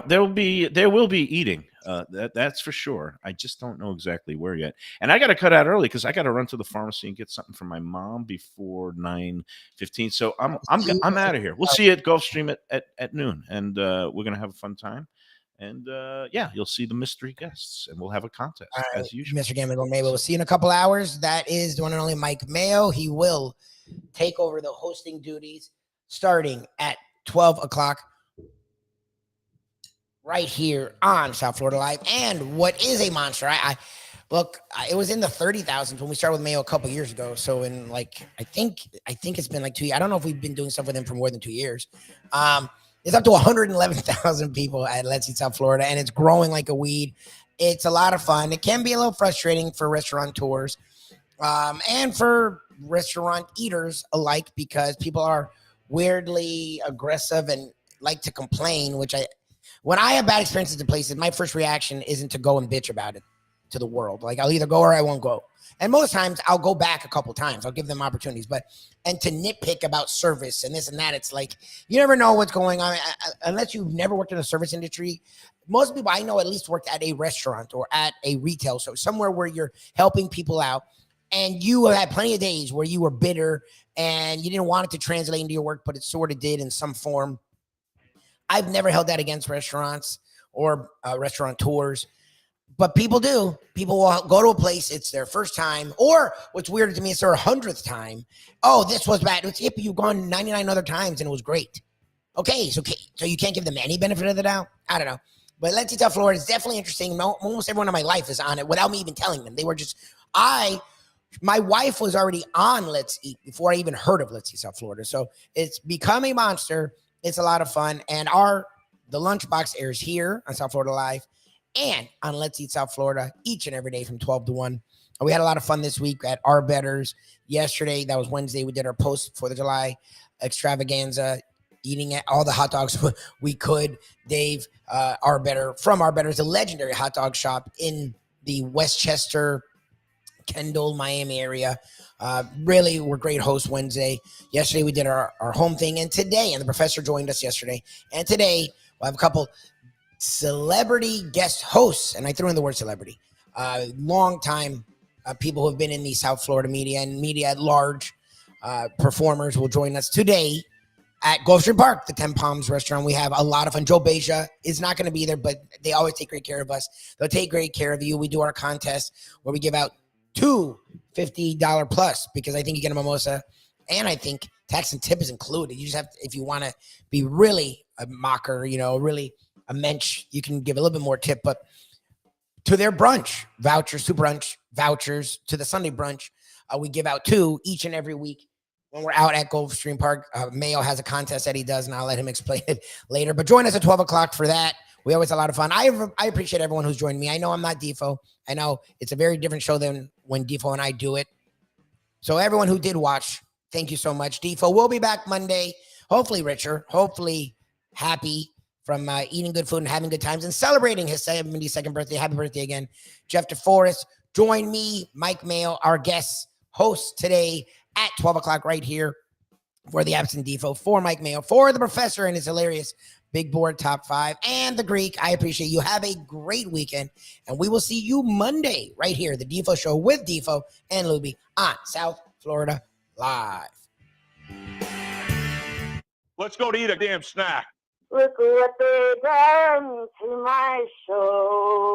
there will be eating. That's for sure. I just don't know exactly where yet. And I got to cut out early because I got to run to the pharmacy and get something for my mom before 9:15. So I'm out of here. We'll see you at Gulfstream at noon, and we're gonna have a fun time. And yeah, you'll see the mystery guests, and we'll have a contest All right, as usual. Mr. Gambling Gourmet. We'll see you in a couple hours. That is the one and only Mike Mayo. He will take over the hosting duties starting at 12 o'clock right here on South Florida Live. And what is a monster? It was in the 30,000s when we started with Mayo a couple years ago. So in I think it's been like 2 years. I don't know if we've been doing stuff with him for more than 2 years. It's up to 111,000 people at Let's Eat South Florida, and it's growing like a weed. It's a lot of fun. It can be a little frustrating for restaurateurs and for restaurant eaters alike because people are weirdly aggressive and like to complain, when I have bad experiences in places, my first reaction isn't to go and bitch about it to the world. Like I'll either go or I won't go. And most times I'll go back a couple times. I'll give them opportunities, and to nitpick about service and this and that, it's like, you never know what's going on unless you've never worked in the service industry. Most people I know at least worked at a restaurant or at a retail. So somewhere where you're helping people out, and you had plenty of days where you were bitter and you didn't want it to translate into your work, but it sort of did in some form. I've never held that against restaurants or restaurateurs. But people do. People will go to a place, it's their first time, or what's weird to me, it's their 100th time. Oh, this was bad. It's hip. You've gone 99 other times and it was great. Okay, so you can't give them any benefit of the doubt? I don't know. But Let's Eat South Florida is definitely interesting. Almost everyone in my life is on it without me even telling them. They were just, my wife was already on Let's Eat before I even heard of Let's Eat South Florida. So it's become a monster. It's a lot of fun. And the Lunchbox airs here on South Florida Live and on Let's Eat South Florida each and every day from 12 to 1. We had a lot of fun this week at Our Betters. Yesterday, that was Wednesday, we did our post 4th of July extravaganza, eating at all the hot dogs we could. Dave, Our Betters, a legendary hot dog shop in the Westchester, Kendall, Miami area. Really were great hosts Wednesday. Yesterday, we did our home thing. And today, and the professor joined us yesterday. And today, we'll have a couple celebrity guest hosts, and I threw in the word celebrity, long time people who have been in the South Florida media and media at large, performers will join us today at Gulfstream Park, the 10 Palms restaurant. We have a lot of fun. Joe Beja is not going to be there, but they always take great care of us. They'll take great care of you. We do our contest where we give out two $50 plus, because I think you get a mimosa, and I think tax and tip is included. You just have to, if you want to be really a mocker, really a mensch, you can give a little bit more tip. But to their brunch vouchers, to brunch vouchers, to the Sunday brunch, we give out two each and every week when we're out at Gulfstream Park. Mayo has a contest that he does, and I'll let him explain it later. But join us at 12 o'clock for that. We always have a lot of fun. I appreciate everyone who's joined me. I know I'm not Defo. I know it's a very different show than when Defo and I do it. So everyone who did watch, thank you so much. Defo will be back Monday, hopefully richer, hopefully happy from eating good food and having good times and celebrating his 72nd birthday. Happy birthday again. Jeff DeForest, join me, Mike Mayo, our guest host today at 12 o'clock right here for the absent Defo, for Mike Mayo, for the professor and his hilarious Big Board Top 5, and the Greek. I appreciate you. Have a great weekend, and we will see you Monday right here, the Defo Show with Defo and Lubie on South Florida Live. Let's go to eat a damn snack. Look what they done to my soul.